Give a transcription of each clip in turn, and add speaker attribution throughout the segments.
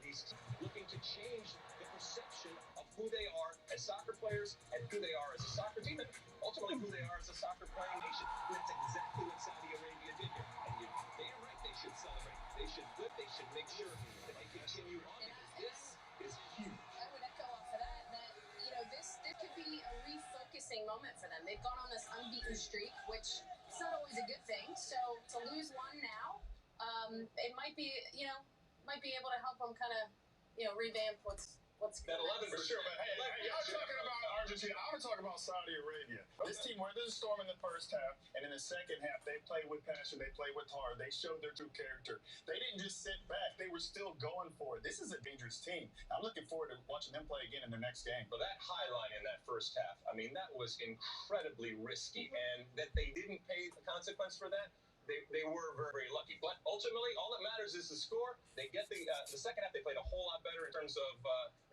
Speaker 1: East, looking to change the perception of who they are as soccer players and who they are as a soccer team, and ultimately who they are as a soccer playing nation. That's exactly what Saudi Arabia did here. And you're damn right they should celebrate. They should flip. They should make sure that they continue on, because this is huge.
Speaker 2: I would echo off of that, you know, this could be a refocusing moment for them. They've gone on this unbeaten streak, which is not always a good thing. So to lose one now, it might be, might be able to help them kind of, revamp what's
Speaker 1: that 11 for sure.
Speaker 3: But hey, y'all talking about Argentina. I'm talking about Saudi Arabia. This team weathered the storm in the first half, and in the second half, they played with passion. They played with heart. They showed their true character. They didn't just sit back. They were still going for it. This is a dangerous team. I'm looking forward to watching them play again in their next game.
Speaker 1: But that high line in that first half, I mean, that was incredibly risky, and that they didn't pay the consequence for that. They were very, very lucky. But ultimately, all that matters is the score. They get the second half. They played a whole lot better in terms of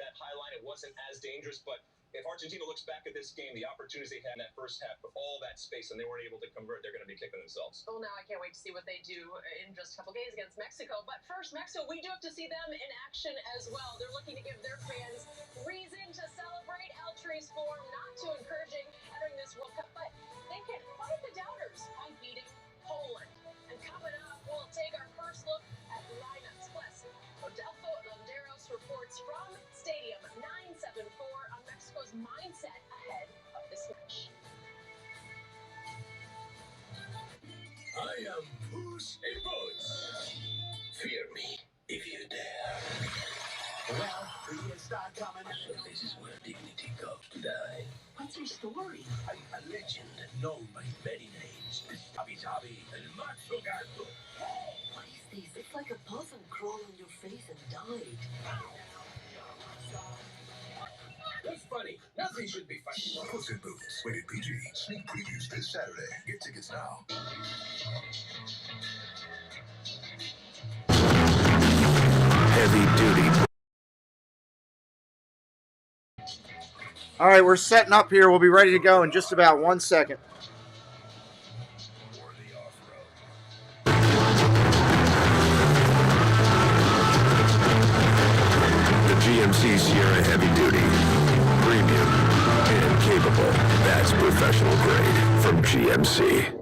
Speaker 1: that high line. It wasn't as dangerous. But if Argentina looks back at this game, the opportunities they had in that first half, with all that space, and they weren't able to convert, they're going to be kicking themselves.
Speaker 4: Well, now I can't wait to see what they do in just a couple games against Mexico. But first, Mexico, we do have to see them in action as well. They're looking to give their fans reason to celebrate. El Tri's form not too encouraging entering this World Cup, but they can fight the doubters by beating Poland. And coming up, we'll take our first look at lineups. Plus, Rodolfo Landeros reports from Stadium 974 on Mexico's mindset ahead of this match.
Speaker 5: I am Puss in Boots. Fear me if you dare.
Speaker 6: Well, the years start coming.
Speaker 5: So this is where dignity goes to die.
Speaker 6: What's your story?
Speaker 5: I'm a legend known by many names. Tabi El Macho Gato.
Speaker 6: What is this? It's like a puzzle crawled on your face and died.
Speaker 5: That's funny. Nothing should be funny.
Speaker 7: Puss in Boots. Rated PG. Sneak previews this Saturday. Get tickets now.
Speaker 8: Heavy duty.
Speaker 9: All right, we're setting up here. We'll be ready to go in just about 1 second.
Speaker 8: The GMC Sierra Heavy Duty. Premium and capable. That's professional grade from GMC.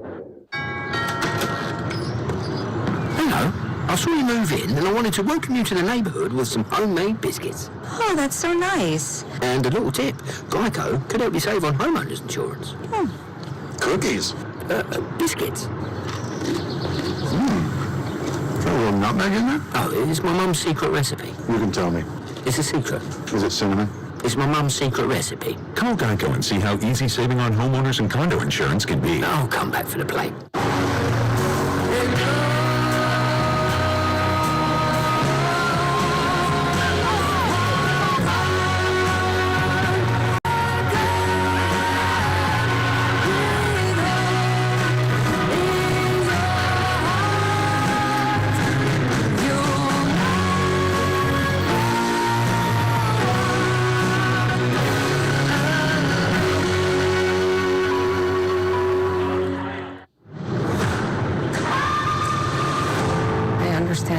Speaker 10: Hello. I saw you move in and I wanted to welcome you to the neighbourhood with some homemade biscuits.
Speaker 11: Oh, that's so nice.
Speaker 10: And a little tip, Geico could help you save on homeowners insurance.
Speaker 8: Cookies.
Speaker 10: Biscuits.
Speaker 8: Got a little nutmeg in there?
Speaker 10: Oh, it's my mum's secret recipe.
Speaker 8: You can tell me.
Speaker 10: It's a secret.
Speaker 8: Is it cinnamon?
Speaker 10: It's my mum's secret recipe.
Speaker 8: Call Geico and see how easy saving on homeowners and condo insurance can be.
Speaker 10: I'll come back for the plate.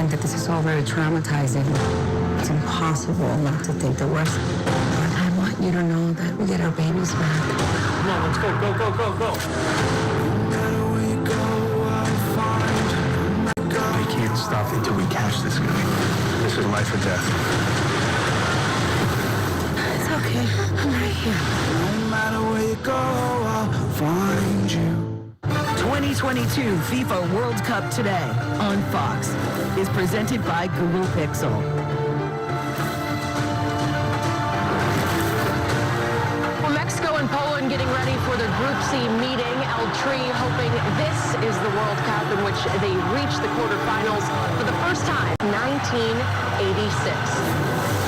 Speaker 11: That this is all very traumatizing. It's impossible not to think the worst. But I want you to know that we get our babies back.
Speaker 9: Come on, let's go, go, go, go, go.
Speaker 8: We can't stop until we catch this guy. This is life or death.
Speaker 11: It's okay. I'm right here.
Speaker 6: No matter where you go, I'll find you.
Speaker 12: 2022 FIFA World Cup Today on Fox is presented by Google Pixel.
Speaker 4: Well, Mexico and Poland getting ready for their Group C meeting. El Tri hoping this is the World Cup in which they reach the quarterfinals for the first time, 1986.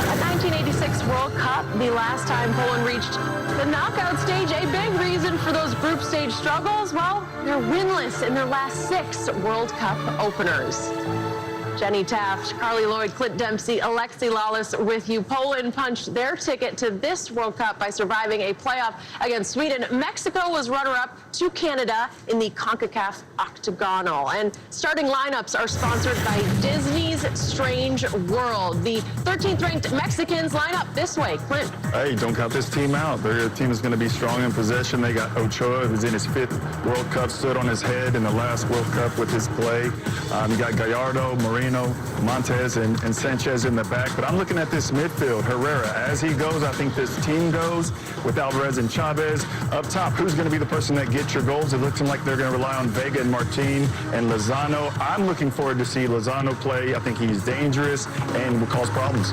Speaker 4: At 1986 World Cup, the last time Poland reached the knockout stage, a big reason for those group stage struggles, well, they're winless in their last 6 World Cup openers. Jenny Taft, Carly Lloyd, Clint Dempsey, Alexi Lawless with you. Poland punched their ticket to this World Cup by surviving a playoff against Sweden. Mexico was runner-up to Canada in the CONCACAF Octagonal. And starting lineups are sponsored by Disney's today's strange world. The 13th ranked Mexicans line up this way. Clint.
Speaker 3: Hey, don't count this team out. Their team is going to be strong in possession. They got Ochoa, who's in his 5th World Cup, stood on his head in the last World Cup with his play. You got Gallardo, Moreno, Montes, and Sanchez in the back. But I'm looking at this midfield. Herrera, as he goes, I think this team goes with Alvarez and Chavez. Up top, who's going to be the person that gets your goals? It looks like they're going to rely on Vega and Martin and Lozano. I'm looking forward to see Lozano play. I think he's dangerous and will cause problems.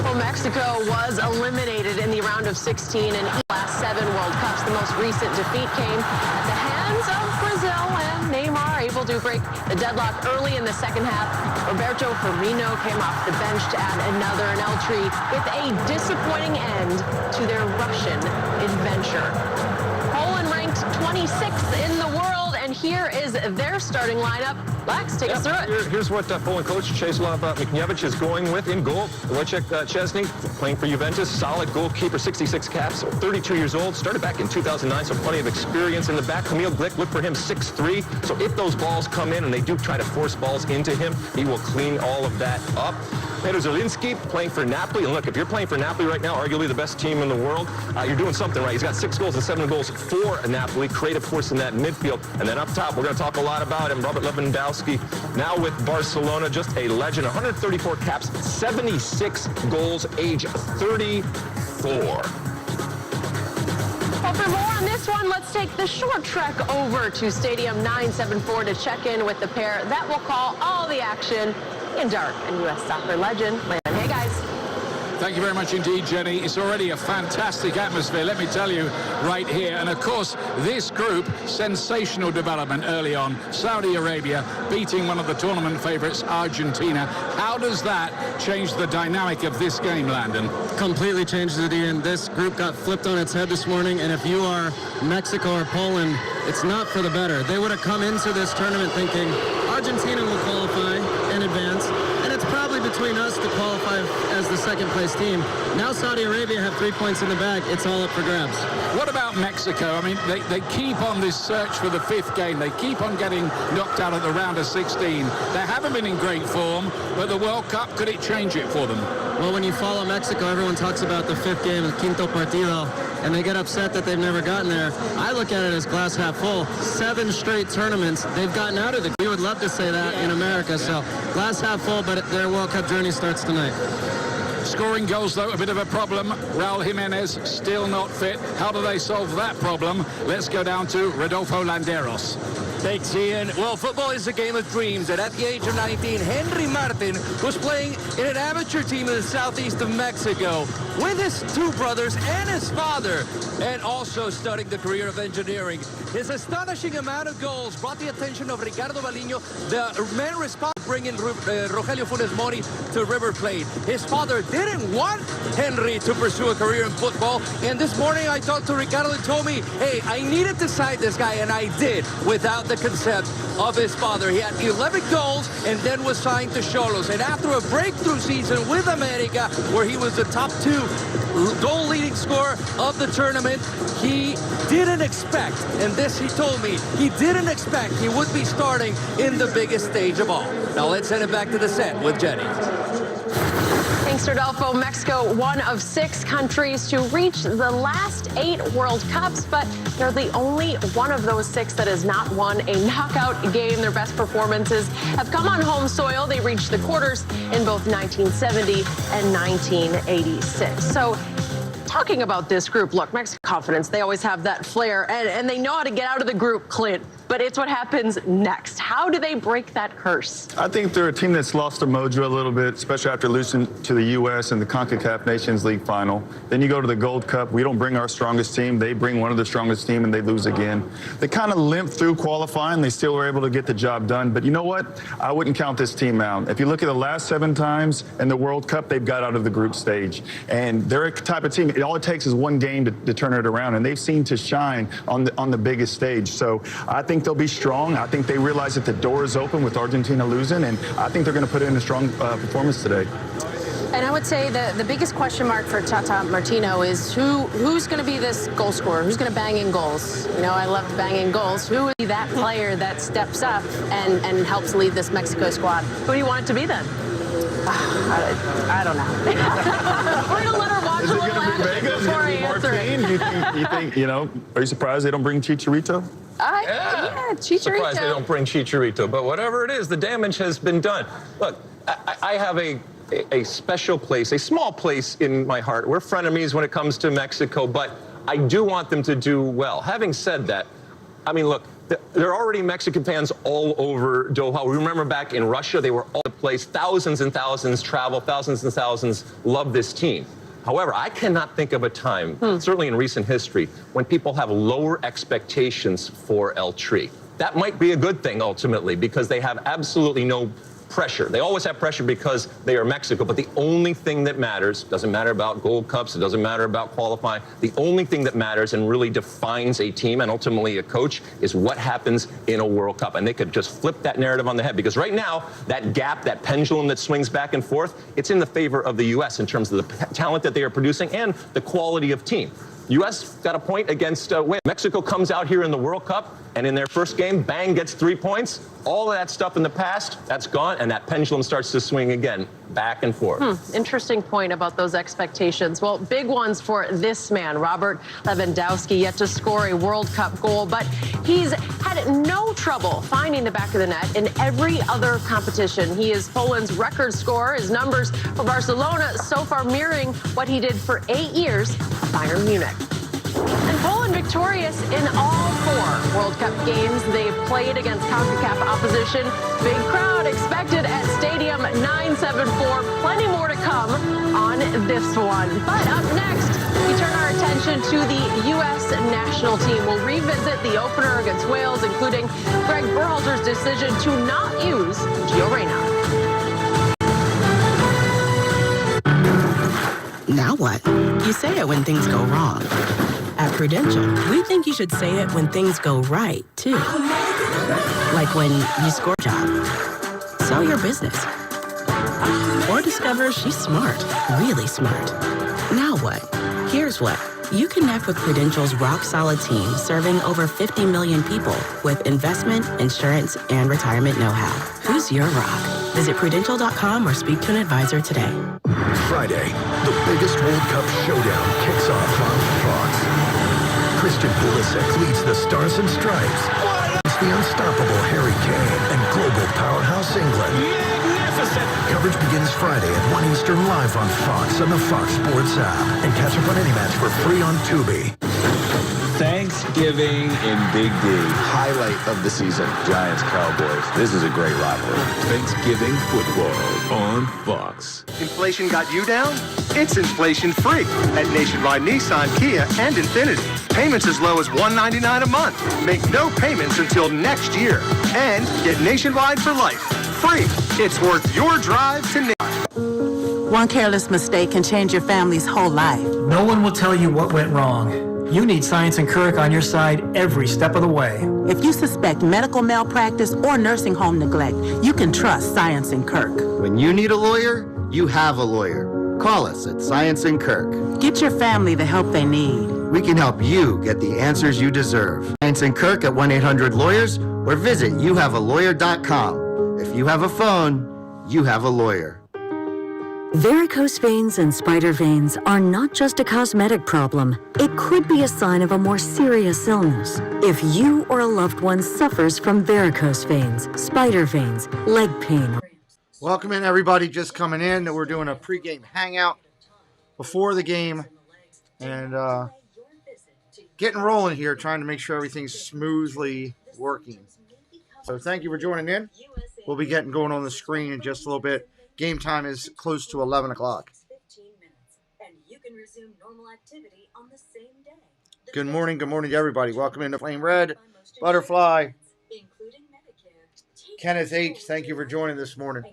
Speaker 4: Well, Mexico was eliminated in the round of 16 in the last 7 World Cups. The most recent defeat came at the hands of Brazil, and Neymar able to break the deadlock early in the second half. Roberto Firmino came off the bench to add another, and Eltree with a disappointing end to their Russian adventure. Poland ranked 26th in the world, and here is their starting lineup. Lex, take us through it.
Speaker 13: Here's what Poland coach Czesław Michniewicz is going with in goal. Wojciech Szczesny, playing for Juventus, solid goalkeeper, 66 caps, 32 years old, started back in 2009, so plenty of experience in the back. Kamil Glik, look for him, 6'3", so if those balls come in and they do try to force balls into him, he will clean all of that up. Peter Zielinski playing for Napoli, and look, if you're playing for Napoli right now, arguably the best team in the world, you're doing something right. He's got 6 goals and 7 goals for Napoli, creative force in that midfield. And then up top, we're going to talk a lot about him, Robert Lewandowski, now with Barcelona, just a legend, 134 caps, 76 goals, age 34.
Speaker 4: Well, for more on this one, let's take the short trek over to Stadium 974 to check in with the pair that will call all the action in dark and U.S. soccer legend, Landon. Hey, guys.
Speaker 14: Thank you very much indeed, Jenny. It's already a fantastic atmosphere, let me tell you, right here. And of course, this group, sensational development early on. Saudi Arabia beating one of the tournament favorites, Argentina. How does that change the dynamic of this game, Landon?
Speaker 15: Completely changes it, Ian. This group got flipped on its head this morning, and if you are Mexico or Poland, it's not for the better. They would have come into this tournament thinking Argentina will qualify and advance, and it's probably between us to qualify as the second place team. Now Saudi Arabia have 3 points in the bag. It's all up for grabs.
Speaker 14: What about Mexico? I mean, they keep on this search for the 5th game. They keep on getting knocked out at the round of 16. They haven't been in great form, but the World Cup, could it change it for them?
Speaker 15: Well, when you follow Mexico, everyone talks about the 5th game, the quinto partido, and they get upset that they've never gotten there. I look at it as glass half full. 7 straight tournaments they've gotten out of it. We would love to say that in America. So glass half full, but their World Cup journey starts tonight.
Speaker 14: Scoring goals, though, a bit of a problem. Raul Jimenez still not fit. How do they solve that problem? Let's go down to Rodolfo Landeros.
Speaker 16: Thanks, Ian. Well, football is a game of dreams, and at the age of 19, Henry Martin was playing in an amateur team in the southeast of Mexico with his 2 brothers and his father, and also studying the career of engineering. His astonishing amount of goals brought the attention of Ricardo Baliño, the man responsible for bringing Rogelio Funes Mori to River Plate. His father didn't want Henry to pursue a career in football, and this morning I talked to Ricardo and told me, hey, I needed to sign this guy, and I did, without the consent of his father. He had 11 goals and then was signed to Xolos. And after a breakthrough season with America, where he was the top 2 goal leading scorer of the tournament, he didn't expect, and this he told me, he didn't expect he would be starting in the biggest stage of all. Now let's send it back to the set with Jenny.
Speaker 4: Thanks, Rodolfo. Mexico, one of 6 countries to reach the last 8 World Cups, but they're the only one of those 6 that has not won a knockout game. Their best performances have come on home soil. They reached the quarters in both 1970 and 1986. So, talking about this group, look, Mexico confidence, they always have that flair, and they know how to get out of the group, Clint. But it's what happens next. How do they break that curse?
Speaker 3: I think they're a team that's lost their mojo a little bit, especially after losing to the U.S. in the CONCACAF Nations League final. Then you go to the Gold Cup. We don't bring our strongest team. They bring one of the strongest team, and they lose again. They kind of limp through qualifying. They still were able to get the job done. But you know what? I wouldn't count this team out. If you look at the last 7 times in the World Cup, they've got out of the group stage. And they're a type of team. All it takes is one game to turn it around, and they've seemed to shine on the biggest stage. So I think they'll be strong. I think they realize that the door is open with Argentina losing, and I think they're going to put in a strong performance today.
Speaker 4: And I would say the biggest question mark for Tata Martino is who's going to be this goal scorer? Who's going to bang in goals? You know, I love banging goals. Who is that player that steps up and helps lead this Mexico squad? Who do you want it to be then? I don't know. We're going to let her watch a little action before I answer it.
Speaker 17: You think, are you surprised they don't bring Chicharito?
Speaker 4: Yeah, Chicharito.
Speaker 13: Surprised they don't bring Chicharito, but whatever it is, the damage has been done. Look, I have a special place, a small place in my heart. We're frenemies when it comes to Mexico, but I do want them to do well. Having said that, I mean, look, there are already Mexican fans all over Doha. We remember back in Russia, they were all over the place. Thousands and thousands travel, thousands and thousands love this team. However, I cannot think of a time, certainly in recent history, when people have lower expectations for El Tri. That might be a good thing, ultimately, because they have absolutely no pressure. They always have pressure because they are Mexico, but the only thing that matters, doesn't matter about Gold Cups, it doesn't matter about qualifying, the only thing that matters and really defines a team and ultimately a coach is what happens in a World Cup. And they could just flip that narrative on the head, because right now, that gap, that pendulum that swings back and forth, it's in the favor of the U.S. in terms of the talent that they are producing and the quality of team. U.S. got a point against Wales. Mexico comes out here in the World Cup, and in their first game, bang, gets 3 points. All of that stuff in the past, that's gone, and that pendulum starts to swing again, back and forth.
Speaker 4: Interesting point about those expectations. Well, big ones for this man, Robert Lewandowski, yet to score a World Cup goal, but he's had no trouble finding the back of the net in every other competition. He is Poland's record scorer. His numbers for Barcelona so far mirroring what he did for 8 years at Bayern Munich. And Poland victorious in all 4 World Cup games they've played against CONCACAF opposition. Big crowd expected at Stadium 974. Plenty more to come on this one. But up next, we turn our attention to the U.S. national team. We'll revisit the opener against Wales, including Greg Berhalter's decision to not use Gio Reyna.
Speaker 18: Now what? You say it when things go wrong. At Prudential, we think you should say it when things go right, too. Like when you score a job, sell your business, or discover she's smart, really smart. Now what? Here's what. You connect with Prudential's rock-solid team serving over 50 million people with investment, insurance, and retirement know-how. Who's your rock? Visit Prudential.com or speak to an advisor today.
Speaker 8: Friday, the biggest World Cup showdown kicks off on Fox. Christian Pulisic leads the Stars and Stripes. It's the unstoppable Harry Kane and global powerhouse England. Magnificent! Coverage begins Friday at 1 Eastern live on Fox and the Fox Sports app. And catch up on any match for free on Tubi.
Speaker 19: Thanksgiving in Big D. Highlight of the season. Giants-Cowboys. This is a great rivalry.
Speaker 8: Thanksgiving football on Fox.
Speaker 20: Inflation got you down? It's inflation-free at Nationwide Nissan, Kia, and Infiniti. Payments as low as $199 a month. Make no payments until next year. And get Nationwide for life. Free. It's worth your drive to Nationwide.
Speaker 21: One careless mistake can change your family's whole life.
Speaker 22: No one will tell you what went wrong. You need Science and Kirk on your side every step of the way.
Speaker 21: If you suspect medical malpractice or nursing home neglect, you can trust Science and Kirk.
Speaker 23: When you need a lawyer, you have a lawyer. Call us at Science and Kirk.
Speaker 21: Get your family the help they need.
Speaker 23: We can help you get the answers you deserve. Science and Kirk at 1-800-LAWYERS or visit youhavealawyer.com. If you have a phone, you have a lawyer.
Speaker 24: Varicose veins and spider veins are not just a cosmetic problem. It could be a sign of a more serious illness. If you or a loved one suffers from varicose veins, spider veins, leg pain.
Speaker 9: Welcome in, everybody just coming in. We're doing a pregame hangout before the game and getting rolling here, trying to make sure everything's smoothly working. So thank you for joining in. We'll be getting going on the screen in just a little bit. Game time is close to 11 o'clock. Good morning to everybody. Welcome into Flame Red, Butterfly, Kenneth H. Thank you for joining this morning.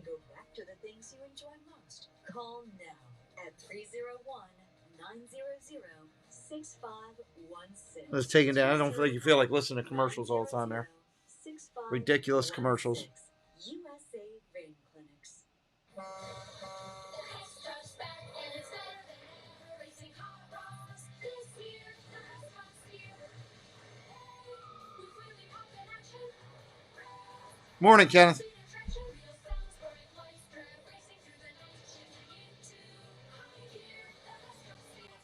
Speaker 25: Call now at 301-900-6516.
Speaker 9: Let's take it down. I don't think you feel like listening to commercials all the time there. Ridiculous commercials. Morning, Kenneth.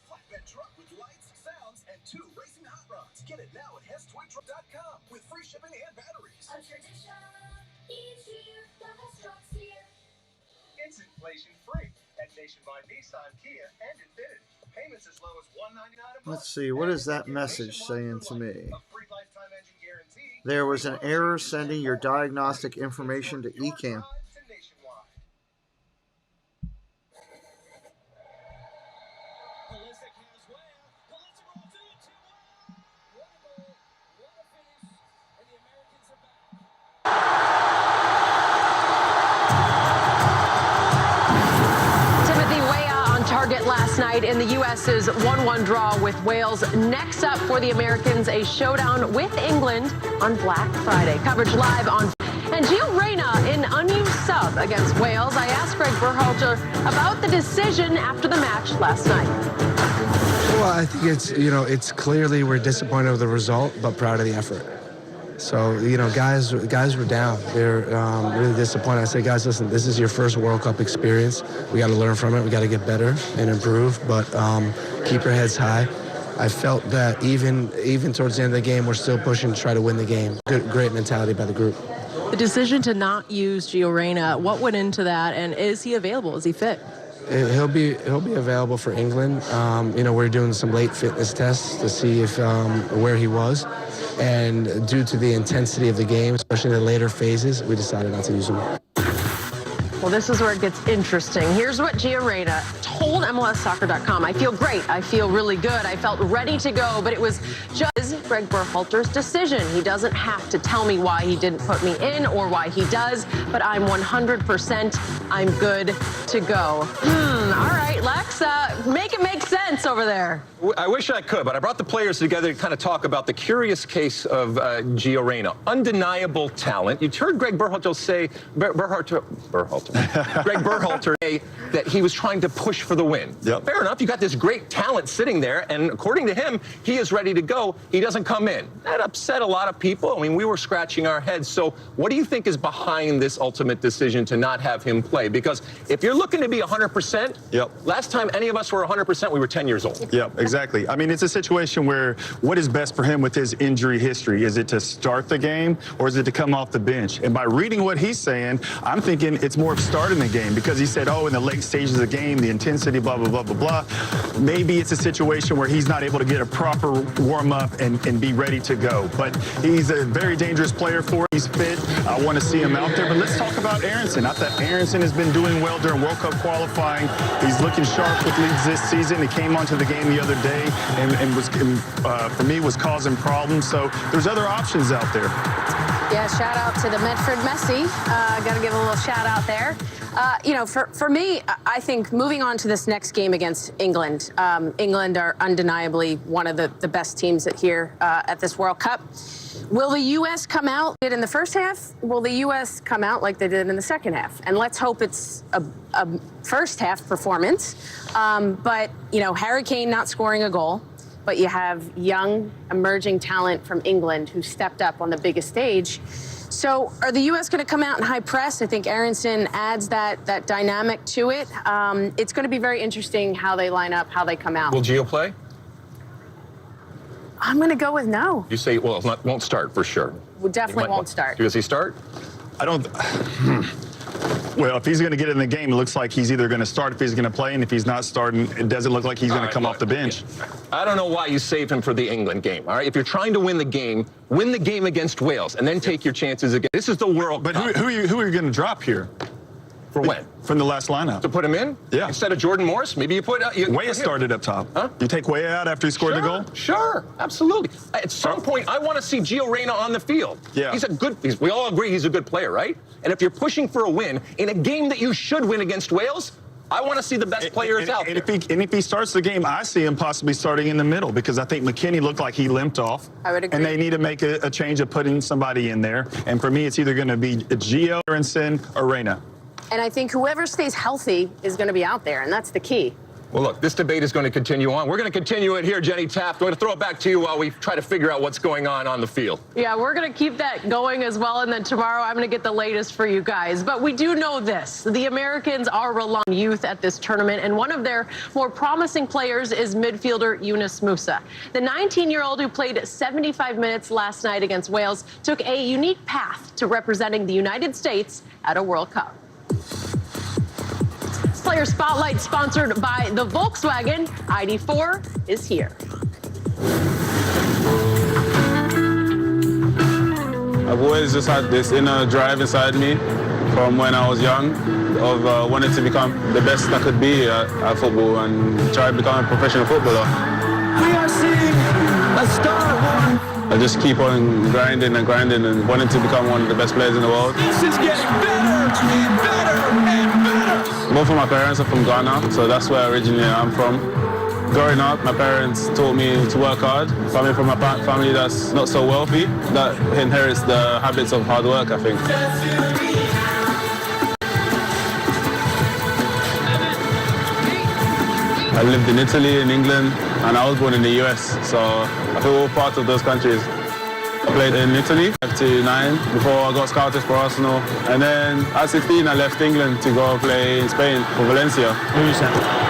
Speaker 8: Flatbed truck with lights, sounds, and 2 racing hot rods. Get it now at HessToyTruck.com with free shipping and batteries.
Speaker 25: A tradition each year, the Hess truck's here.
Speaker 20: It's inflation free at Nationwide Nissan, Kia, and Infiniti. Payments as low as $199 a month.
Speaker 9: Let's see, what is that message saying to me? There was an error sending your diagnostic information to eCam.
Speaker 4: Last night in the U.S.'s 1-1 draw with Wales. Next up for the Americans, a showdown with England on Black Friday. Coverage live on... And Gio Reyna in unused sub against Wales. I asked Greg Berhalter about the decision after the match last night.
Speaker 1: Well, I think it's clearly we're disappointed with the result, but proud of the effort. So, guys were down. They're really disappointed. I say, guys, listen, this is your first World Cup experience. We got to learn from it. We got to get better and improve, but keep your heads high. I felt that even towards the end of the game, we're still pushing to try to win the game. Great mentality by the group.
Speaker 18: The decision to not use Gio Reyna, what went into that, and is he available? Is he fit?
Speaker 1: He'll be available for England. We're doing some late fitness tests to see if where he was. And due to the intensity of the game, especially in the later phases, we decided not to use him.
Speaker 4: Well, this is where it gets interesting. Here's what Gio Reyna told MLSsoccer.com. I feel great. I feel really good. I felt ready to go, but it was just Greg Berhalter's decision. He doesn't have to tell me why he didn't put me in or why he does, but I'm 100%. I'm good to go. All right, Lex, make it make sense over there.
Speaker 13: I wish I could, but I brought the players together to kind of talk about the curious case of Gio Reyna. Undeniable talent. You heard Greg Berhalter say, Greg Berhalter say that he was trying to push for the win.
Speaker 17: Yep.
Speaker 13: Fair enough. You got this great talent sitting there, and according to him, he is ready to go. He doesn't come in. That upset a lot of people. I mean, we were scratching our heads. So what do you think is behind this ultimate decision to not have him play? Because if you're looking to be 100%,
Speaker 17: yep.
Speaker 13: Last time any of us were 100%, we were 10 years old.
Speaker 17: Yep, exactly. I mean, it's a situation where what is best for him with his injury history? Is it to start the game or is it to come off the bench? And by reading what he's saying, I'm thinking it's more of starting the game because he said, oh, in the late stages of the game, the intensity, blah, blah, blah, blah, blah. Maybe it's a situation where he's not able to get a proper warm-up and be ready to go. But he's a very dangerous player for it. He's fit. I want to see him out there. But let's talk about Aronson. I thought Aronson has been doing well during World Cup qualifying. He's looking sharp with Leeds this season. He came onto the game the other day and was, for me, was causing problems. So there's other options out there.
Speaker 2: Yeah, shout out to the Medford Messi. Got to give a little shout out there. For me, I think moving on to this next game against England, England are undeniably one of the best teams here at this World Cup. Will the U.S. come out in the first half? Will the U.S. come out like they did in the second half? And let's hope it's a first half performance. But, Harry Kane not scoring a goal, but you have young, emerging talent from England who stepped up on the biggest stage. So are the U.S. going to come out in high press? I think Aronson adds that dynamic to it. It's going to be very interesting how they line up, how they come out.
Speaker 13: Will Gio play?
Speaker 2: I'm going to go with no.
Speaker 13: You say, well, won't start for sure.
Speaker 2: Well, definitely won't start.
Speaker 13: Does he start?
Speaker 17: I don't... Well, if he's going to get in the game, it looks like he's either going to start if he's going to play, and if he's not starting, it doesn't look like he's going to come off the bench.
Speaker 13: I don't know why you saved him for the England game, all right? If you're trying to win the game against Wales, and then take your chances again. This is the World Cup.
Speaker 17: But who are you going to drop here?
Speaker 13: For when?
Speaker 17: From the last lineup.
Speaker 13: To put him in?
Speaker 17: Yeah.
Speaker 13: Instead of Jordan Morris? Maybe you put...
Speaker 17: Weah started up top.
Speaker 13: Huh?
Speaker 17: You take Weah out after he scored the goal?
Speaker 13: Sure, absolutely. At some point, I want to see Gio Reyna on the field.
Speaker 17: Yeah.
Speaker 13: We all agree he's a good player, right? And if you're pushing for a win in a game that you should win against Wales, I want to see the best players out there.
Speaker 17: And if he starts the game, I see him possibly starting in the middle because I think McKinney looked like he limped off.
Speaker 2: I would agree.
Speaker 17: And they need to make a change of putting somebody in there. And for me, it's either going to be Gio, Aronson, or Reyna.
Speaker 2: And I think whoever stays healthy is going to be out there, and that's the key.
Speaker 13: Well, look, this debate is going to continue on. We're going to continue it here, Jenny Taft. I'm going to throw it back to you while we try to figure out what's going on the field.
Speaker 4: Yeah, we're going to keep that going as well, and then tomorrow I'm going to get the latest for you guys. But we do know this. The Americans are relying on youth at this tournament, and one of their more promising players is midfielder Yunus Musa. The 19-year-old who played 75 minutes last night against Wales took a unique path to representing the United States at a World Cup. Player Spotlight, sponsored by the Volkswagen ID4, is here.
Speaker 5: I've always just had this inner drive inside me from when I was young of wanting to become the best I could be at football and try to become a professional footballer.
Speaker 12: We are seeing a star.
Speaker 5: I just keep on grinding and grinding and wanting to become one of the best players in the world.
Speaker 12: This is getting better and better and better.
Speaker 5: Both of my parents are from Ghana, so that's where originally I'm from. Growing up, my parents taught me to work hard. Coming from a family that's not so wealthy, that inherits the habits of hard work, I think. I lived in Italy, in England, and I was born in the US, so I feel all part of those countries. I played in Italy up to 9 before I got scouted for Arsenal. And then at 16, I left England to go play in Spain for Valencia.
Speaker 6: Who's that?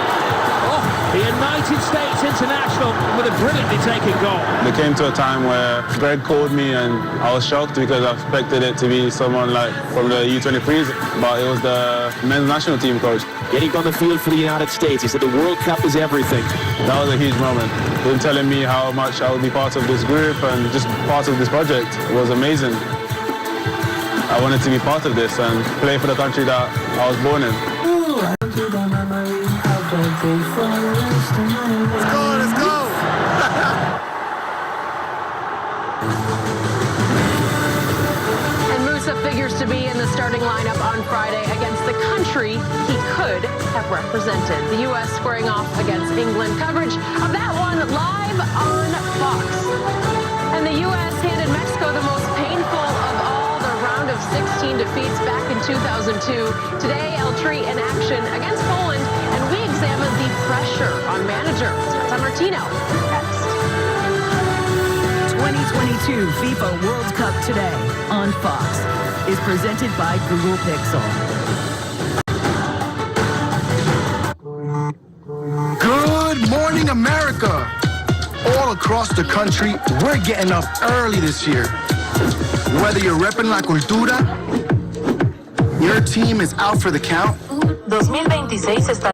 Speaker 6: The United States international with a brilliantly taken goal.
Speaker 5: There came to a time where Greg called me and I was shocked because I expected it to be someone like from the U23s, but it was the men's national team coach.
Speaker 6: Getting on the field for the United States, he said the World Cup is everything.
Speaker 5: That was a huge moment. Him telling me how much I would be part of this group and just part of this project was amazing. I wanted to be part of this and play for the country that I was born in.
Speaker 9: Let's go!
Speaker 4: And Musa figures to be in the starting lineup on Friday against the country he could have represented. The U.S. squaring off against England. Coverage of that one live on Fox. And the U.S. handed Mexico the most painful of all their round of 16 defeats back in 2002. Today, El Tri in action against Poland, and we examine the pressure on manager Tata Martino. Next.
Speaker 12: 2022 FIFA World Cup Today on Fox is presented by Google Pixel.
Speaker 7: Good morning, America! All across the country, we're getting up early this year. Whether you're repping La Cultura, your team is out for the count.
Speaker 21: 2026 está.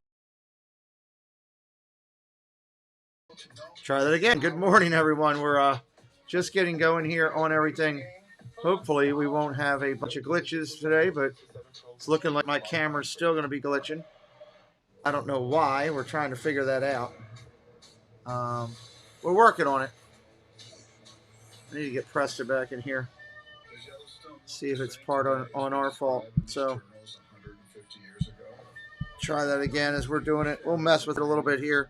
Speaker 9: Try that again. Good morning, everyone. We're just getting going here on everything. Hopefully, we won't have a bunch of glitches today, but it's looking like my camera's still going to be glitching. I don't know why. We're trying to figure that out. We're working on it. I need to get Preston back in here. See if it's part on our fault. So try that again as we're doing it. We'll mess with it a little bit here.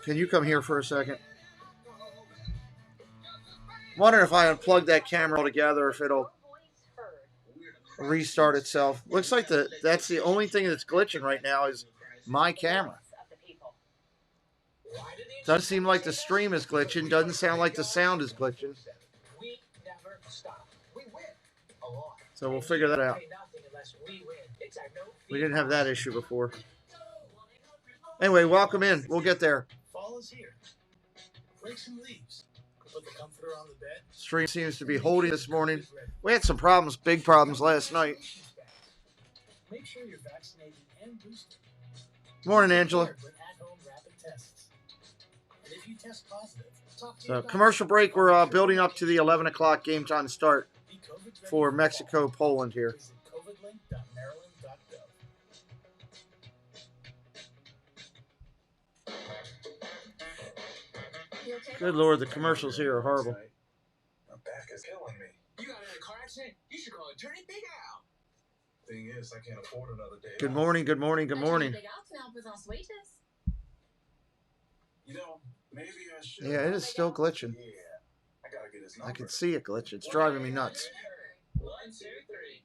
Speaker 9: Can you come here for a second? Wondering if I unplug that camera altogether, if it'll restart itself. Looks like that's the only thing that's glitching right now is my camera. Doesn't seem like the stream is glitching. Doesn't sound like the sound is glitching. So we'll figure that out. We didn't have that issue before. Anyway, welcome in. We'll get there. Stream seems to be holding this morning. We had some problems, big problems last night. Morning, Angela. So, commercial break. We're building up to the 11 o'clock game time start for Mexico, Poland here. Good Lord, the commercials here are horrible.
Speaker 3: My back is killing me. You got in a car accident? You should call Attorney Big Al. Thing is, I can't afford another day.
Speaker 9: Good morning, good morning, good morning.
Speaker 3: You know, maybe I should.
Speaker 9: Yeah, it is still glitching.
Speaker 3: Yeah, I gotta get his number.
Speaker 9: I can see it glitch. It's driving me nuts.
Speaker 3: 1, 2, 3.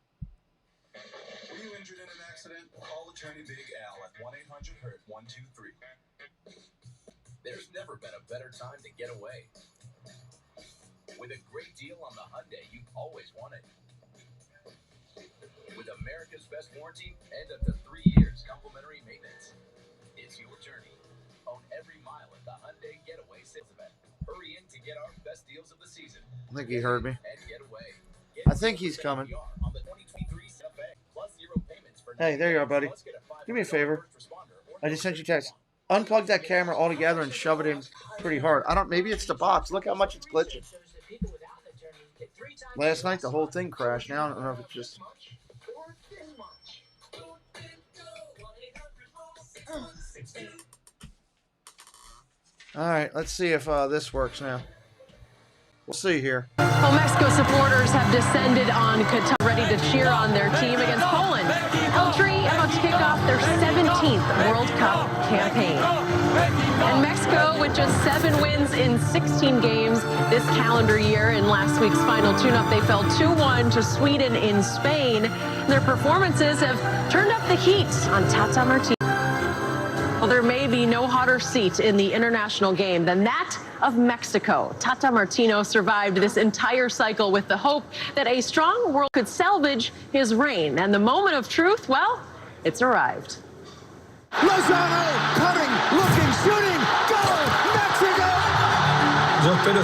Speaker 10: Were you injured in an accident? Call attorney Big Al at 1-800-HURT-123.
Speaker 11: There's never been a better time to get away. With a great deal on the Hyundai you've always wanted. With America's best warranty and up to 3 years complimentary maintenance. It's your journey. Own every mile at the Hyundai Getaway Sales Event. Hurry in to get our best deals of the season.
Speaker 9: I think he heard me.
Speaker 11: And get away.
Speaker 9: I think he's coming. Hey, there you are, buddy. Do me a favor. I just sent you a text. Unplug that camera altogether and shove it in pretty hard. Maybe it's the box. Look how much it's glitching. Last night, the whole thing crashed. Now, I don't know if it's just... All right, let's see if this works now. We'll see here.
Speaker 4: Well, Mexico supporters have descended on Qatar, ready to cheer on their team against Poland. El Tri about to kick off their 17th World Cup campaign. And Mexico, with just 7 wins in 16 games this calendar year, in last week's final tune-up, they fell 2-1 to Sweden in Spain. Their performances have turned up the heat on Tata Martino. Well, there may be no hotter seat in the international game than that of Mexico. Tata Martino survived this entire cycle with the hope that a strong world could salvage his reign. And the moment of truth, well, it's arrived.
Speaker 7: Lozano, cutting, looking, shooting, goal, Mexico!
Speaker 14: Yo espero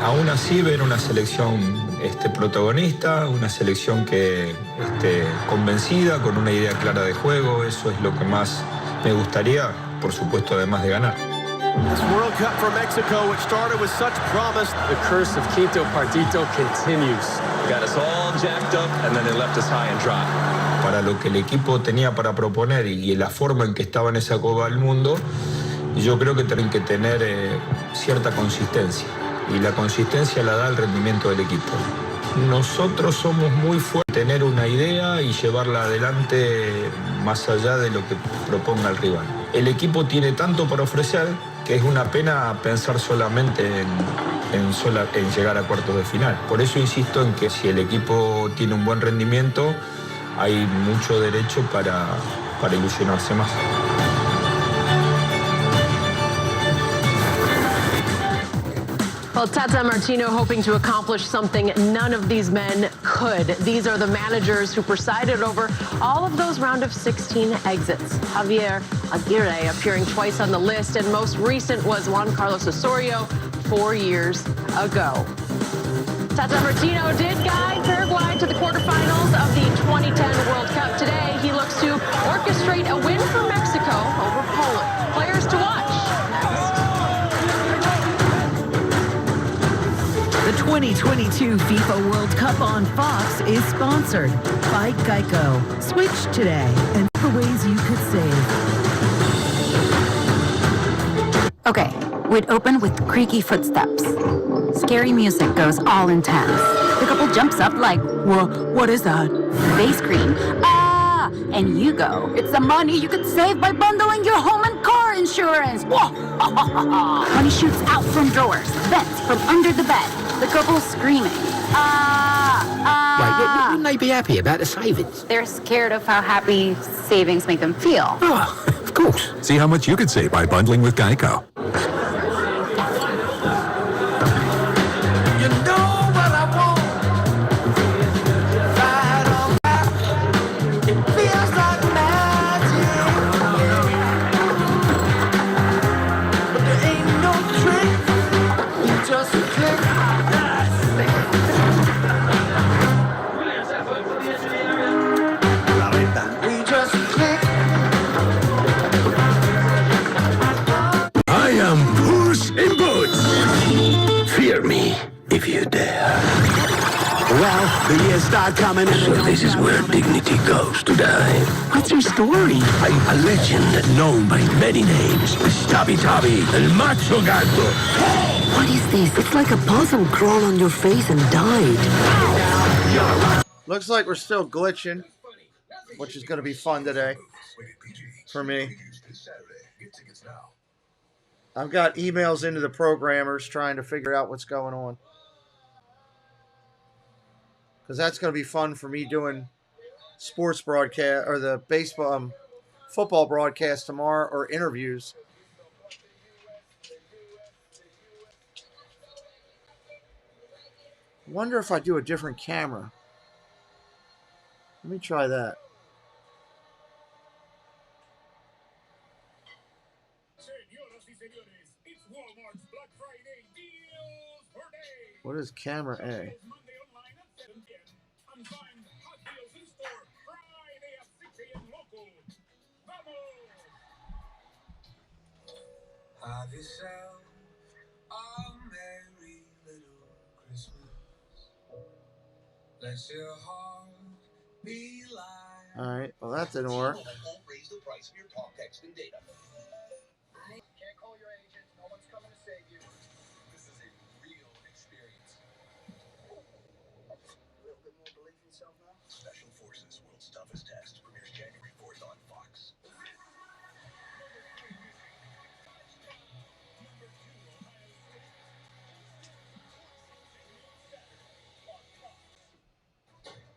Speaker 14: aún así ver una selección protagonista, una selección que convencida, con una idea clara de juego. Eso es lo que más me gustaría, por supuesto, además de ganar.
Speaker 15: This World Cup for Mexico, which started with such promise.
Speaker 16: The curse of Quinto Partido continues.
Speaker 13: Got us all jacked up and then they left us high and dry.
Speaker 14: Para lo que el equipo tenía para proponer y la forma en que estaba en esa Copa del Mundo, yo creo que tienen que tener cierta consistencia. Y la consistencia la da el rendimiento del equipo. Nosotros somos muy fuertes en tener una idea y llevarla adelante más allá de lo que proponga el rival. El equipo tiene tanto para ofrecer que es una pena pensar solamente en llegar a cuartos de final. Por eso insisto en que si el equipo tiene un buen rendimiento, hay mucho derecho para ilusionarse más.
Speaker 4: Well, Tata Martino hoping to accomplish something none of these men could. These are the managers who presided over all of those round of 16 exits. Javier Aguirre appearing twice on the list, and most recent was Juan Carlos Osorio 4 years ago. Tata Martino did guide Paraguay to the quarterfinals of the 2010 World Cup. Today, he looks to orchestrate a win for Mexico over Poland. Players to watch.
Speaker 12: The 2022 FIFA World Cup on Fox is sponsored by Geico. Switch today and the ways you could save.
Speaker 26: Okay, we'd open with creaky footsteps. Scary music goes all intense. The couple jumps up like, whoa, what is that? They scream, ah! And you go, it's the money you could save by bundling your home and car insurance. Whoa! Money shoots out from drawers, vents from under the bed. The couple screaming, ah, ah.
Speaker 27: Wait, wouldn't they be happy about the savings?
Speaker 26: They're scared of how happy savings make them feel.
Speaker 27: Oh, of course.
Speaker 8: See how much you could save by bundling with Geico.
Speaker 7: You know what I want. Right on back. It feels like magic. But there ain't no trick. You just click. We just click.
Speaker 8: I am Puss in Boots. Fear me if you dare.
Speaker 27: Well, the years start coming in.
Speaker 8: So this is where dignity goes to die.
Speaker 27: What's your story?
Speaker 8: I'm a legend known by many names. Stabby Tabby, El Macho Gato.
Speaker 27: What is this? It's like a puzzle crawled on your face and died.
Speaker 9: Looks like we're still glitching, which is going to be fun today for me. I've got emails into the programmers trying to figure out what's going on. Because that's going to be fun for me doing sports broadcast or the baseball, football broadcast tomorrow, or interviews. I wonder if I do a different camera. Let me try that. What is camera A?
Speaker 10: Have yourself a merry little Christmas. Let your heart be light.
Speaker 9: All right. Well, that didn't work.
Speaker 10: Raise the price of your talk, text, and data. Can't call your agent. No one's coming to save you. This is a real experience. A little bit more belief in yourself now. Special Forces World's Toughest Test premieres January 4th on Fox.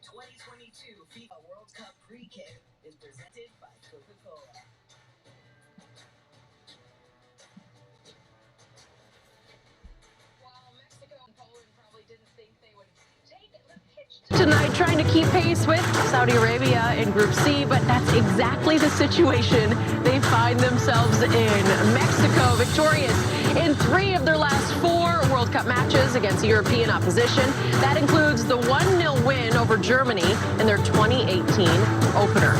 Speaker 12: 2022 FIFA World Cup pre-kick is presented by Coca-Cola.
Speaker 2: While Mexico and Poland probably didn't think they would take the pitch
Speaker 4: tonight, trying to keep pace with Saudi Arabia in Group C, but that's exactly the situation they find themselves in. Mexico victorious in 3 of their last 4 World Cup matches against European opposition. That includes the 1-0 win over Germany in their 2018 opener.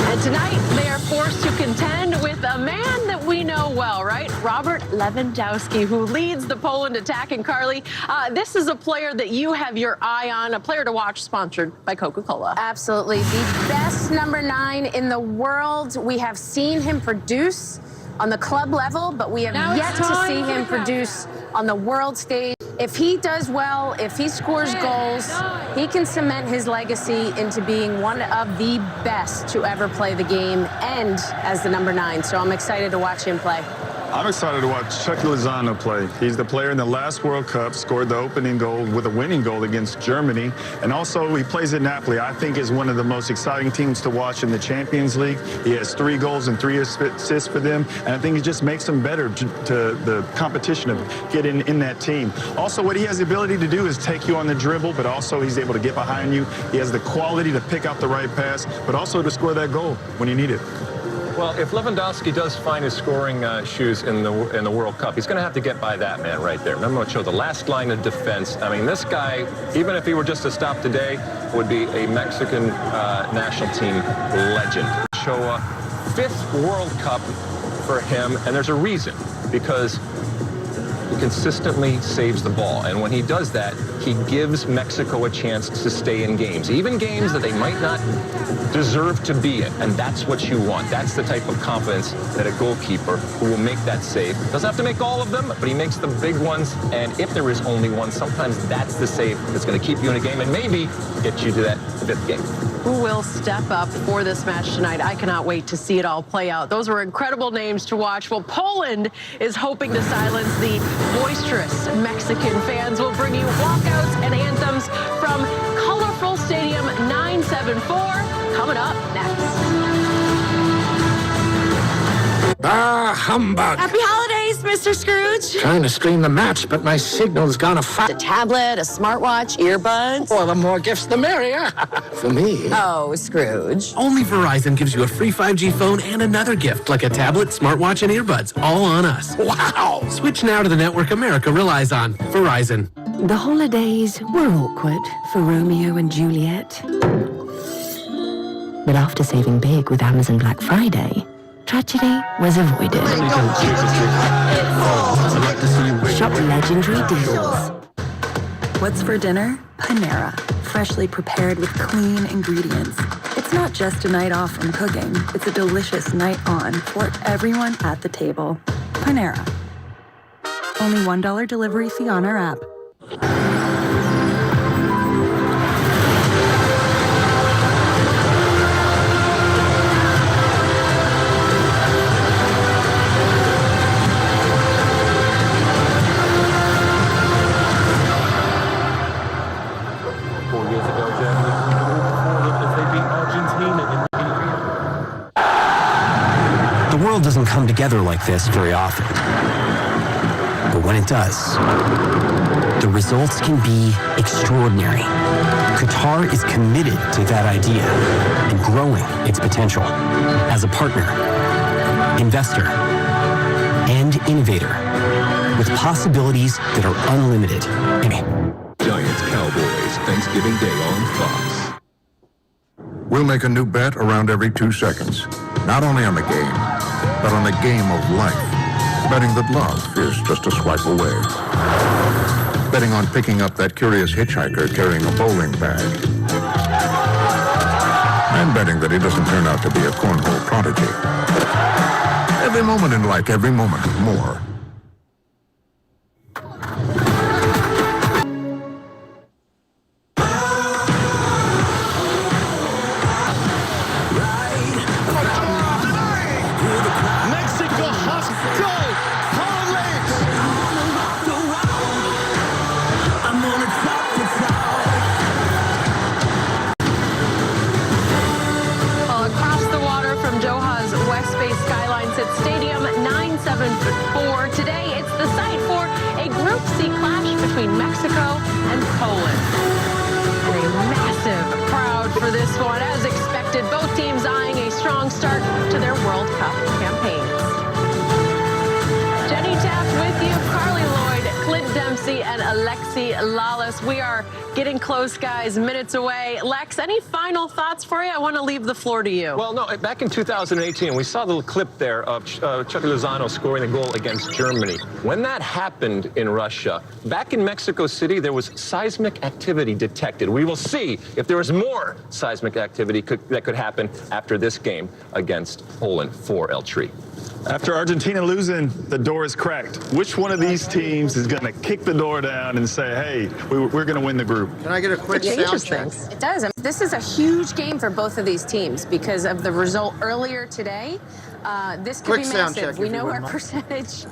Speaker 4: And tonight, they are forced to contend with a man that we know well, right? Robert Lewandowski, who leads the Poland attack. And Carly, this is a player that you have your eye on, a player to watch, sponsored by Coca-Cola.
Speaker 2: Absolutely. The best number 9 in the world. We have seen him produce on the club level, but we have yet to see him produce on the world stage. If he does well, if he scores goals, he can cement his legacy into being one of the best to ever play the game and as the number 9. So I'm excited to watch him play.
Speaker 17: I'm excited to watch Chucky Lozano play. He's the player in the last World Cup, scored the opening goal with a winning goal against Germany, and also he plays at Napoli. I think is one of the most exciting teams to watch in the Champions League. He has 3 goals and 3 assists for them, and I think he just makes them better to the competition of getting in that team. Also, what he has the ability to do is take you on the dribble, but also he's able to get behind you. He has the quality to pick out the right pass, but also to score that goal when you need it.
Speaker 13: Well, if Lewandowski does find his scoring shoes in the World Cup, he's going to have to get by that man right there. Remember what showed the last line of defense. I mean, this guy, even if he were just to stop today, would be a Mexican national team legend. Show a 5th World Cup for him, and there's a reason, because he consistently saves the ball. And when he does that, he gives Mexico a chance to stay in games, even games that they might not deserve to be in. And that's what you want. That's the type of confidence that a goalkeeper who will make that save doesn't have to make all of them, but he makes the big ones. And if there is only one, sometimes that's the save that's going to keep you in a game and maybe get you to that 5th game.
Speaker 4: Who will step up for this match tonight? I cannot wait to see it all play out. Those were incredible names to watch. Well, Poland is hoping to silence the boisterous Mexican fans. We'll bring you walkouts and anthems from colorful Stadium 974 coming up next.
Speaker 18: Ah, humbug.
Speaker 19: Happy holidays, Mr. Scrooge.
Speaker 18: Trying to stream the match, but my signal's gone
Speaker 19: A tablet, a smartwatch, earbuds.
Speaker 18: Well, the more gifts, the merrier. For me.
Speaker 19: Oh, Scrooge.
Speaker 20: Only Verizon gives you a free 5G phone and another gift, like a tablet, smartwatch, and earbuds, all on us.
Speaker 18: Wow!
Speaker 20: Switch now to the network America relies on. Verizon.
Speaker 22: The holidays were awkward for Romeo and Juliet. But after saving big with Amazon Black Friday, tragedy was avoided. Shop legendary deals.
Speaker 23: What's for dinner? Panera. Freshly prepared with clean ingredients. It's not just a night off from cooking. It's a delicious night on for everyone at the table. Panera. Only $1 delivery fee on our app.
Speaker 1: world doesn't come together like this very often. But when it does, the results can be extraordinary. Qatar is committed to that idea and growing its potential as a partner, investor, and innovator with possibilities that are unlimited.
Speaker 8: Giants Cowboys, Thanksgiving Day on Fox.
Speaker 3: We'll make a new bet around every 2 seconds. Not only on the game, but on the game of life. Betting that love is just a swipe away. Betting on picking up that curious hitchhiker carrying a bowling bag. And betting that he doesn't turn out to be a cornhole prodigy. Every moment in life, every moment more.
Speaker 4: Today, it's the site for a Group C clash between Mexico and Poland. And a massive crowd for this one. As expected, both teams eyeing a strong start to their World Cup campaigns. Jenny Taft with you, Carly Lloyd, Clint Dempsey, and Alexi Lalas. We are getting close, guys, minutes away. Lex, any final thoughts for you? I want to leave the floor to you.
Speaker 13: Well, no, back in 2018, we saw the little clip there of Chucky Lozano scoring a goal against Germany. When that happened in Russia, back in Mexico City, there was seismic activity detected. We will see if there is more seismic activity that could happen after this game against Poland for El Tri.
Speaker 17: After Argentina losing, the door is cracked. Which one of these teams is going to kick the door down and say, hey, we're going to win the group?
Speaker 9: Can I get a quick sound check?
Speaker 2: It does. I mean, this is a huge game for both of these teams because of the result earlier today. This could
Speaker 9: Quick
Speaker 2: be
Speaker 9: sound
Speaker 2: massive.
Speaker 9: check,
Speaker 2: We
Speaker 9: if you
Speaker 2: know our
Speaker 9: wouldn't mind.
Speaker 2: percentage.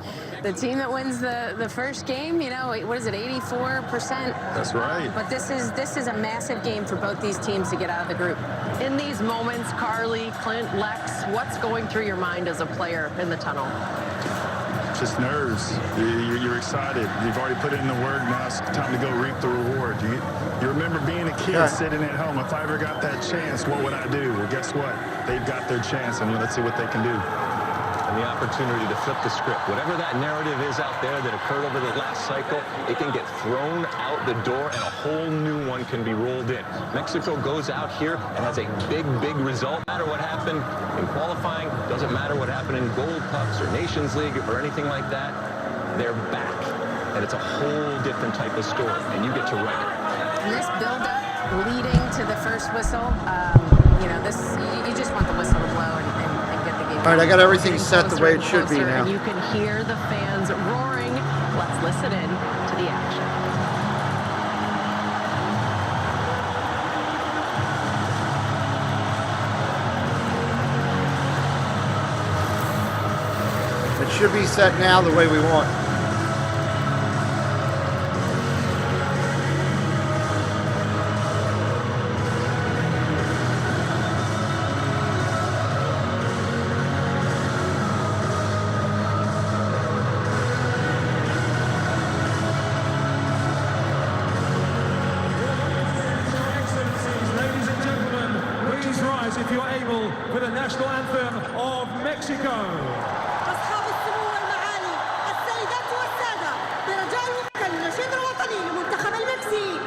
Speaker 2: The team that wins the first game, you know, what is it, 84%?
Speaker 17: That's right.
Speaker 2: But this is a massive game for both these teams to get out of the group.
Speaker 4: In these moments, Carly, Clint, Lex, what's going through your mind as a player in the tunnel?
Speaker 17: Just nerves. You're excited. You've already put in the work. Now it's time to go reap the reward. You remember being a kid sitting at home. If I ever got that chance, what would I do? Well, guess what? They've got their chance, and let's see what they can do.
Speaker 13: And the opportunity to flip the script. Whatever that narrative is out there that occurred over the last cycle, it can get thrown out the door and a whole new one can be rolled in. Mexico goes out here and has a big, big result. No matter what happened in qualifying, doesn't matter what happened in Gold Cups or Nations League or anything like that, they're back. And it's a whole different type of story, and you get to write it.
Speaker 2: And this build-up leading to the first whistle, you know, this you just want the whistle to blow and get the game.
Speaker 9: All right, I got everything set the way it should be now.
Speaker 4: And you can hear the fans roaring. Let's listen in to the action.
Speaker 9: It should be set now the way we want.
Speaker 5: If you're able, for the national anthem of Mexico.
Speaker 6: أصحاب السمو والمعالي، السيدات والسادة، برجاء الوطن النشيد الوطني لمنتخب المكسيك.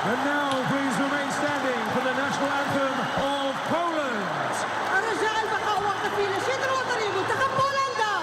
Speaker 5: And now please remain standing for the national anthem of Poland.
Speaker 6: الرجاء البقاء واقفين للنشيد الوطني منتخب بولندا.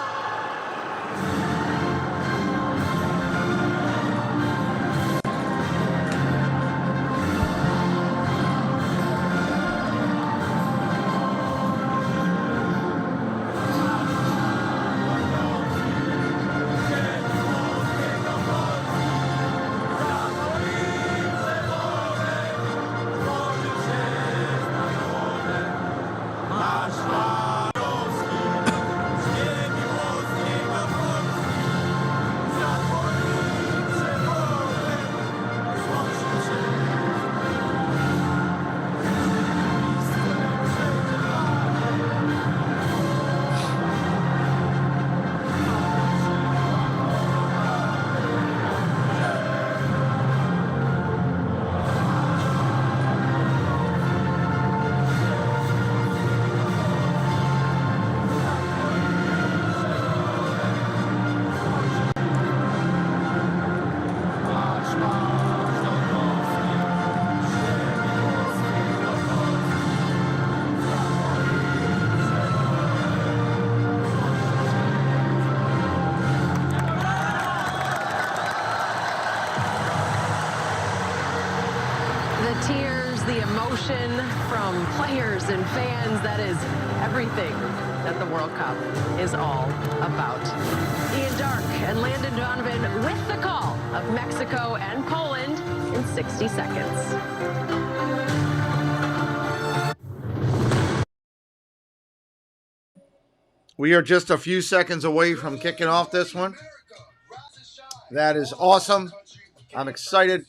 Speaker 4: The tears, the emotion from players and fans, that is everything that the World Cup is all about. Ian Dark and Landon Donovan with the call of Mexico and Poland in 60 seconds.
Speaker 9: We are just a few seconds away from kicking off this one. That is awesome. I'm excited.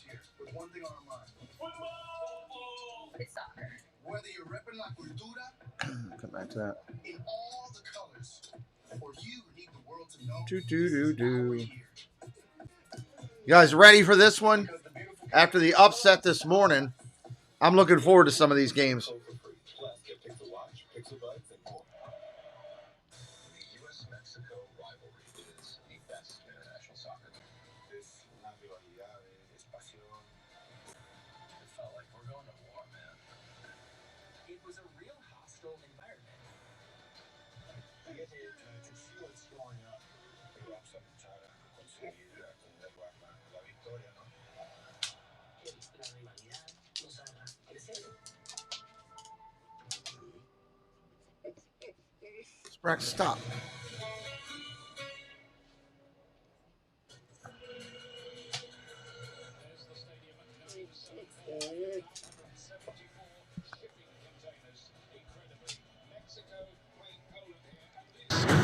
Speaker 9: Come back to that. You guys ready for this one? After the upset this morning, I'm looking forward to some of these games. Sprack, stop.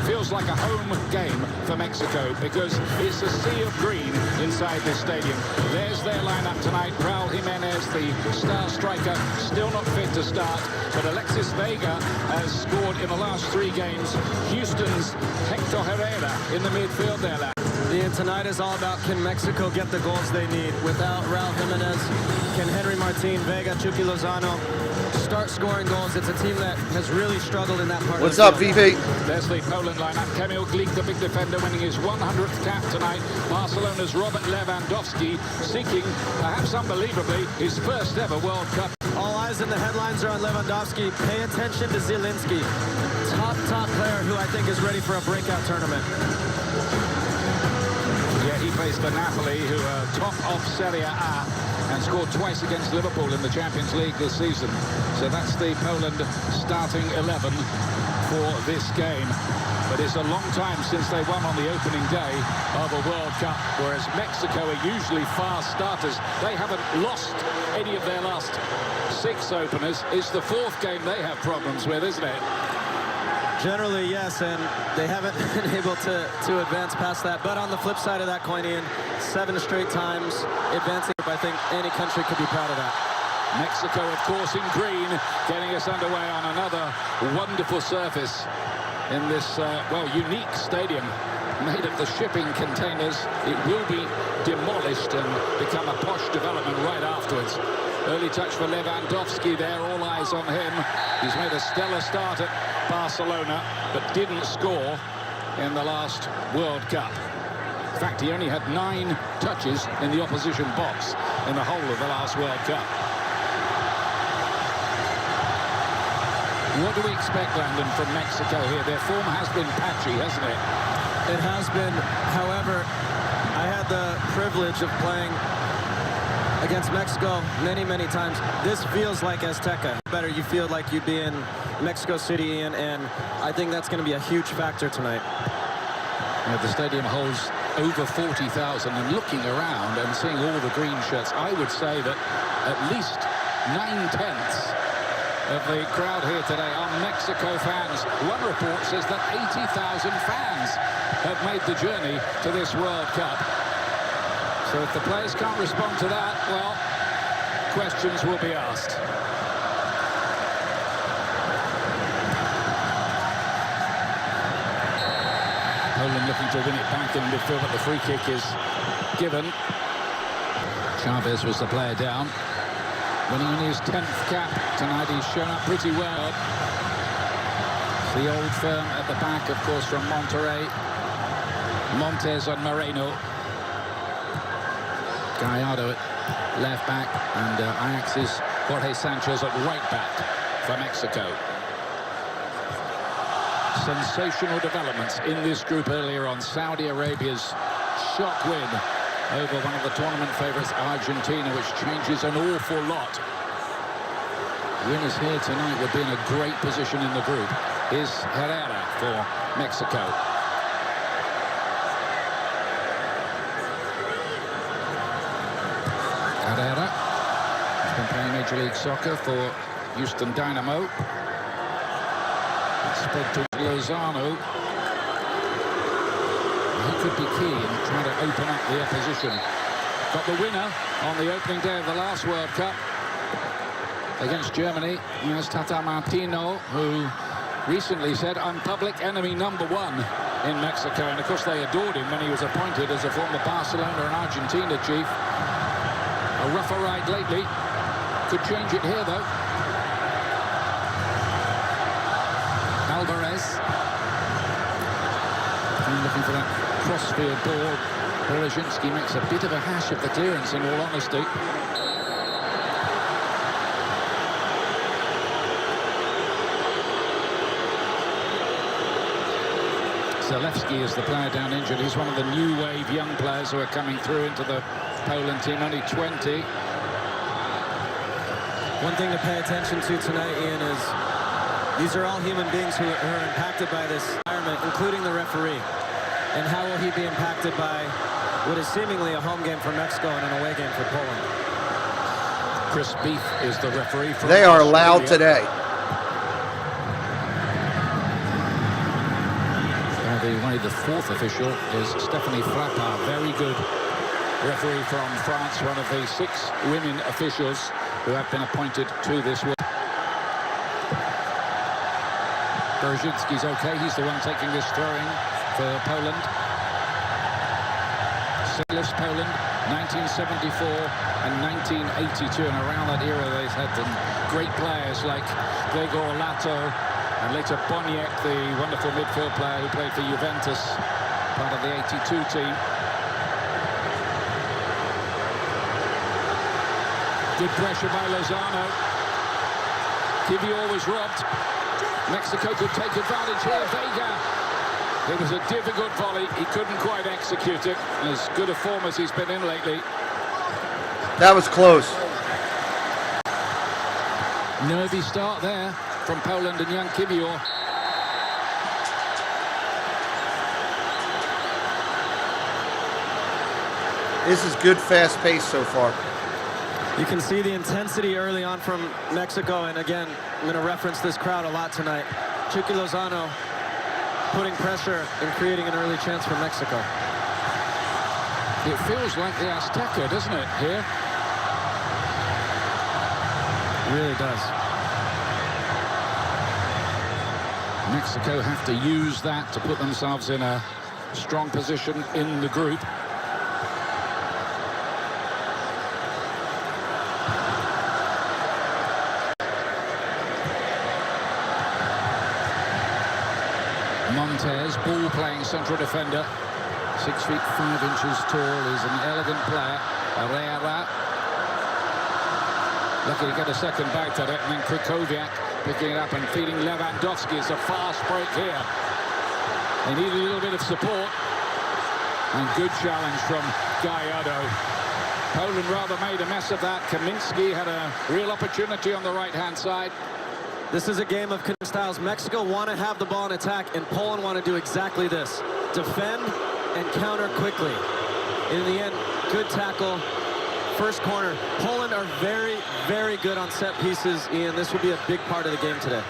Speaker 11: Feels like a home game for Mexico because it's a sea of green inside this stadium. There's their lineup tonight. Raúl Jiménez, the star striker, still not fit to start, but Alexis Vega has scored in the last 3 games. Houston's Hector Herrera in the midfield there.
Speaker 14: Tonight is all about, can Mexico get the goals they need? Without Raúl Jiménez, can Henry Martin, Vega, Chucky Lozano start scoring goals? It's a team that has really struggled in that part.
Speaker 9: What's up, VP?
Speaker 11: There's the Poland lineup. Kamil Glik, the big defender, winning his 100th cap tonight. Barcelona's Robert Lewandowski seeking, perhaps unbelievably, his first ever World Cup.
Speaker 14: All eyes in the headlines are on Lewandowski. Pay attention to Zielinski. Top player who I think is ready for a breakout tournament.
Speaker 11: Yeah, he faced the Napoli, who are top of Serie A and scored twice against Liverpool in the Champions League this season. So that's the Poland starting 11 for this game. But it's a long time since they won on the opening day of a World Cup, whereas Mexico are usually fast starters. They haven't lost any of their last 6 openers. It's the 4th game they have problems with, isn't it?
Speaker 14: Generally, yes, and they haven't been able to advance past that. But on the flip side of that coin, Ian, 7 straight times advancing. I think any country could be proud of that.
Speaker 11: Mexico, of course, in green, getting us underway on another wonderful surface in this, well, unique stadium made of the shipping containers. It will be demolished and become a posh development right afterwards. Early touch for Lewandowski there, all eyes on him. He's made a stellar start at Barcelona, but didn't score in the last World Cup. In fact, he only had 9 touches in the opposition box. in the whole of the last World Cup. What do we expect, Landon, from Mexico here? Their form has been patchy, hasn't it?
Speaker 14: It has been. However, I had the privilege of playing against Mexico many, many times. This feels like Azteca. Better, you feel like you'd be in Mexico City, Ian, and I think that's going to be a huge factor tonight.
Speaker 11: Yeah, the stadium holds over 40,000, and looking around and seeing all the green shirts, I would say that at least 9/10 of the crowd here today are Mexico fans. One report says that 80,000 fans have made the journey to this World Cup. So if the players can't respond to that, well, questions will be asked. Poland looking to win it back in midfield, but the free kick is given. Chavez was the player down. Winning in his 10th cap tonight, he's shown up pretty well. It's the old firm at the back, of course, from Monterrey. Montes and Moreno. Gallardo at left back, and Ajax's Jorge Sanchez at right back for Mexico. Sensational developments in this group earlier on. Saudi Arabia's shock win over one of the tournament favourites, Argentina, which changes an awful lot. Winners here tonight would be in a great position in the group. Here's Herrera for Mexico. Herrera has been playing Major League Soccer for Houston Dynamo. It's spread to Lozano. He could be key in trying to open up the opposition. Got the winner on the opening day of the last World Cup against Germany. Here's Tata Martino, who recently said, "I'm public enemy #1 in Mexico." And of course they adored him when he was appointed as a former Barcelona and Argentina chief. A rougher ride lately. Could change it here though. Alvarez. Looking for that crossfield ball. Berezhinski makes a bit of a hash of the clearance, in all honesty. Zalewski is the player down injured. He's one of the new wave young players who are coming through into the Poland team, only 20.
Speaker 14: One thing to pay attention to tonight, Ian, is these are all human beings who are impacted by this environment, including the referee. And how will he be impacted by what is seemingly a home game for Mexico and an away game for Poland?
Speaker 11: Chris Beef is the referee from
Speaker 9: They are
Speaker 11: Australia.
Speaker 9: loud today.
Speaker 11: The fourth official is Stephanie Frappard, very good referee from France, one of the 6 women officials who have been appointed to this work. Berezhinski's okay, he's the one taking this throwing for Poland. Sailors Poland, 1974 and 1982, and around that era they've had some great players like Gregor Lato, and later Boniek, the wonderful midfield player who played for Juventus, part of the 82 team. Good pressure by Lozano. Kivior was robbed. Mexico could take advantage here. Vega. It was a difficult volley. He couldn't quite execute it. As good a form as he's been in lately.
Speaker 9: That was close.
Speaker 11: Nervy start there from Poland and young Kivior.
Speaker 9: This is good, fast pace so far.
Speaker 14: You can see the intensity early on from Mexico, and again, I'm going to reference this crowd a lot tonight. Chucky Lozano putting pressure and creating an early chance for Mexico.
Speaker 11: It feels like the Azteca, doesn't it, here?
Speaker 14: It really does.
Speaker 11: Mexico have to use that to put themselves in a strong position in the group. Montes, ball-playing central defender, 6 feet 5 inches tall. He's an elegant player. Herrera Lucky to get a second bite at it, and then Krychowiak picking it up and feeding Lewandowski. It's a fast break here. They need a little bit of support. And good challenge from Gallardo. Poland rather made a mess of that. Kaminski had a real opportunity on the right-hand side.
Speaker 14: This is a game of styles. Mexico want to have the ball in attack, and Poland want to do exactly this. Defend and counter quickly. In the end, good tackle. First corner. Poland are very, very good on set pieces, Ian. This will be a big part of the game today.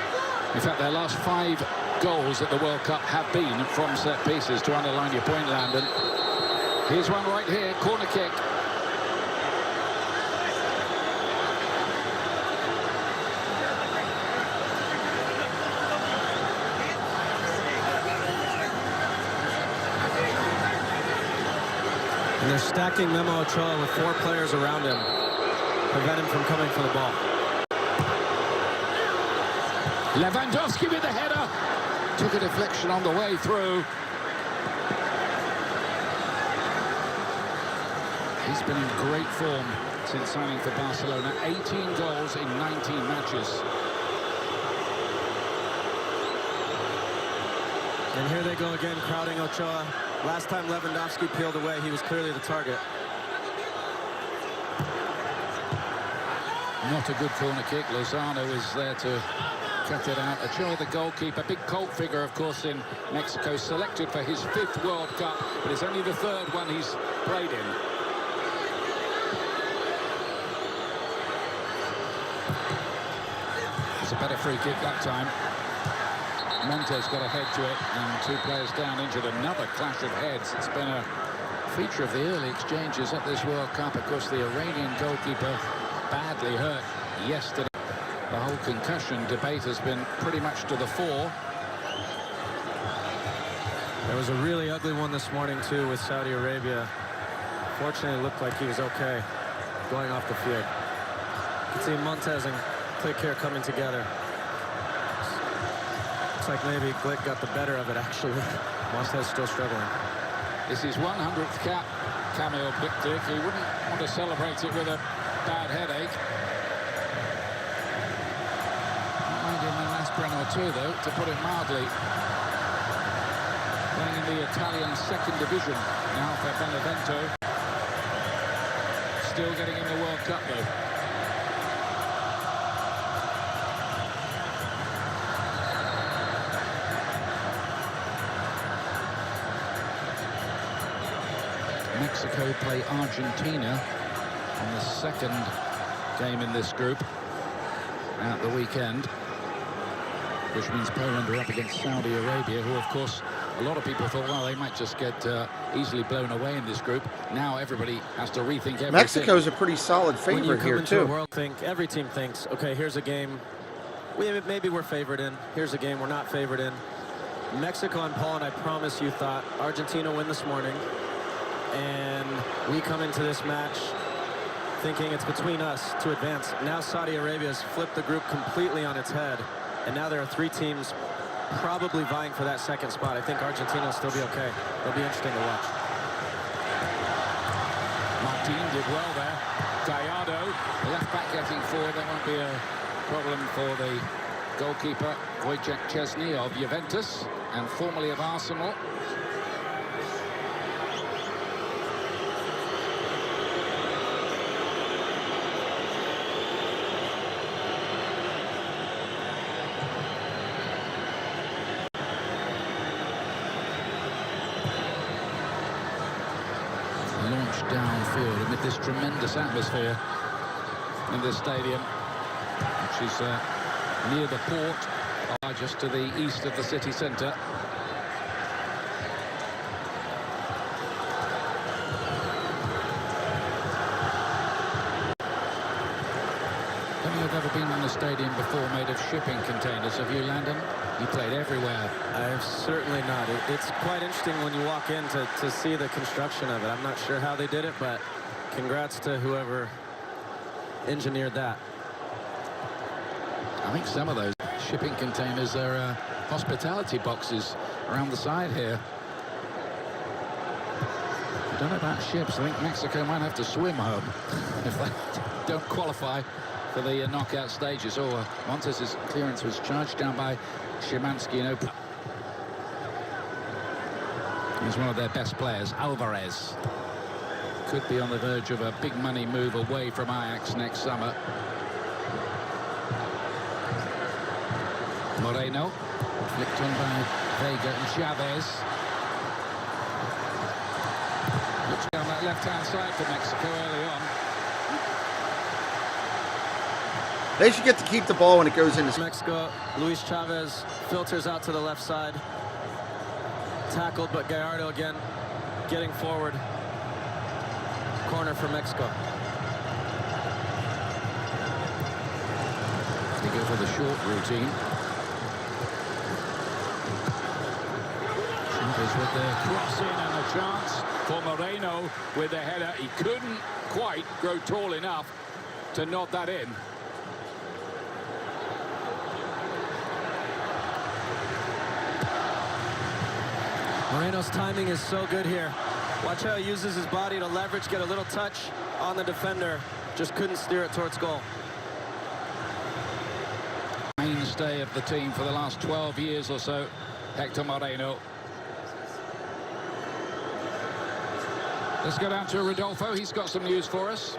Speaker 11: In fact, their last 5 goals at the World Cup have been from set pieces, to underline your point, Landon. Here's one right here, corner kick.
Speaker 14: And they're stacking Memo Ochoa with 4 players around him, prevent him from coming for the ball.
Speaker 11: Lewandowski with the header. Took a deflection on the way through. He's been in great form since signing for Barcelona. 18 goals in 19 matches.
Speaker 14: And here they go again, crowding Ochoa. Last time Lewandowski peeled away, he was clearly the target.
Speaker 11: Not a good corner kick. Lozano is there to cut it out. Ochoa, the goalkeeper, big cult figure, of course, in Mexico, selected for his 5th World Cup, but it's only the 3rd one he's played in. It's a better free kick that time. Montes got a head to it, and 2 players down, injured. Another clash of heads. It's been a feature of the early exchanges at this World Cup. Of course, the Iranian goalkeeper badly hurt yesterday. The whole concussion debate has been pretty much to the fore.
Speaker 14: There was a really ugly one this morning, too, with Saudi Arabia. Fortunately, it looked like he was okay going off the field. You can see Montes and Glick here coming together. Looks like maybe Glick got the better of it, actually. Montes still struggling.
Speaker 11: This is 100th cap, Kamil Glick. He wouldn't want to celebrate it with a bad headache. Might him an aspirin or 2, though, to put it mildly. Playing in the Italian 2nd division now for Benevento. Still getting in the World Cup, though. Mexico play Argentina on the 2nd game in this group at the weekend, which means Poland are up against Saudi Arabia, who, of course, a lot of people thought, well, they might just get easily blown away in this group. Now everybody has to rethink everything.
Speaker 9: Mexico's a pretty solid favorite here, too.
Speaker 14: Every team thinks, okay, here's a game maybe we're favored in. Here's a game we're not favored in. Mexico and Poland, I promise you, thought Argentina win this morning. And we come into this match thinking it's between us to advance. Now Saudi Arabia has flipped the group completely on its head. And now there are 3 teams probably vying for that 2nd spot. I think Argentina will still be okay. It'll be interesting to watch.
Speaker 11: Martin did well there. Gallardo, left back getting forward. That won't be a problem for the goalkeeper, Wojciech Szczesny of Juventus and formerly of Arsenal. Downfield amid this tremendous atmosphere in this stadium, which is near the port, just to the east of the city centre. Have you ever been in a stadium before made of shipping containers? Have you, Landon? You played everywhere.
Speaker 14: I've certainly not. It's quite interesting when you walk in to see the construction of it. I'm not sure how they did it, but congrats to whoever engineered that.
Speaker 11: I think some of those shipping containers are hospitality boxes around the side here. don't know about ships. I think Mexico might have to swim home if they don't qualify for the knockout stages. Oh, Montez's clearance was charged down by Szymanski and open. He's one of their best players, Alvarez. Could be on the verge of a big money move away from Ajax next summer. Moreno, flicked on by Vega and Chavez. Looks down that left-hand side for Mexico early on.
Speaker 9: They should get to keep the ball when it goes into
Speaker 14: Mexico. Luis Chavez filters out to the left side. Tackled, but Gallardo again getting forward. Corner for Mexico.
Speaker 11: They go for the short routine. Chavez with the cross in and a chance for Moreno with the header. He couldn't quite grow tall enough to nod that in.
Speaker 14: Moreno's timing is so good here. Watch how he uses his body to leverage, get a little touch on the defender. Just couldn't steer it towards goal.
Speaker 11: Mainstay of the team for the last 12 years or so, Hector Moreno. Let's go down to Rodolfo. He's got some news for us.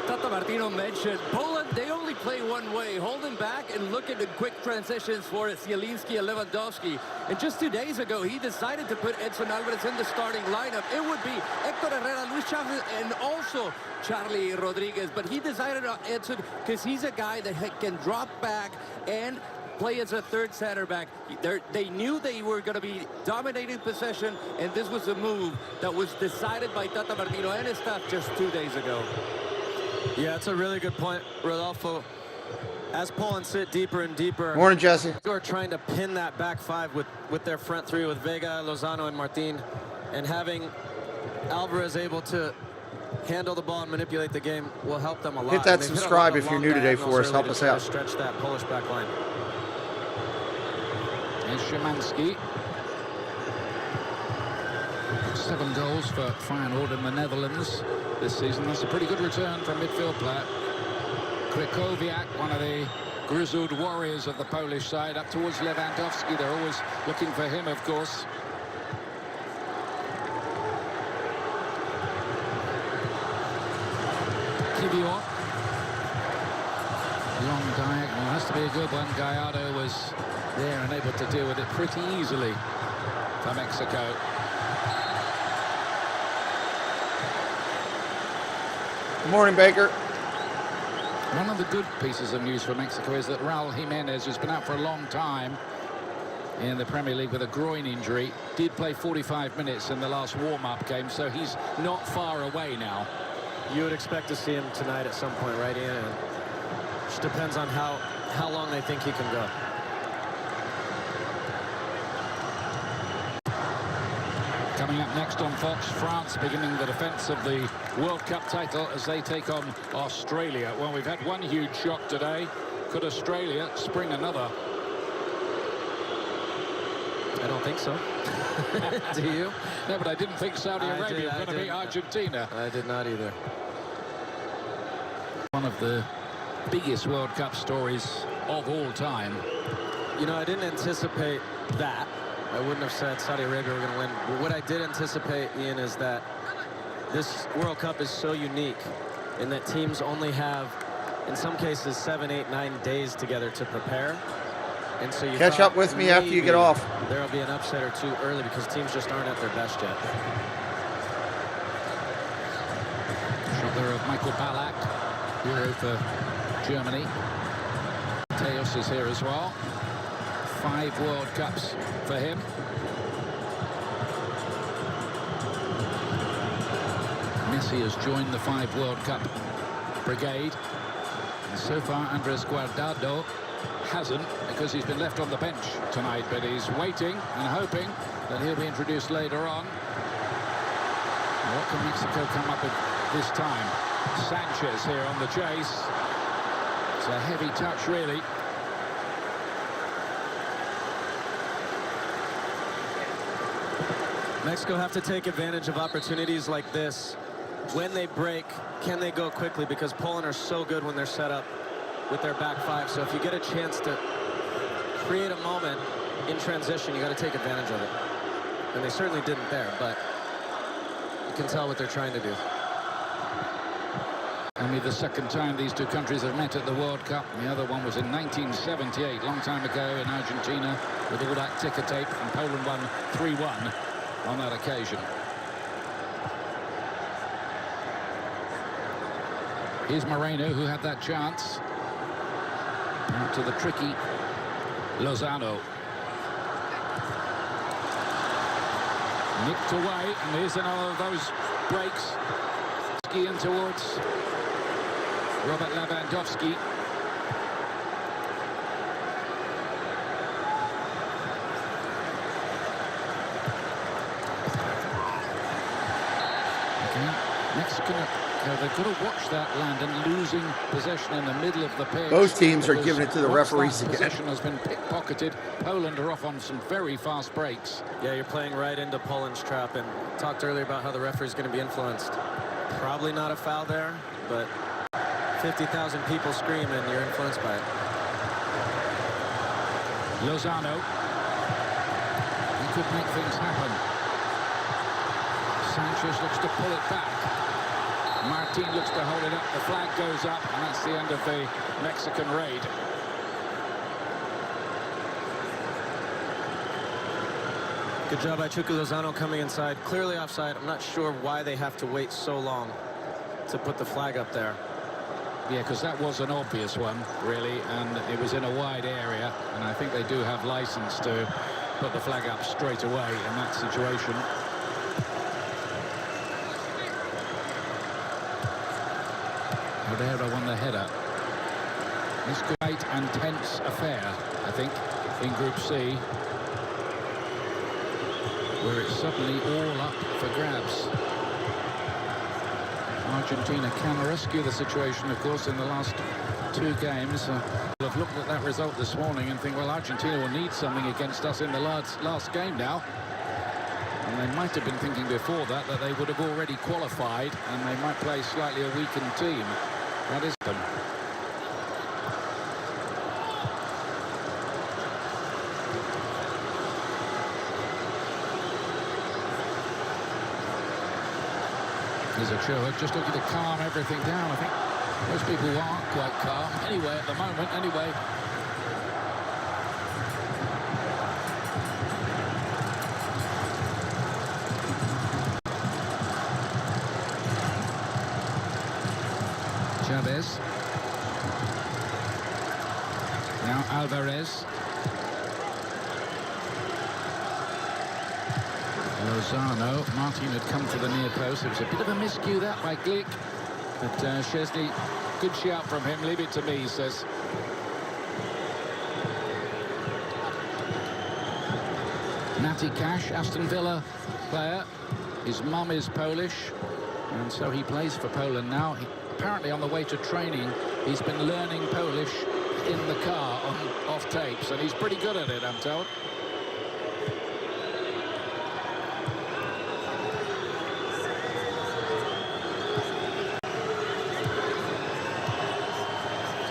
Speaker 7: Tata Martino mentioned Poland, they only play one way, holding back and look at the quick transitions for Zielinski and Lewandowski. And just 2 days ago, he decided to put Edson Alvarez in the starting lineup. It would be Hector Herrera, Luis Chavez, and also Charlie Rodriguez. But he decided on Edson because he's a guy that can drop back and play as a third center back. They knew they were going to be dominating possession, and this was a move that was decided by Tata Martino and his staff just 2 days ago.
Speaker 14: Yeah, it's a really good point, Rodolfo. As Poland sit deeper and deeper,
Speaker 9: Morning, Jesse.
Speaker 14: They are trying to pin that back five with their front three, with Vega, Lozano, and Martin, and having Alvarez able to handle the ball and manipulate the game will help them a lot.
Speaker 9: Hit that subscribe if you're new today for us. Help us out.
Speaker 14: Stretch that Polish back line.
Speaker 11: There's Szymanski. 7 goals for Feyenoord in the Netherlands this season. That's a pretty good return from midfield player. Krychowiak, one of the grizzled warriors of the Polish side, up towards Lewandowski. They're always looking for him, of course. Kivior. Long diagonal, has to be a good one. Gallardo was there and able to deal with it pretty easily for Mexico.
Speaker 9: Good morning, Baker.
Speaker 11: One of the good pieces of news for Mexico is that Raul Jimenez, who's been out for a long time in the Premier League with a groin injury, did play 45 minutes in the last warm-up game, so he's not far away now.
Speaker 14: You would expect to see him tonight at some point, right, Ian? It just depends on how long they think he can go.
Speaker 11: Coming up next on Fox, France beginning the defence of the World Cup title as they take on Australia. Well, we've had one huge shock today. Could Australia spring another?
Speaker 14: I don't think so. Do you?
Speaker 11: No, but I didn't think Saudi Arabia were going to beat Argentina.
Speaker 14: I did not either.
Speaker 11: One of the biggest World Cup stories of all time.
Speaker 14: You know, I didn't anticipate that. I wouldn't have said Saudi Arabia were going to win. But what I did anticipate, Ian, is that this World Cup is so unique in that teams only have, in some cases, 7, 8, 9 days together to prepare. And so you
Speaker 9: catch up with me after you get off.
Speaker 14: There'll be an upset or two early because teams just aren't at their best yet.
Speaker 11: Shot there of Michael Ballack, hero for Germany. Teos is here as well. 5 World Cups for him. Messi has joined the 5 World Cup brigade. And so far, Andres Guardado hasn't, because he's been left on the bench tonight, but he's waiting and hoping that he'll be introduced later on. What can Mexico come up with this time? Sanchez here on the chase. It's a heavy touch, really.
Speaker 14: Mexico have to take advantage of opportunities like this. When they break, can they go quickly? Because Poland are so good when they're set up with their back five. So if you get a chance to create a moment in transition, you got to take advantage of it. And they certainly didn't there, but you can tell what they're trying to do.
Speaker 11: Only the second time these two countries have met at the World Cup. The other one was in 1978, long time ago in Argentina, with all that ticker tape, and Poland won 3-1 on that occasion. Here's Moreno, who had that chance. Out to the tricky Lozano. Nicked away, and here's another of those breaks. Skiing towards Robert Lewandowski. Mexican, they've got to watch that, Landon, losing possession in the middle of the pitch.
Speaker 9: Both teams are giving it to the referees again.
Speaker 11: Possession has been pickpocketed. Poland are off on some very fast breaks.
Speaker 14: Yeah, you're playing right into Poland's trap, and talked earlier about how the referee's going to be influenced. Probably not a foul there, but 50,000 people scream and you're influenced by it.
Speaker 11: Lozano. He could make things happen. Sanchez looks to pull it back. Martin looks to hold it up. The flag goes up, and that's the end of the Mexican raid.
Speaker 14: Good job by Chucky Lozano coming inside. Clearly offside. I'm not sure why they have to wait so long to put the flag up there.
Speaker 11: Yeah, because that was an obvious one, really, and it was in a wide area, and I think they do have license to put the flag up straight away in that situation. Herrera won the header. This great and tense affair, I think, in Group C, where it's suddenly all up for grabs. Argentina can rescue the situation, of course, in the last two games. I've looked at that result this morning and think, well, Argentina will need something against us in the last game now. And they might have been thinking before that they would have already qualified and they might play slightly a weakened team. That is them. Here's Ochoa just looking to calm everything down. I think most people aren't quite calm anyway at the moment. Anyway. Chavez. Now Alvarez. Lozano. Martin had come to the near post. It was a bit of a miscue that by Glick. But Szczesny, good shout from him. Leave it to me, he says. Matty Cash, Aston Villa player. His mum is Polish, and so he plays for Poland now. Apparently on the way to training, he's been learning Polish in the car on off tapes, and he's pretty good at it, I'm told.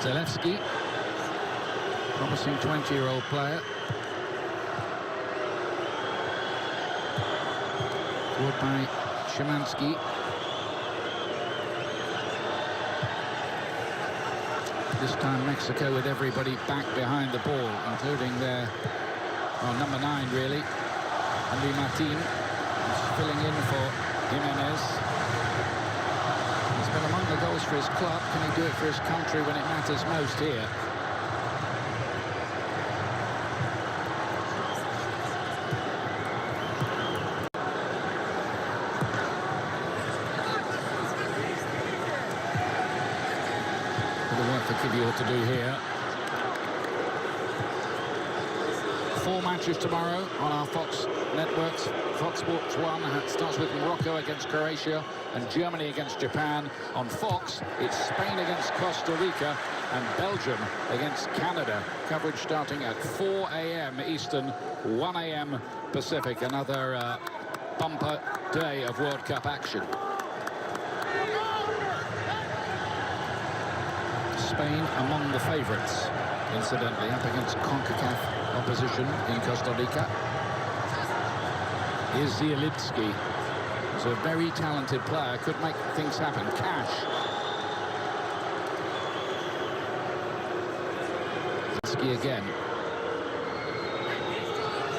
Speaker 11: Zalewski, promising 20-year-old player. Forward by Szymanski. This time Mexico with everybody back behind the ball, including their number 9 really, Andy Martin, who's filling in for Jimenez. He's been among the goals for his club. Can he do it for his country when it matters most here? What to do here. 4 matches tomorrow on our Fox networks. Fox Sports 1 starts with Morocco against Croatia and Germany against Japan. On Fox, it's Spain against Costa Rica and Belgium against Canada. Coverage starting at 4 a.m. Eastern, 1 a.m. Pacific. Another bumper day of World Cup action. Spain among the favourites, incidentally, up against CONCACAF opposition in Costa Rica. Here's Zielinski. He's a very talented player, could make things happen. Cash. Zielinski again.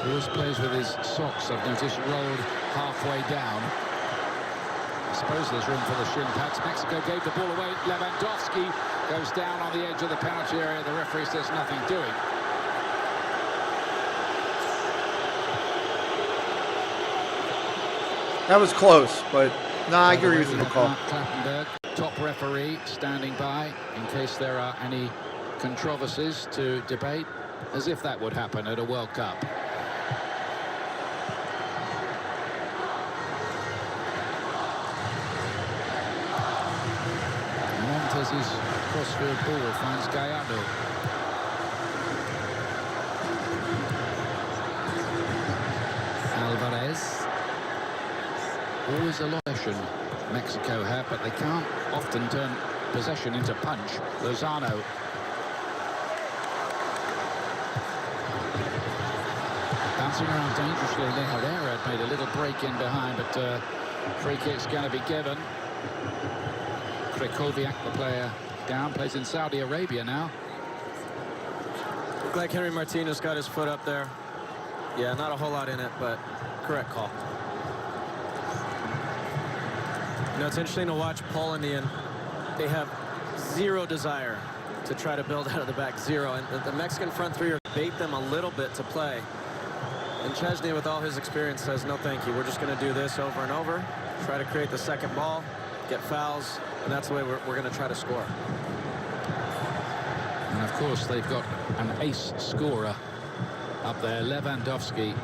Speaker 11: Always plays with his socks, I've noticed, rolled halfway down. I suppose there's room for the shin pads. Mexico gave the ball away. Lewandowski goes down on the edge of the penalty area. The referee says nothing doing.
Speaker 9: That was close, but I agree with the call.
Speaker 11: Klappenberg, top referee, standing by in case there are any controversies to debate, as if that would happen at a World Cup. Montez's crossfield ball finds Gallardo. Alvarez. Always a possession Mexico have, but they can't often turn possession into punch. Lozano. Bouncing around dangerously there. Herrera had made a little break in behind, but free kick's going to be given. Krychowiak, the player, down, plays in Saudi Arabia now.
Speaker 14: Looked like Henry Martinez got his foot up there. Yeah, not a whole lot in it, but correct call. You know, it's interesting to watch Poland, Ian. They have zero desire to try to build out of the back, zero. And the Mexican front three bait them a little bit to play. And Szczesny, with all his experience, says, no, thank you. We're just going to do this over and over, try to create the second ball, get fouls, and that's the way we're going to try to score.
Speaker 11: And, of course, they've got an ace scorer up there, Lewandowski.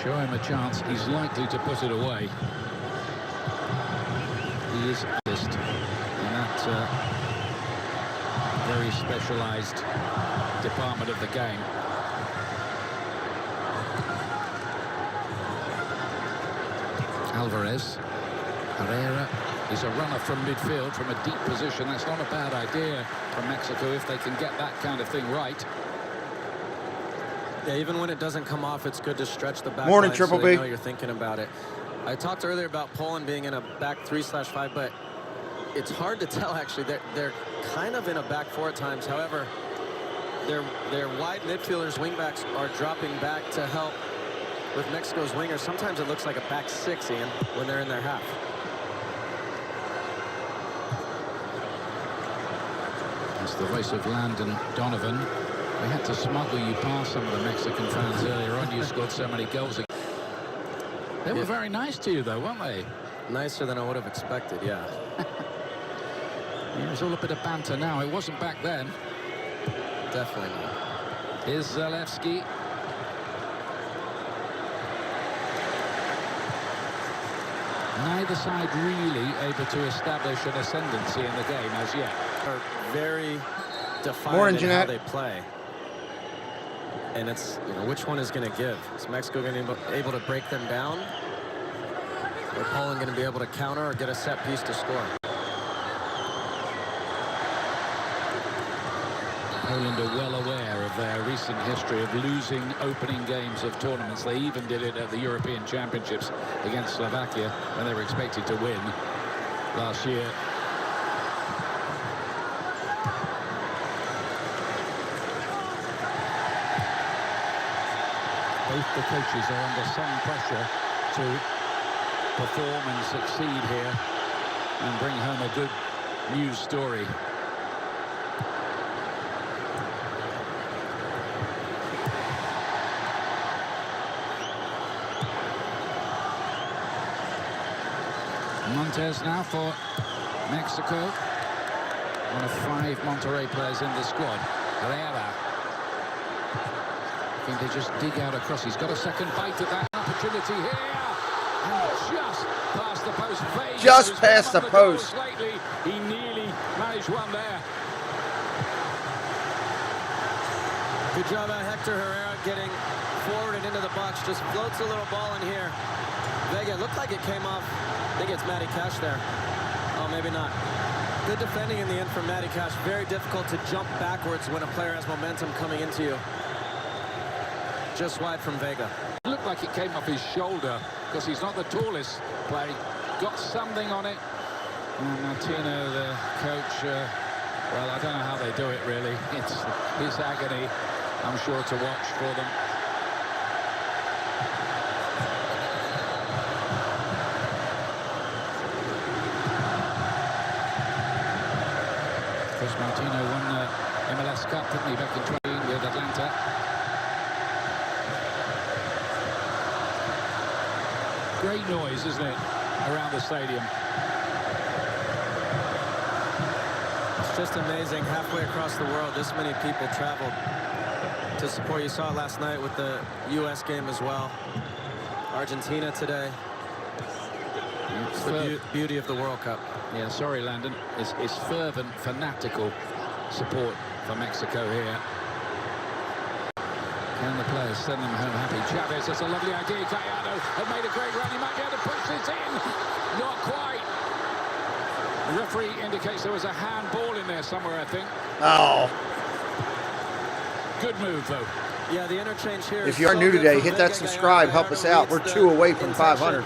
Speaker 11: Show him a chance, he's likely to put it away. He is honest in that very specialized department of the game. Alvarez. Herrera is a runner from midfield from a deep position. That's not a bad idea from Mexico if they can get that kind of thing right.
Speaker 14: Yeah, even when it doesn't come off, it's good to stretch the back
Speaker 9: Morning,
Speaker 14: line
Speaker 9: Triple
Speaker 14: so they
Speaker 9: B.
Speaker 14: know you're thinking about it. I talked earlier about Poland being in a back 3/5, but it's hard to tell, actually. They're kind of in a back four at times. However, their wide midfielders, wingbacks, are dropping back to help with Mexico's wingers. Sometimes it looks like a back six, Ian, when they're in their half.
Speaker 11: That's the voice of Landon Donovan. We had to smuggle you past some of the Mexican fans earlier on. You scored so many goals. They were very nice to you, though, weren't they?
Speaker 14: Nicer than I would have expected, yeah.
Speaker 11: It was all a bit of banter now. It wasn't back then.
Speaker 14: Definitely not.
Speaker 11: Here's Zalewski. Neither side really able to establish an ascendancy in the game as yet.
Speaker 14: Are very defined in how they play. And it's, you know, which one is going to give? Is Mexico going to be able to break them down? Or Poland going to be able to counter or get a set piece to score?
Speaker 11: Poland are well aware of their recent history of losing opening games of tournaments. They even did it at the European Championships against Slovakia when they were expected to win last year. Both the coaches are under some pressure to perform and succeed here and bring home a good news story. Montez now for Mexico. One of 5 Monterrey players in the squad. Herrera. I think they just dig out across. He's got a second bite at that opportunity here. And just past the post.
Speaker 9: Just past the post.
Speaker 11: Lately. He nearly managed one there.
Speaker 14: Good job by Hector Herrera getting forward and into the box. Just floats a little ball in here. Vega, looked like it came off. I think it's Matty Cash there. Oh, maybe not. Good defending in the end from Matty Cash. Very difficult to jump backwards when a player has momentum coming into you. Just wide from Vega.
Speaker 11: It looked like it came off his shoulder because he's not the tallest player. He got something on it. And Martino, the coach, well, I don't know how they do it, really. It's agony, I'm sure, to watch for them. Chris Martino won the MLS Cup, didn't he, back in 20 with Atlanta. Great noise, isn't it, around the stadium?
Speaker 14: It's just amazing. Halfway across the world, this many people traveled to support. You saw it last night with the U.S. game as well. Argentina today. It's the beauty of the World Cup.
Speaker 11: Yeah, sorry, Landon. It's fervent, fanatical support for Mexico here. Can the players send them home happy? Chavez, that's a lovely idea. Gallardo had made a great run. He might be able to push this in. Not quite. The referee indicates there was a handball in there somewhere, I think.
Speaker 9: Oh.
Speaker 11: Good move, though.
Speaker 14: Yeah, the interchange here.
Speaker 9: If you are new today, hit that subscribe. Help us out. We're 2 away from 500.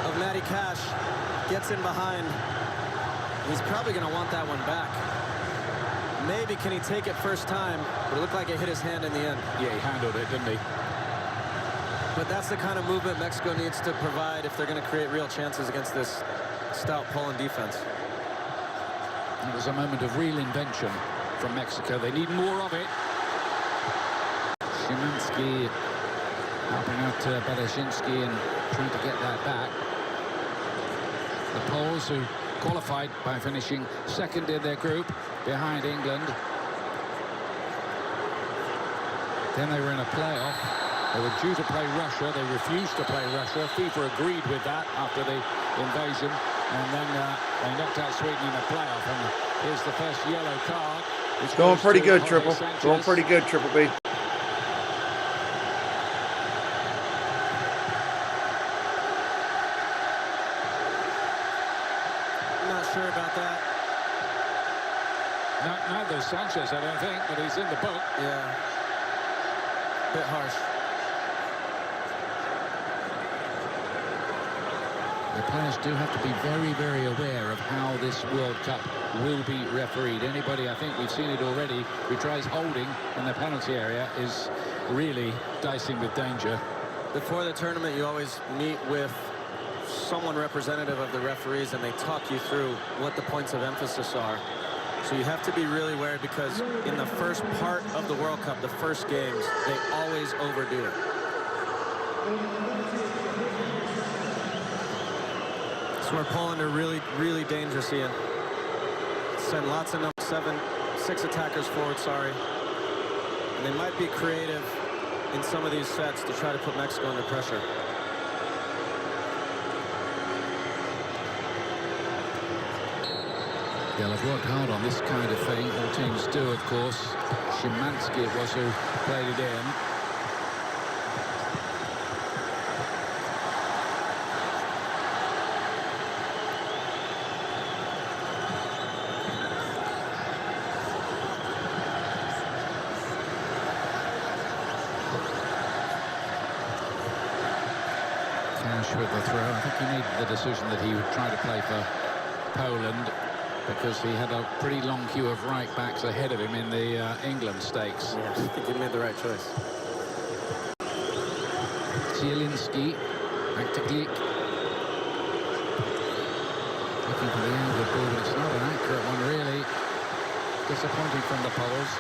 Speaker 14: Of Matty Cash gets in behind. He's probably going to want that one back. Maybe can he take it first time, but it looked like it hit his hand in the end.
Speaker 11: Yeah, he handled it, didn't he?
Speaker 14: But that's the kind of movement Mexico needs to provide if they're going to create real chances against this stout Poland defense.
Speaker 11: It was a moment of real invention from Mexico. They need more of it. Szymanski helping out Bereszyński and trying to get that back. The Poles, who qualified by finishing second in their group behind England. Then they were in a playoff. They were due to play Russia. They refused to play Russia. FIFA agreed with that after the invasion. And then they knocked out Sweden in a playoff. And here's the first yellow card.
Speaker 9: It's going pretty good, Triple. Going pretty good, Triple B.
Speaker 14: Sure about that.
Speaker 11: Neither Sanchez, I don't think, but he's in the boat.
Speaker 14: Yeah. Bit harsh.
Speaker 11: The players do have to be very, very aware of how this World Cup will be refereed. Anybody, I think we've seen it already, who tries holding in the penalty area is really dicing with danger.
Speaker 14: Before the tournament, you always meet with someone representative of the referees, and they talk you through what the points of emphasis are. So you have to be really wary, because in the first part of the World Cup, the first games, they always overdo it. It's where Poland are really, really dangerous, Ian. Send lots of number 6 attackers forward, sorry. And they might be creative in some of these sets to try to put Mexico under pressure.
Speaker 11: They'll have worked hard on this kind of thing. All teams do, of course. Szymanski it was who played it in. Cash with the throw. I think he made the decision that he would try to play for Poland, because he had a pretty long queue of right backs ahead of him in the England stakes.
Speaker 14: Yeah, I think he made the right choice.
Speaker 11: Zielinski, back to Glick. Looking for the angle ball, but it's not an accurate one, really. Disappointing from the Poles.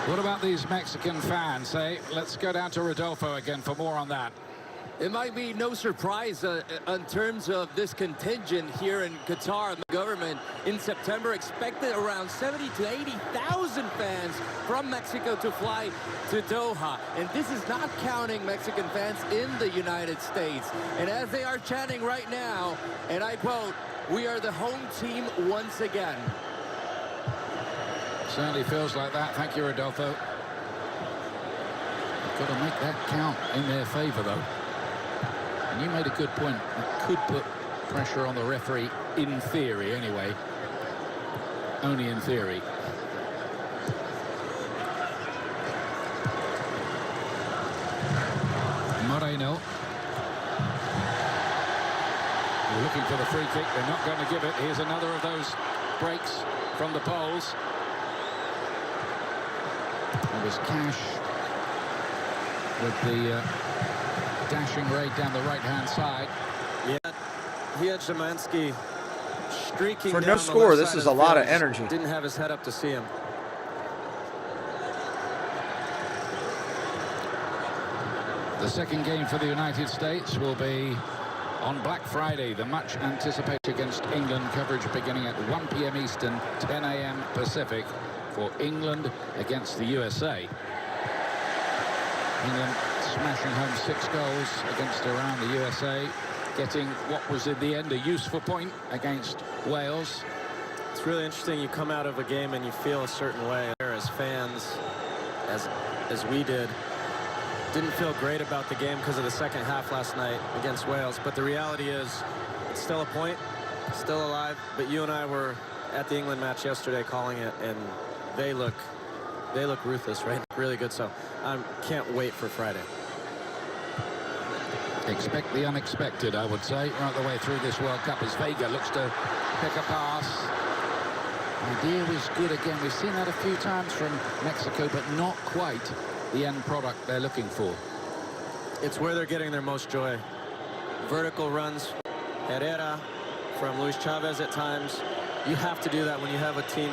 Speaker 11: What about these Mexican fans, eh? Let's go down to Rodolfo again for more on that.
Speaker 7: It might be no surprise in terms of this contingent here in Qatar. The government in September expected around 70 to 80,000 fans from Mexico to fly to Doha. And this is not counting Mexican fans in the United States. And as they are chanting right now, and I quote, "We are the home team once again."
Speaker 11: Certainly feels like that. Thank you, Rodolfo. Got to make that count in their favour, though. And you made a good point. It could put pressure on the referee, in theory, anyway. Only in theory. Moreno. We're looking for the free kick. They're not going to give it. Here's another of those breaks from the poles. It was Cash with the dashing raid down the right-hand side.
Speaker 14: Yeah, he had Szymanski streaking
Speaker 9: for
Speaker 14: down
Speaker 9: no
Speaker 14: the
Speaker 9: score.
Speaker 14: left
Speaker 9: This
Speaker 14: side
Speaker 9: is
Speaker 14: of
Speaker 9: a
Speaker 14: the
Speaker 9: lot
Speaker 14: field.
Speaker 9: of energy.
Speaker 14: Didn't have his head up to see him.
Speaker 11: The second game for the United States will be on Black Friday, the much anticipated against England coverage beginning at 1 p.m. Eastern, 10 a.m. Pacific for England against the USA. England smashing home 6 goals against Iran, the USA getting what was in the end a useful point against Wales.
Speaker 14: It's really interesting. You come out of a game and you feel a certain way as fans, as we did. Didn't feel great about the game because of the second half last night against Wales, but the reality is it's still a point, still alive. But you and I were at the England match yesterday calling it, and they look ruthless, right? Really good. So I can't wait for Friday.
Speaker 11: Expect the unexpected, I would say, right the way through this World Cup as Vega looks to pick a pass. The idea was good again. We've seen that a few times from Mexico, but not quite the end product they're looking for.
Speaker 14: It's where they're getting their most joy. Vertical runs, Herrera from Luis Chavez at times. You have to do that when you have a team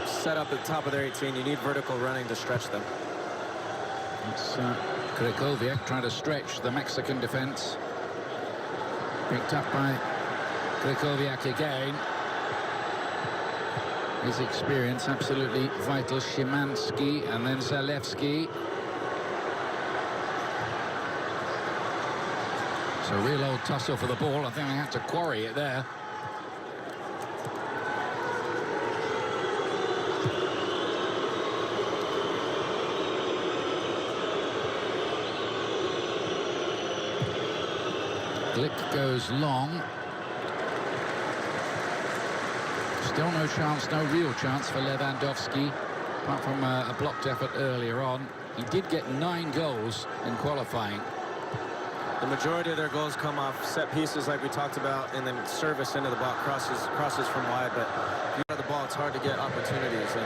Speaker 14: set up at the top of their 18. You need vertical running to stretch them.
Speaker 11: It's Krychowiak trying to stretch the Mexican defense. Picked up by Krychowiak again. His experience absolutely vital. Szymanski and then Zalewski. It's a real old tussle for the ball. I think they have to quarry it there. Glick goes long. Still no chance, no real chance for Lewandowski, apart from a blocked effort earlier on. He did get 9 goals in qualifying.
Speaker 14: The majority of their goals come off set pieces like we talked about, and then service into the box, crosses from wide. But if you have the ball, it's hard to get opportunities, and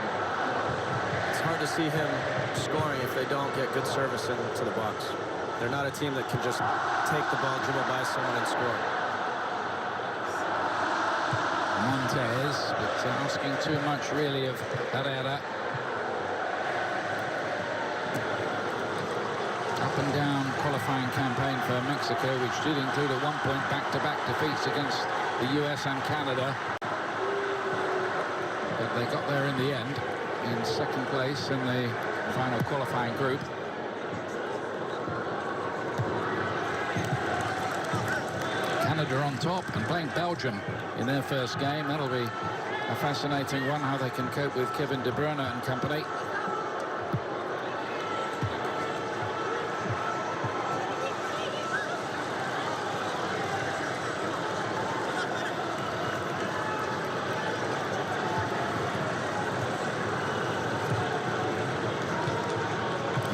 Speaker 14: it's hard to see him scoring if they don't get good service into the box. They're not a team that can just take the ball, dribble by someone and score.
Speaker 11: Montez, but asking too much really of Herrera. Up and down qualifying campaign for Mexico, which did include at one point back-to-back defeats against the US and Canada. But they got there in the end, in second place in the final qualifying group. Canada on top and playing Belgium in their first game. That'll be a fascinating one, how they can cope with Kevin De Bruyne and company.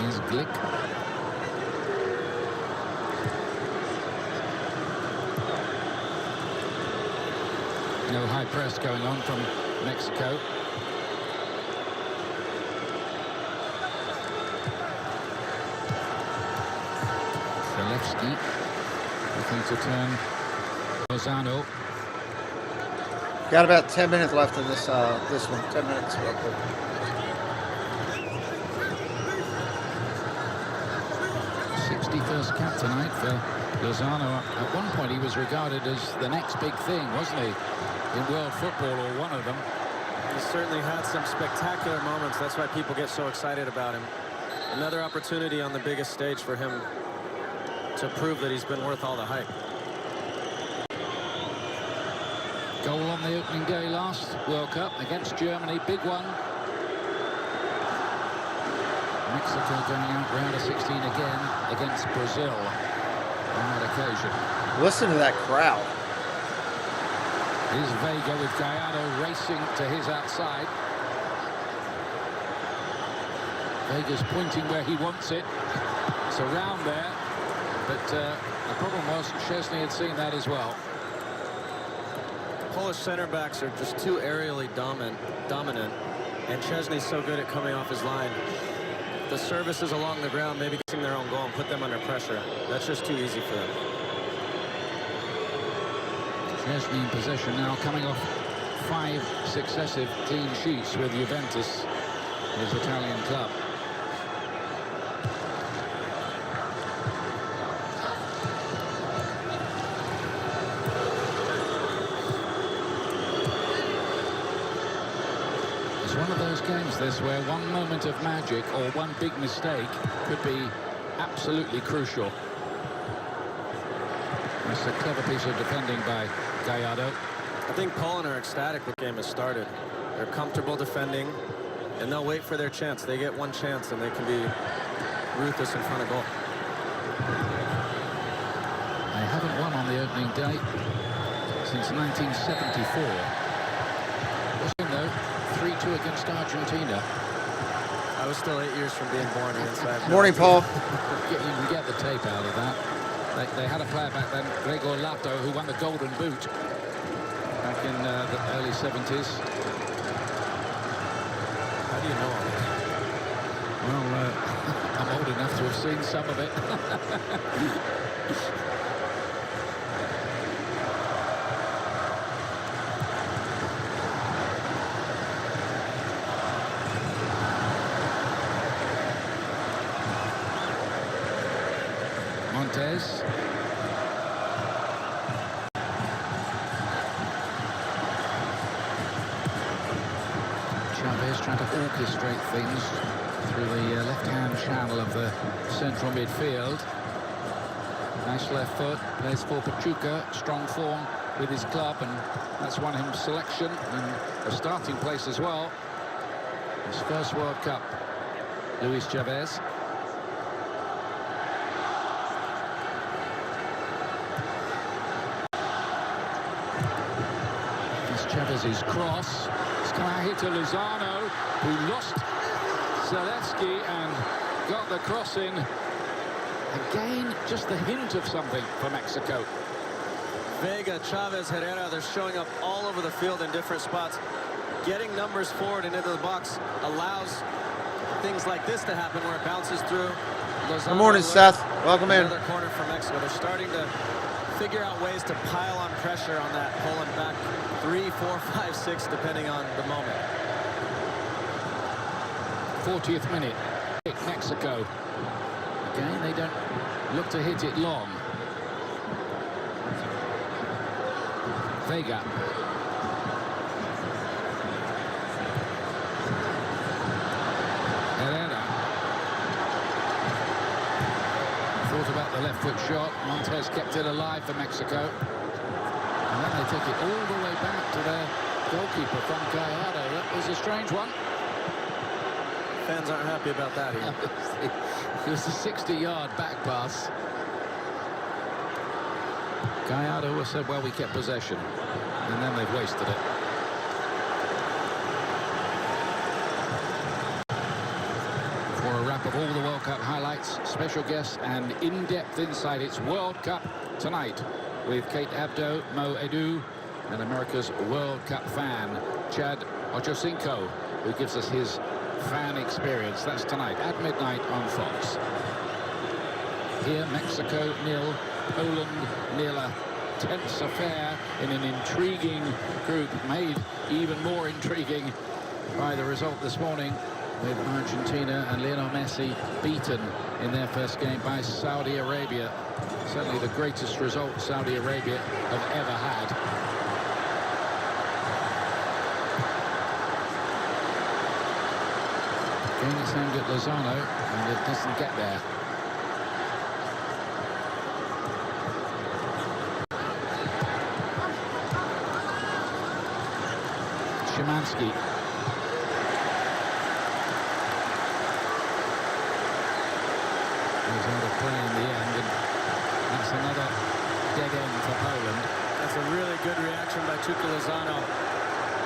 Speaker 11: Here's Glick. No high press going on from Mexico. Zalewski looking to turn Lozano.
Speaker 9: Got about 10 minutes left in this this one. 10 minutes.
Speaker 11: 61st cap tonight for Lozano. At one point he was regarded as the next big thing, wasn't he, in world football, or one of them.
Speaker 14: He certainly had some spectacular moments. That's why people get so excited about him. Another opportunity on the biggest stage for him to prove that he's been worth all the hype.
Speaker 11: Goal on the opening day last World Cup against Germany, big one. Mexico going out round of 16 again against Brazil on that occasion.
Speaker 9: Listen to that crowd.
Speaker 11: Here's Vega with Gallardo racing to his outside. Vega's pointing where he wants it. It's around there, but the problem was Szczesny had seen that as well.
Speaker 14: Polish center backs are just too aerially dominant, and Szczesny's so good at coming off his line. The services along the ground, maybe getting their own goal and put them under pressure. That's just too easy for them.
Speaker 11: Szczesny in possession now, coming off 5 successive clean sheets with Juventus, his Italian club. It's one of those games, this, where one moment of magic or one big mistake could be absolutely crucial. That's a clever piece of defending by Gallardo.
Speaker 14: I think Poland are ecstatic when the game has started. They're comfortable defending, and they'll wait for their chance. They get one chance, and they can be ruthless in front of goal.
Speaker 11: They haven't won on the opening day since 1974. Though 3-2 against Argentina.
Speaker 14: I was still 8 years from being born here. So
Speaker 9: Morning, Paul.
Speaker 11: You can get the tape out of that. They had a player back then, Gregor Lato, who won the Golden Boot back in the early 70s.
Speaker 14: How do you know all this?
Speaker 11: Well, I'm old enough to have seen some of it. Montes. Chavez trying to orchestrate things through the left-hand channel of the central midfield. Nice left foot, plays for Pachuca, strong form with his club, and that's won him selection and a starting place as well. His first World Cup, Luis Chavez. Chavez's cross. It's come out here to Lozano, who lost Zalewski and got the cross in. Again, just the hint of something for Mexico.
Speaker 14: Vega, Chavez, Herrera, they're showing up all over the field in different spots. Getting numbers forward and into the box allows things like this to happen, where it bounces through. Lozano,
Speaker 9: good morning, Seth. Welcome in.
Speaker 14: Another corner for Mexico. They're starting to figure out ways to pile on pressure on that Poland back 3, 4, 5, 6, depending on the moment.
Speaker 11: 40th minute, Mexico. Again, they don't look to hit it long. Vega. Herrera. Thought about the left foot shot. Montes kept it alive for Mexico. And then they take it all the way back to their goalkeeper from Gallardo. That was a strange one.
Speaker 14: Fans aren't happy about that here.
Speaker 11: It was a 60-yard back pass. Gallardo has said, well, we kept possession. And then they've wasted it. For a wrap of all the World Cup highlights, special guests and in-depth insight, it's World Cup tonight with Kate Abdo, Mo Edu, and America's World Cup fan, Chad Ochocinco, who gives us his fan experience. That's tonight at midnight on Fox. Here, Mexico 0, Poland 0. A tense affair in an intriguing group, made even more intriguing by the result this morning, with Argentina and Lionel Messi beaten in their first game by Saudi Arabia. Certainly the greatest result Saudi Arabia have ever had. Again, it's aimed at Lozano, and it doesn't get there. Szymanski. play in the end, and that's another dead end for Poland.
Speaker 14: That's a really good reaction by Tuca Lozano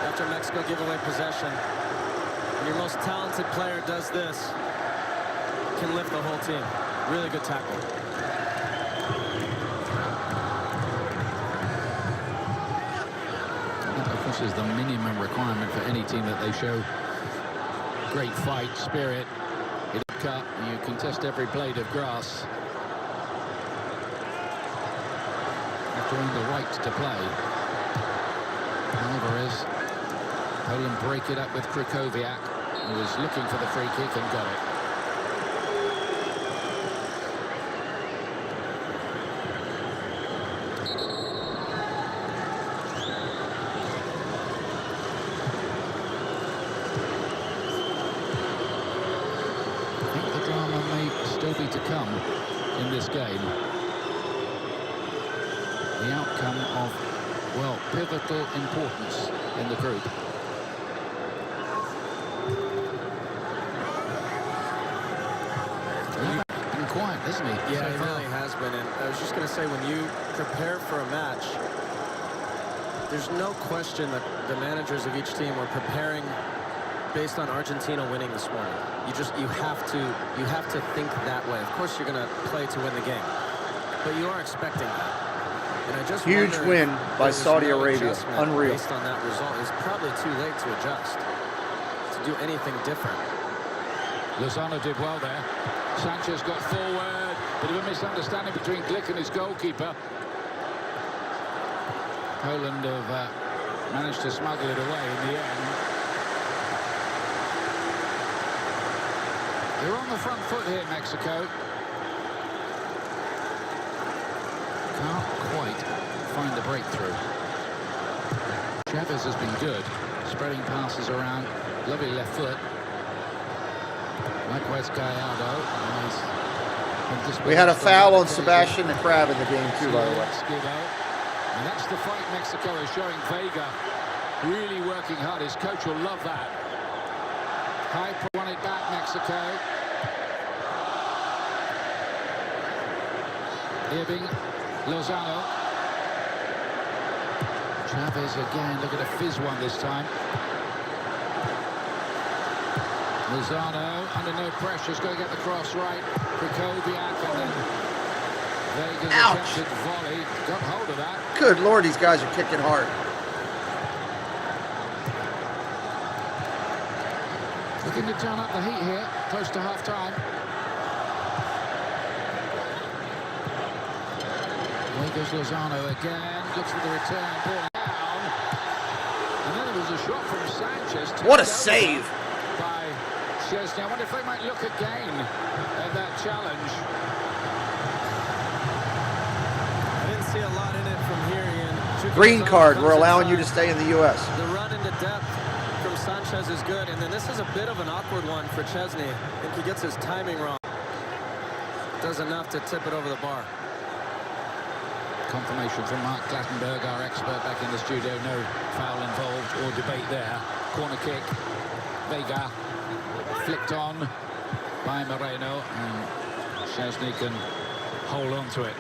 Speaker 14: after Mexico give away possession. When your most talented player does this, can lift the whole team. Really good tackle.
Speaker 11: That, of course, is the minimum requirement for any team, that they show great fight, spirit. In a cut, you contest every blade of grass. During the right to play. Alvarez. Poland break it up with Krychowiak, who was looking for the free kick and got it. I think the drama may still be to come in this game. The outcome of, well, pivotal importance in the group. He's been quiet, hasn't he?
Speaker 14: Yeah, he really has been. And I was just going to say, when you prepare for a match, there's no question that the managers of each team were preparing based on Argentina winning this morning. You have to think that way. Of course, you're going to play to win the game, but you are expecting that. And I just
Speaker 9: huge win by Saudi Arabia. Unreal.
Speaker 14: Based on that result, it's probably too late to adjust, to do anything different.
Speaker 11: Lozano did well there. Sanchez got forward. Bit of a misunderstanding between Glick and his goalkeeper. Poland have managed to smuggle it away in the end. They're on the front foot here, Mexico. Can't quite find the breakthrough. Chavez has been good, spreading passes around, lovely left foot. Likewise Gallardo.
Speaker 9: We had a foul on Sebastian the Crab in the game too, by the way.
Speaker 11: And that's the fight Mexico is showing. Vega really working hard. His coach will love that. High won it back, Mexico. Irving. Lozano. Chavez again, look at a fizz one this time. Lozano under no pressure, has got to get the cross right. Krychowiak, and then Vega's attempted volley. Got hold of that.
Speaker 9: Good Lord, these guys are kicking hard.
Speaker 11: Looking to turn up the heat here, close to half-time. There goes Lozano again, looks for the return, ball down. And then there was a shot from Sanchez.
Speaker 9: What a save!
Speaker 11: By Szczesny. I wonder if they might look again at that challenge.
Speaker 14: I didn't see a lot in it from here, Ian.
Speaker 9: Green card, we're allowing you to stay in the U.S.
Speaker 14: The run into depth from Sanchez is good, and then this is a bit of an awkward one for Szczesny. I think he gets his timing wrong. Does enough to tip it over the bar.
Speaker 11: Confirmation from Mark Clattenburg, our expert back in the studio. No foul involved or debate there. Corner kick. Vega flicked on by Moreno, and Szczesny can hold on to it.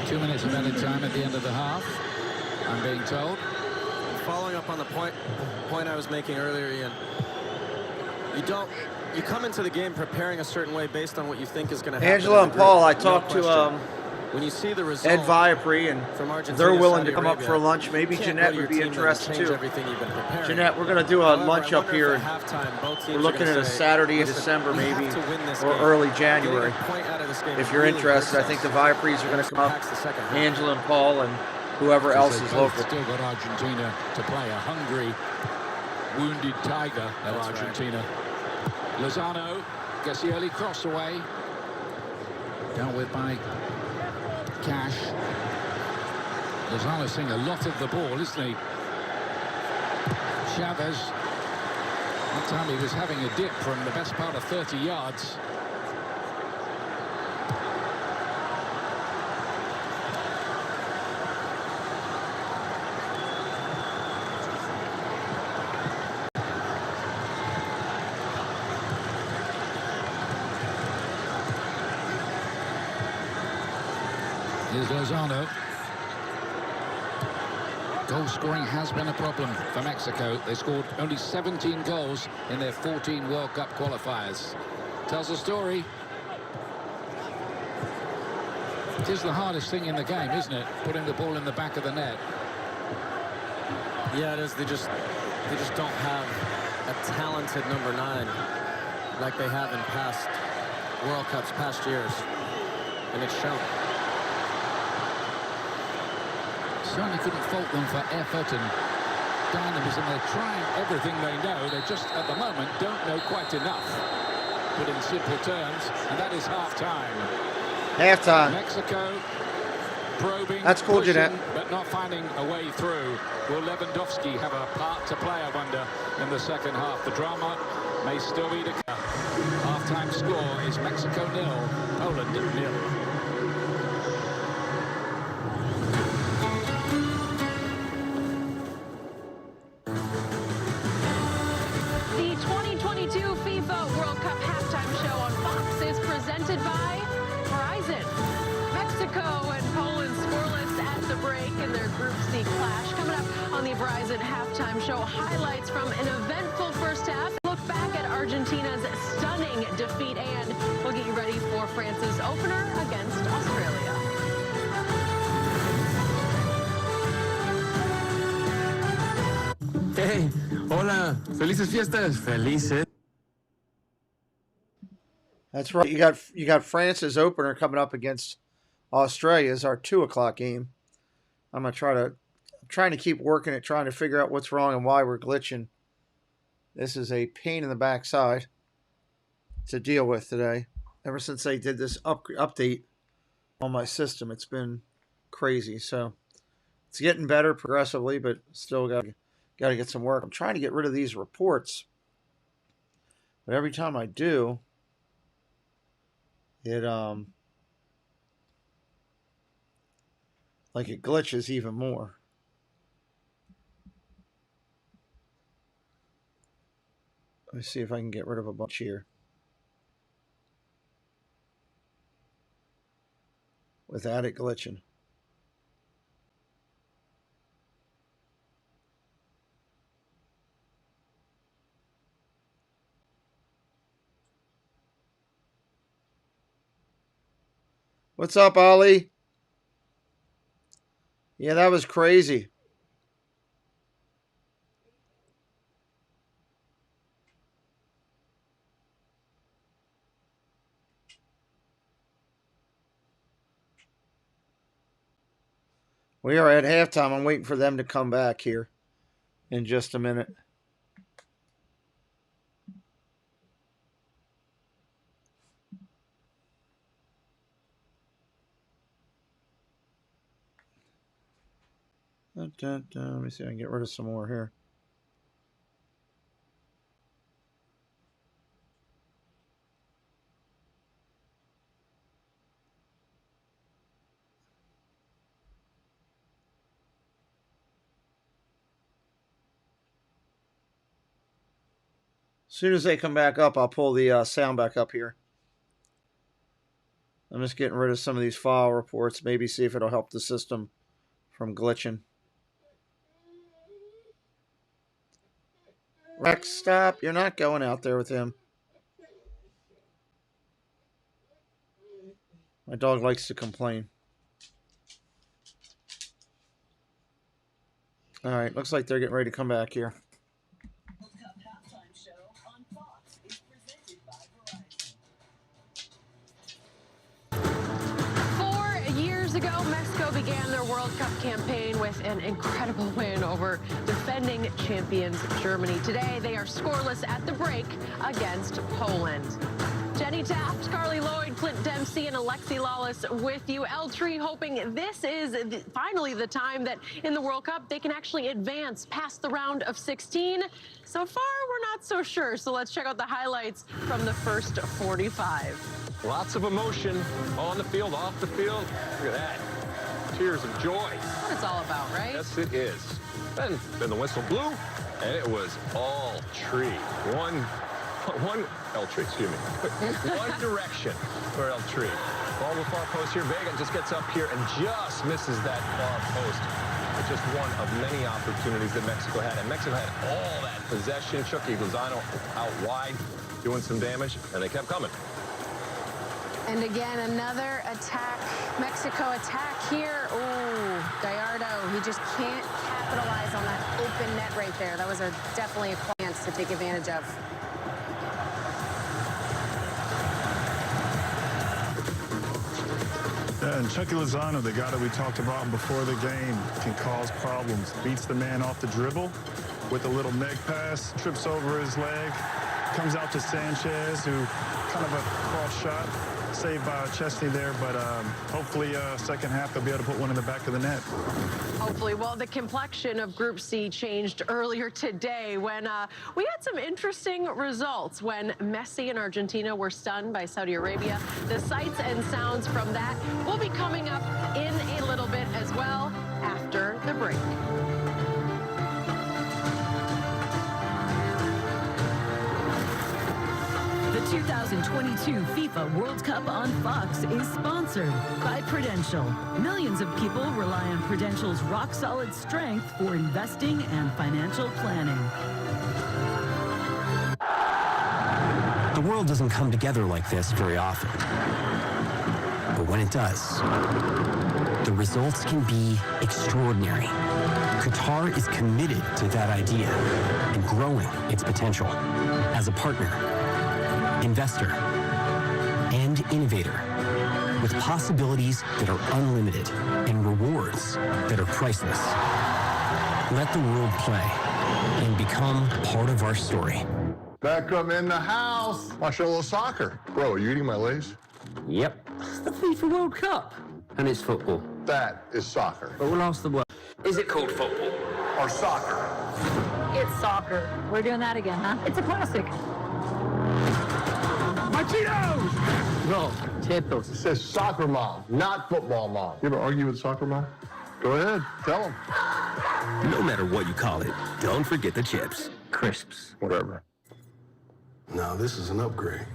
Speaker 11: Two minutes of added time at the end of the half, I'm being told.
Speaker 14: Following up on the point I was making earlier, Ian, you come into the game preparing a certain way based on what you think is going to happen.
Speaker 9: Angela and Paul, I talked to
Speaker 14: when you see the result,
Speaker 9: Ed Viapri, and
Speaker 14: from Argentina,
Speaker 9: they're willing
Speaker 14: Saudi
Speaker 9: to come
Speaker 14: Arabia,
Speaker 9: up for lunch. Maybe Jeanette would be interested too.
Speaker 14: Everything you've been preparing.
Speaker 9: Jeanette, we're going to do a lunch up here.
Speaker 14: We're
Speaker 9: looking at a Saturday in December maybe, or early January. If you're interested, I think the Viapris are going to come up. Angela and Paul and whoever else is local.
Speaker 11: Still got Argentina to play, a hungry, wounded tiger of Argentina. Right. Lozano gets the early cross away. Dealt with by Cash. Lozano seeing a lot of the ball, isn't he? Chavez. One time he was having a dip from the best part of 30 yards. Lozano. Goal scoring has been a problem for Mexico. They scored only 17 goals in their 14 World Cup qualifiers. Tells a story. It is the hardest thing in the game, isn't it? Putting the ball in the back of the net.
Speaker 14: Yeah, it is. They just don't have a talented number 9 like they have in past World Cups, past years. And it's shown.
Speaker 11: Certainly couldn't fault them for effort and dynamism. They're trying everything they know. They just, at the moment, don't know quite enough. Put in simple terms, and that is half-time.
Speaker 9: Half-time.
Speaker 11: Mexico probing,
Speaker 9: that's cool,
Speaker 11: pushing,
Speaker 9: Jeanette.
Speaker 11: but not finding a way through. Will Lewandowski have a part to play, I wonder, in the second half? The drama may still be to come. Half-time score is Mexico 0, Poland 0.
Speaker 4: The 2022 FIFA World Cup halftime show on Fox is presented by Verizon. Mexico and Poland scoreless at the break in their Group C clash. Coming up on the Verizon halftime show, highlights from an eventful first half. Look back at Argentina's stunning defeat, and we'll get you ready for France's opener against Australia.
Speaker 20: Hey, hola, felices fiestas. Felices.
Speaker 9: That's right. You got France's opener coming up against Australia's our 2 o'clock game. I'm trying to keep working it, trying to figure out what's wrong and why we're glitching. This is a pain in the backside to deal with today. Ever since they did this update on my system, it's been crazy. So it's getting better progressively, but still got to get some work. I'm trying to get rid of these reports, but every time I do, it like it glitches even more. Let me see if I can get rid of a bunch here without it glitching. What's up, Ollie? Yeah, that was crazy. We are at halftime. I'm waiting for them to come back here in just a minute. Let me see if I can get rid of some more here. As soon as they come back up, I'll pull the sound back up here. I'm just getting rid of some of these file reports, maybe see if it'll help the system from glitching. Rex, stop. You're not going out there with him. My dog likes to complain. All right, looks like they're getting ready to come back here.
Speaker 4: Ago, Mexico began their World Cup campaign with an incredible win over defending champions Germany. Today, they are scoreless at the break against Poland. Jenny Taft, Carly Lloyd, Clint Dempsey, and Alexi Lawless with you. El Tri hoping this is finally the time that in the World Cup they can actually advance past the round of 16. So far, we're not so sure. So let's check out the highlights from the first 45.
Speaker 13: Lots of emotion on the field, off the field. Look at that. Tears of joy.
Speaker 4: What it's all about, right?
Speaker 13: Yes, it is. Then the whistle blew, and it was all tree. One El Tri, excuse me. One direction for El Tri. Ball to the far post here. Vega just gets up here and just misses that far post. It's just one of many opportunities that Mexico had. And Mexico had all that possession. Chucky Lozano out wide, doing some damage, and they kept coming.
Speaker 2: And again, another attack, Mexico attack here. Ooh, Gallardo, he just can't capitalize on that open net right there. That was definitely a chance to take advantage of.
Speaker 17: Yeah, and Chucky Lozano, the guy that we talked about before the game, can cause problems. Beats the man off the dribble with a little neck pass, trips over his leg, comes out to Sanchez, who kind of a cross shot. Saved by Chesney there, but hopefully second half they'll be able to put one in the back of the net.
Speaker 4: Hopefully. Well, the complexion of Group C changed earlier today when we had some interesting results. When Messi and Argentina were stunned by Saudi Arabia, the sights and sounds from that will be coming up in a little bit as well after the break.
Speaker 12: The 2022 FIFA World Cup on Fox is sponsored by Prudential. Millions of people rely on Prudential's rock-solid strength for investing and financial planning.
Speaker 1: The world doesn't come together like this very often. But when it does, the results can be extraordinary. Qatar is committed to that idea and growing its potential as a partner, investor, and innovator, with possibilities that are unlimited and rewards that are priceless. Let the world play and become part of our story.
Speaker 3: Beckham in the house. Watch a little soccer. Bro, are you eating my Lay's?
Speaker 15: Yep. It's the FIFA World Cup. And it's football.
Speaker 3: That is soccer.
Speaker 15: But we'll ask the world. Is it called football?
Speaker 3: Or soccer?
Speaker 16: It's soccer. We're doing that again, huh? It's a classic.
Speaker 3: Martino's!
Speaker 15: No, Chetos.
Speaker 3: It says soccer mom, not football mom. You ever argue with soccer mom? Go ahead, tell them.
Speaker 21: No matter what you call it, don't forget the chips.
Speaker 15: Crisps.
Speaker 3: Whatever.
Speaker 24: Now this is an upgrade.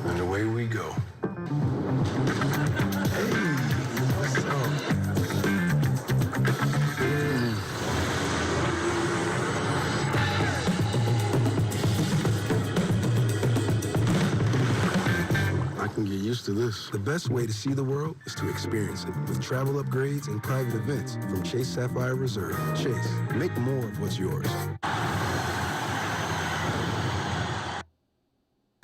Speaker 24: And away we go. Hey, what's up? I can get used to this.
Speaker 25: The best way to see the world is to experience it with travel upgrades and private events from Chase Sapphire Reserve. Chase, make more of what's yours.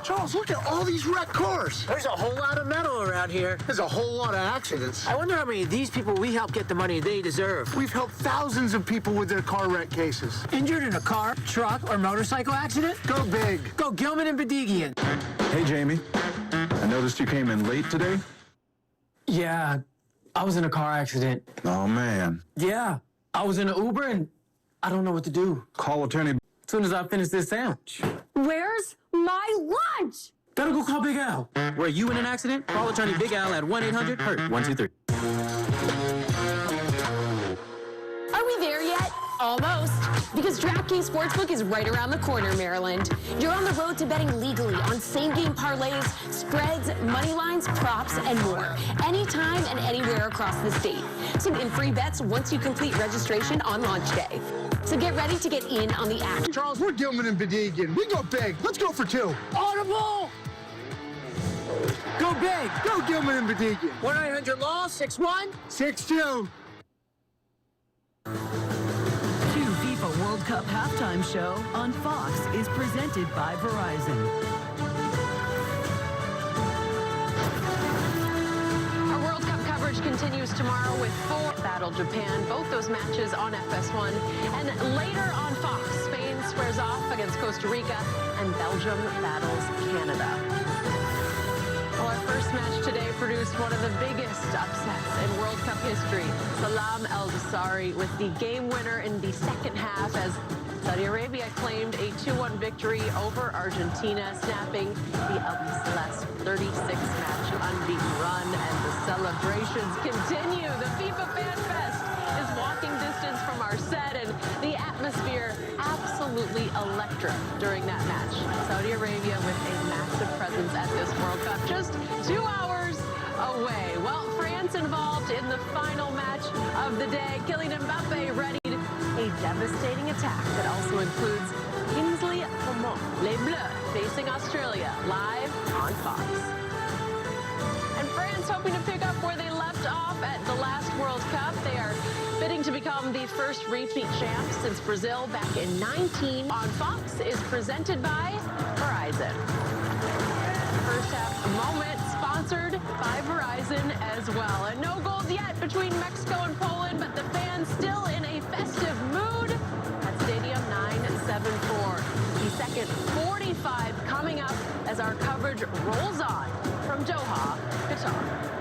Speaker 18: Charles, look at all these wrecked cars.
Speaker 15: There's a whole lot of metal around here.
Speaker 18: There's a whole lot of accidents.
Speaker 15: I wonder how many of these people we help get the money they deserve.
Speaker 18: We've helped thousands of people with their car wreck cases.
Speaker 15: Injured in a car, truck, or motorcycle accident?
Speaker 18: Go big.
Speaker 15: Go Gilman and Bedigian.
Speaker 17: Hey, Jamie. I noticed you came in late today.
Speaker 20: Yeah, I was in a car accident.
Speaker 17: Oh, man.
Speaker 20: Yeah, I was in an Uber and I don't know what to do.
Speaker 17: Call attorney.
Speaker 20: As soon as I finish this sandwich.
Speaker 16: Where's my lunch?
Speaker 20: Gotta go call Big Al.
Speaker 15: Were you in an accident? Call attorney Big Al at 1-800-HURT-123.
Speaker 26: Are we there yet? Almost. Because DraftKings Sportsbook is right around the corner, Maryland. You're on the road to betting legally on same-game parlays, spreads, money lines, props, and more. Anytime and anywhere across the state. So in free bets once you complete registration on launch day. So get ready to get in on the action.
Speaker 18: Charles, we're Gilman and Bedigian. We go big. Let's go for 2.
Speaker 15: Audible!
Speaker 18: Go big. Go Gilman and Bedigian.
Speaker 15: 1-800-LAW, 61?
Speaker 18: 6-2.
Speaker 12: FIFA World Cup halftime show on Fox is presented by Verizon.
Speaker 4: Our World Cup coverage continues tomorrow with 4 Battle Japan, both those matches on FS1. And later on Fox, Spain squares off against Costa Rica and Belgium battles Canada. Well, our first match today produced one of the biggest upsets in World Cup history. Salam El-Dosari with the game winner in the second half as Saudi Arabia claimed a 2-1 victory over Argentina, snapping the Albiceleste 36-match unbeaten run. And the celebrations continue. The FIFA Fan Fest is walking distance from our set, and the atmosphere absolutely absolutely electric during that match. Saudi Arabia with a massive presence at this World Cup, just 2 hours away. Well, France involved in the final match of the day. Kylian Mbappe readied a devastating attack that also includes Kingsley Coman. Les Bleus facing Australia live on Fox. And France hoping to pick up where they left off at the last World Cup. They are bidding to become the first repeat champs since Brazil back in 19. On Fox is presented by Verizon. First half moment sponsored by Verizon as well. And no goals yet between Mexico and Poland, but the fans still in a festive mood at Stadium 974. The second 45 coming up as our coverage rolls on from Doha, Qatar.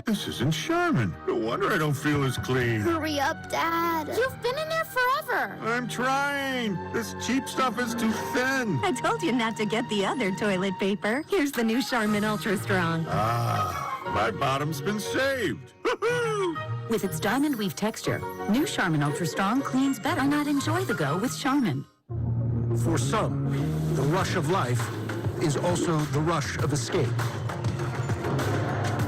Speaker 3: This isn't Charmin. No wonder I don't feel as clean.
Speaker 5: Hurry up, Dad. You've been in there forever.
Speaker 3: I'm trying. This cheap stuff is too thin.
Speaker 8: I told you not to get the other toilet paper. Here's the new Charmin Ultra Strong.
Speaker 3: Ah, my bottom's been saved.
Speaker 8: With its diamond weave texture, new Charmin Ultra Strong cleans better. Why not enjoy the go with Charmin?
Speaker 10: For some, the rush of life is also the rush of escape.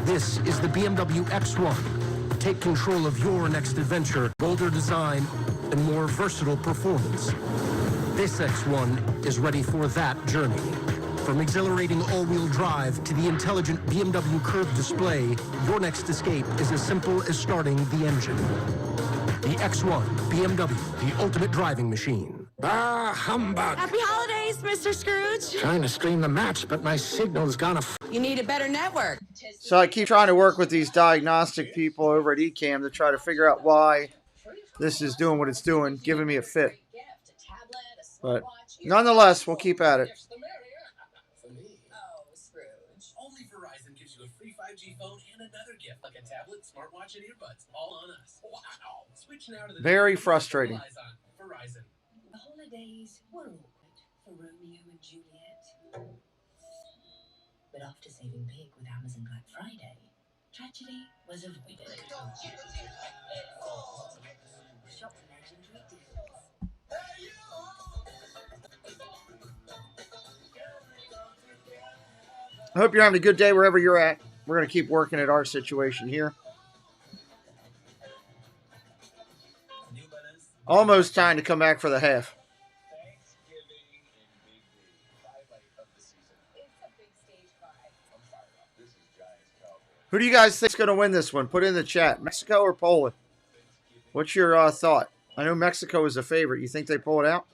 Speaker 10: This is the BMW X1. Take control of your next adventure, bolder design, and more versatile performance. This X1 is ready for that journey. From exhilarating all-wheel drive to the intelligent BMW curved display, your next escape is as simple as starting the engine. The X1 BMW, the ultimate driving machine.
Speaker 18: Ah, humbug.
Speaker 16: Happy holidays, Mr. Scrooge.
Speaker 18: Trying to stream the match, but my signal's gone
Speaker 16: You need a better network.
Speaker 9: So I keep trying to work with these diagnostic people over at eCam to try to figure out why this is doing what it's doing, giving me a fit. But nonetheless, we'll keep at it.
Speaker 20: Only Verizon gives you a free 5G phone and another gift like a tablet, smartwatch, and earbuds, all on us. Wow! Switch now to the
Speaker 9: Very frustrating.
Speaker 20: Verizon.
Speaker 19: The holidays were awkward for Romeo and Juliet. But after saving big with Amazon Black Friday, tragedy was avoided. Shop legendary deals.
Speaker 9: I hope you're having a good day wherever you're at. We're going to keep working at our situation here. Almost time to come back for the half. Who do you guys think is going to win this one? Put it in the chat. Mexico or Poland? What's your thought? I know Mexico is a favorite. You think they pull it out?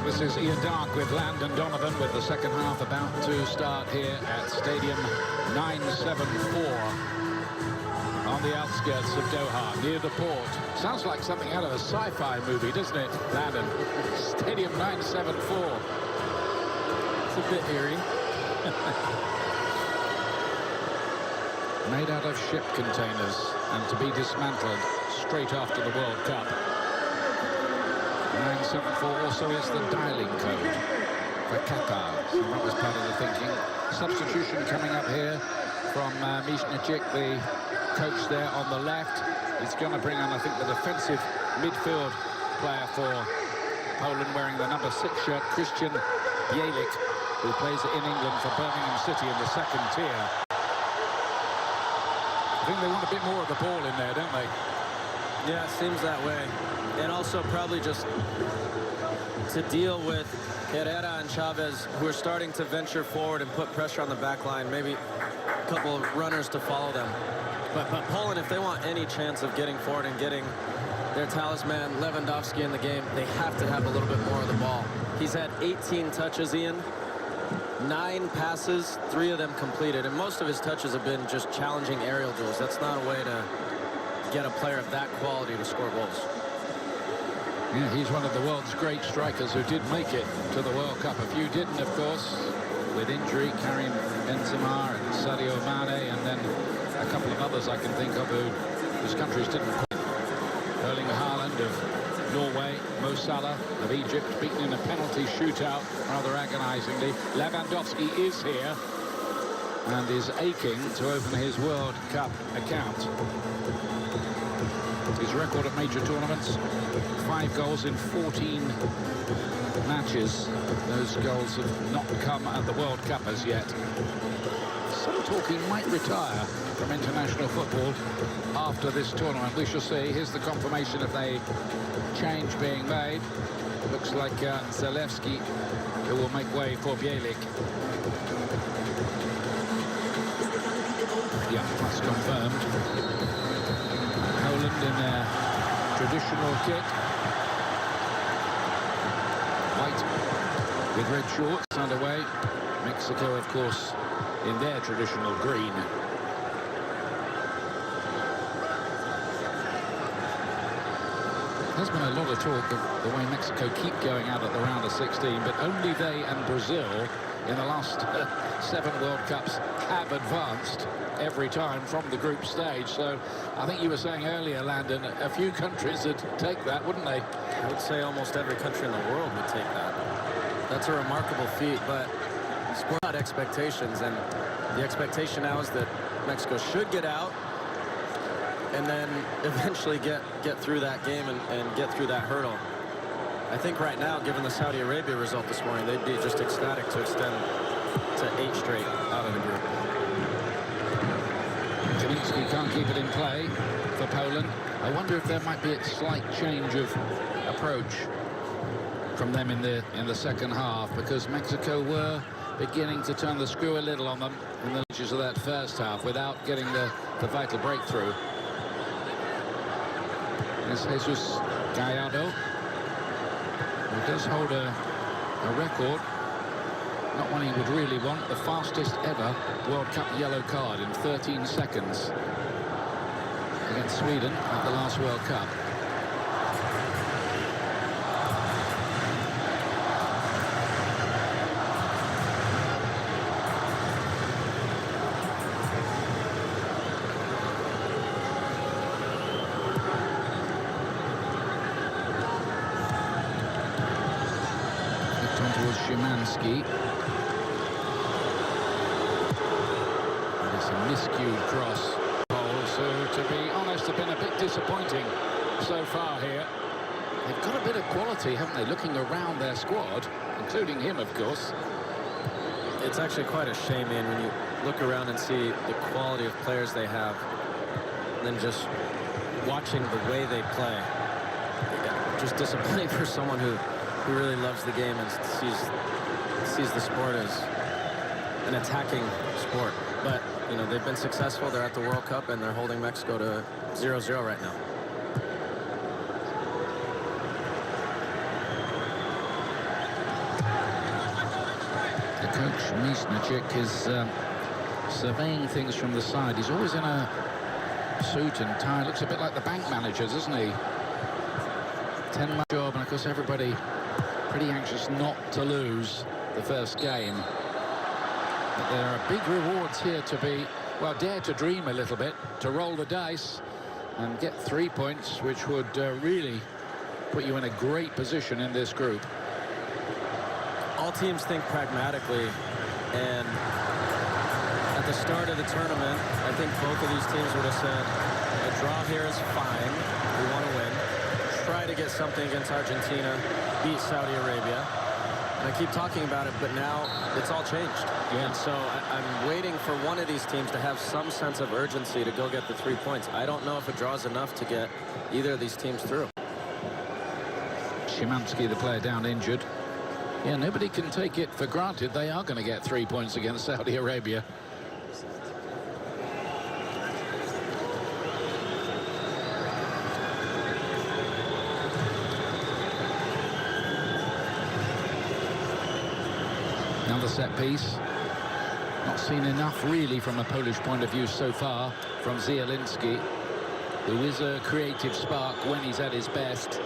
Speaker 11: This is Ian Dark with Landon Donovan with the second half about to start here at Stadium 974 on the outskirts of Doha, near the port. Sounds like something out of a sci-fi movie, doesn't it, Landon? Stadium 974.
Speaker 14: It's a bit eerie.
Speaker 11: Made out of ship containers and to be dismantled straight after the World Cup. 974 also is the dialing code for Qatar. So that was part of the thinking. Substitution coming up here from Miznicik, the coach there on the left. He's going to bring on, I think, the defensive midfield player for Poland wearing the number 6 shirt, Christian Bielik, who plays in England for Birmingham City in the second tier. I think they want a bit more of the ball in there, don't they?
Speaker 14: Yeah, it seems that way. And also probably just to deal with Herrera and Chavez, who are starting to venture forward and put pressure on the back line. Maybe a couple of runners to follow them. But Poland, if they want any chance of getting forward and getting their talisman Lewandowski in the game, they have to have a little bit more of the ball. He's had 18 touches, Ian. 9 passes, 3 of them completed. And most of his touches have been just challenging aerial duels. That's not a way to get a player of that quality to score goals.
Speaker 11: Yeah, he's one of the world's great strikers who did make it to the World Cup. A few didn't, of course, with with injury, Karim Benzema and Sadio Mane, and then a couple of others I can think of whose countries didn't quite. Erling Haaland of Norway, Mo Salah of Egypt, beaten in a penalty shootout rather agonizingly. Lewandowski is here and is aching to open his World Cup account. His record at major tournaments, 5 goals in 14 matches. Those goals have not come at the World Cup as yet. Some talk he might retire from international football after this tournament. We shall see. Here's the confirmation of a change being made. Looks like Zalewski, who will make way for Bielik. Yeah, that's confirmed. Poland in their traditional kit. White with red shorts underway. Mexico, of course, in their traditional green. There's been a lot of talk of the way Mexico keep going out at the round of 16, but only they and Brazil in the last 7 World Cups have advanced every time from the group stage. So I think you were saying earlier, Landon, a few countries would take that, wouldn't they?
Speaker 14: I would say almost every country in the world would take that. That's a remarkable feat, but sport out expectations, and the expectation now is that Mexico should get out and then eventually get through that game and get through that hurdle. I think right now, given the Saudi Arabia result this morning, they'd be just ecstatic to extend to 8 straight out of the group.
Speaker 11: Kaminski can't keep it in play for Poland. I wonder if there might be a slight change of approach from them in the second half, because Mexico were beginning to turn the screw a little on them in the edges of that first half without getting the vital breakthrough. There's Jesus Gallardo, who does hold a record, not one he would really want, the fastest ever World Cup yellow card in 13 seconds against Sweden at the last World Cup. Szymanski. It's a miscued cross. So, to be honest, have been a bit disappointing so far here. They've got a bit of quality, haven't they, looking around their squad, including him, of course.
Speaker 14: It's actually quite a shame, Ian, when you look around and see the quality of players they have, and then just watching the way they play. Just disappointing for someone who really loves the game and sees the sport as an attacking sport. But, you know, they've been successful. They're at the World Cup, and they're holding Mexico to 0-0 right now.
Speaker 11: The coach, Misnacek, is surveying things from the side. He's always in a suit and tie. Looks a bit like the bank managers, doesn't he? 10-man job, and of course everybody pretty anxious not to lose the first game. But there are big rewards here to be, well, dare to dream a little bit, to roll the dice and get 3 points, which would really put you in a great position in this group.
Speaker 14: All teams think pragmatically, and at the start of the tournament, I think both of these teams would have said, a draw here is fine, we want to win. Try to get something against Argentina, beat Saudi Arabia. And I keep talking about it, but now it's all changed. Yeah. And so I'm waiting for one of these teams to have some sense of urgency to go get the 3 points. I don't know if a draw is enough to get either of these teams through.
Speaker 11: Szymanski, the player down injured. Yeah, nobody can take it for granted they are going to get 3 points against Saudi Arabia. Another set piece. Not seen enough really from a Polish point of view so far from Zielinski, who is a creative spark when he's at his best.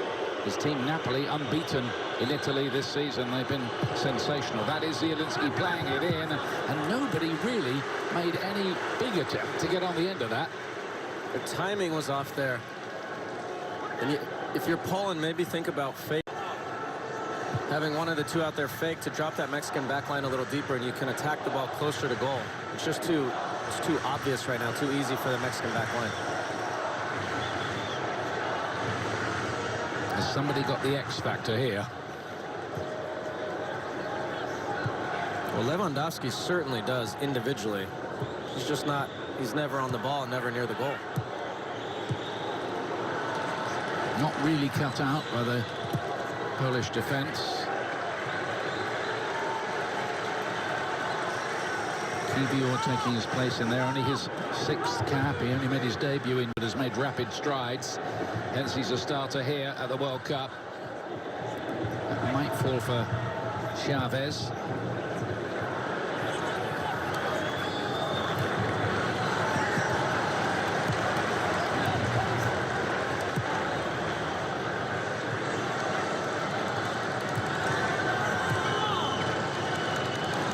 Speaker 11: His team Napoli unbeaten in Italy this season. They've been sensational. That is Zielinski playing it in, and nobody really made any big attempt to get on the end of that.
Speaker 14: The timing was off there. And if you're Poland, maybe think about fake. Having one of the two out there fake to drop that Mexican back line a little deeper, and you can attack the ball closer to goal. It's just too obvious right now, too easy for the Mexican back line.
Speaker 11: Has somebody got the X factor here?
Speaker 14: Well, Lewandowski certainly does individually. He's just not, he's never on the ball, never near the goal.
Speaker 11: Not really cut out by the Polish defense. Biało taking his place in there, only his 6th cap. He only made his debut in, but has made rapid strides. Hence he's a starter here at the World Cup. That might fall for Chavez.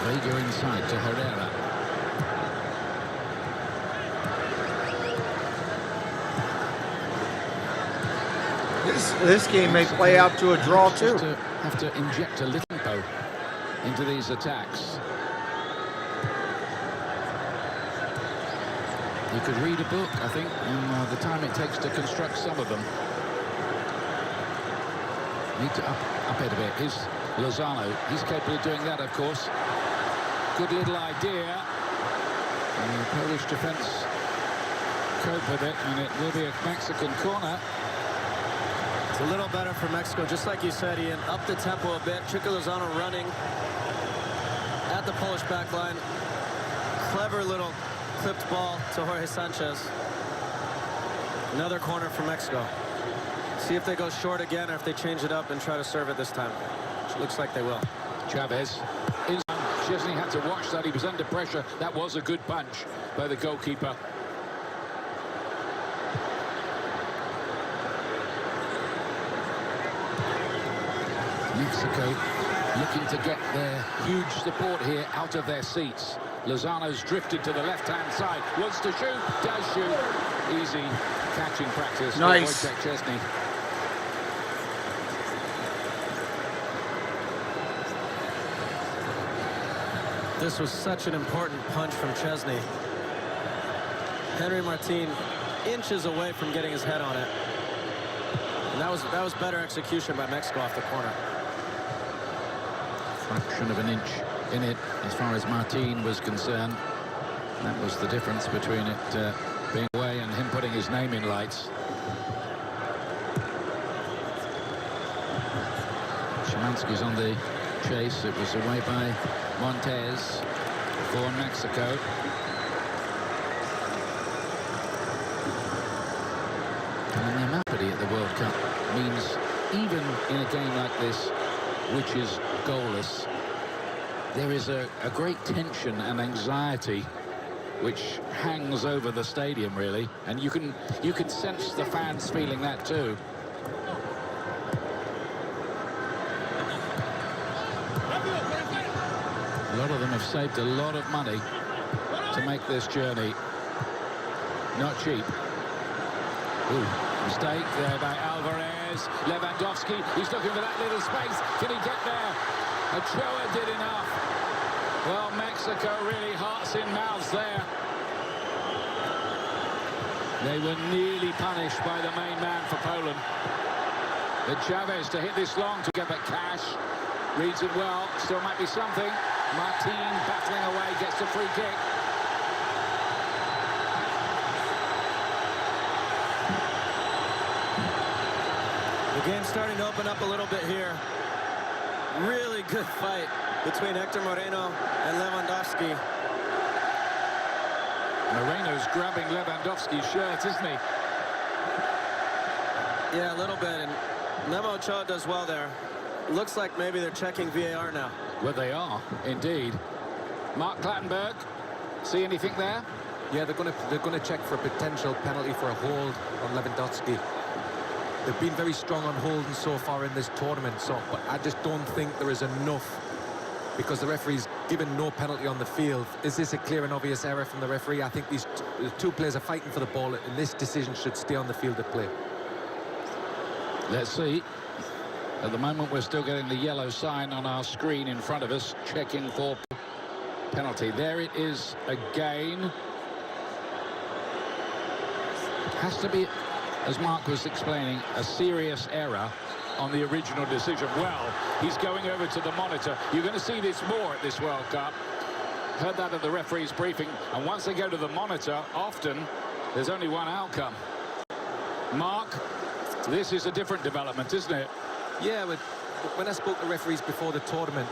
Speaker 11: They go inside to Herrera.
Speaker 9: This game may play out to a draw too.
Speaker 11: To have to inject a little tempo into these attacks. You could read a book, I think, in the time it takes to construct some of them. Need to up it a bit. Here's Lozano. He's capable of doing that, of course. Good little idea. And the Polish defence cope with it, and it will be a Mexican corner.
Speaker 14: It's a little better for Mexico, just like you said, Ian. Up the tempo a bit. Chico Lozano running at the Polish back line. Clever little clipped ball to Jorge Sanchez. Another corner for Mexico. See if they go short again or if they change it up and try to serve it this time. Which looks like they will.
Speaker 11: Chavez. Chesney had to watch that. He was under pressure. That was a good punch by the goalkeeper. Mexico looking to get their huge support here out of their seats. Lozano's drifted to the left-hand side. Wants to shoot. Does shoot. Easy catching practice.
Speaker 9: Nice.
Speaker 11: Wojciech Chesney.
Speaker 14: This was such an important punch from Chesney. Henry Martin inches away from getting his head on it. And that was better execution by Mexico off the corner.
Speaker 11: Fraction of an inch in it as far as Martin was concerned. That was the difference between it being away and him putting his name in lights. Szymanski's on the chase. It was away by Montez for Mexico. And the amount at the World Cup means even in a game like this, which is goalless, there is a great tension and anxiety which hangs over the stadium, really, and you can sense the fans feeling that too. A lot of them have saved a lot of money to make this journey. Not cheap. Ooh, mistake there by Alvarez. Lewandowski, he's looking for that little space. Can he get there? Ochoa did enough. Well, Mexico really hearts in mouths there. They were nearly punished by the main man for Poland. But Chavez to hit this long to get that cash. Reads it well, still might be something. Martin battling away, gets the free kick.
Speaker 14: The game's starting to open up a little bit here. Really good fight between Hector Moreno and Lewandowski.
Speaker 11: Moreno's grabbing Lewandowski's shirt, isn't he?
Speaker 14: Yeah, a little bit, and Memo Ochoa does well there. Looks like maybe they're checking VAR now.
Speaker 11: Well, they are, indeed. Mark Clattenburg, see anything there?
Speaker 15: Yeah, they're gonna check for a potential penalty for a hold on Lewandowski.
Speaker 14: They've been very strong on holding so far in this tournament, but I just don't think there is enough because the referee's given no penalty on the field. Is this a clear and obvious error from the referee? I think the two players are fighting for the ball, and this decision should stay on the field of play.
Speaker 11: Let's see. At the moment, we're still getting the yellow sign on our screen in front of us, checking for penalty. There it is again. Has to be, as Mark was explaining, a serious error on the original decision. Well, he's going over to the monitor. You're going to see this more at this World Cup. Heard that at the referee's briefing. And once they go to the monitor, often there's only one outcome. Mark, this is a different development, isn't it?
Speaker 14: Yeah, but when I spoke to referees before the tournament,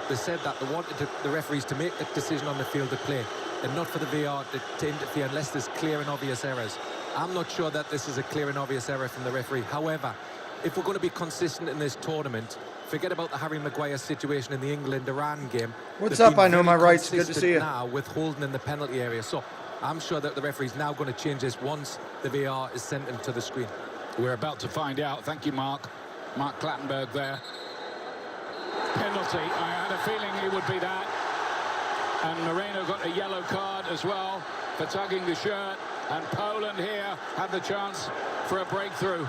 Speaker 14: they said that they wanted the referees to make a decision on the field of play and not for the VAR to interfere unless there's clear and obvious errors. I'm not sure that this is a clear and obvious error from the referee. However, if we're going to be consistent in this tournament, forget about the Harry Maguire situation in the England-Iran game.
Speaker 9: What's up? I know my rights. Good to see you.
Speaker 14: Now with holding in the penalty area. So I'm sure that the referee's now going to change this once the VAR is sent into the screen.
Speaker 11: We're about to find out. Thank you, Mark. Mark Clattenburg there. Penalty. I had a feeling it would be that. And Moreno got a yellow card as well for tugging the shirt. And Poland here had the chance for a breakthrough.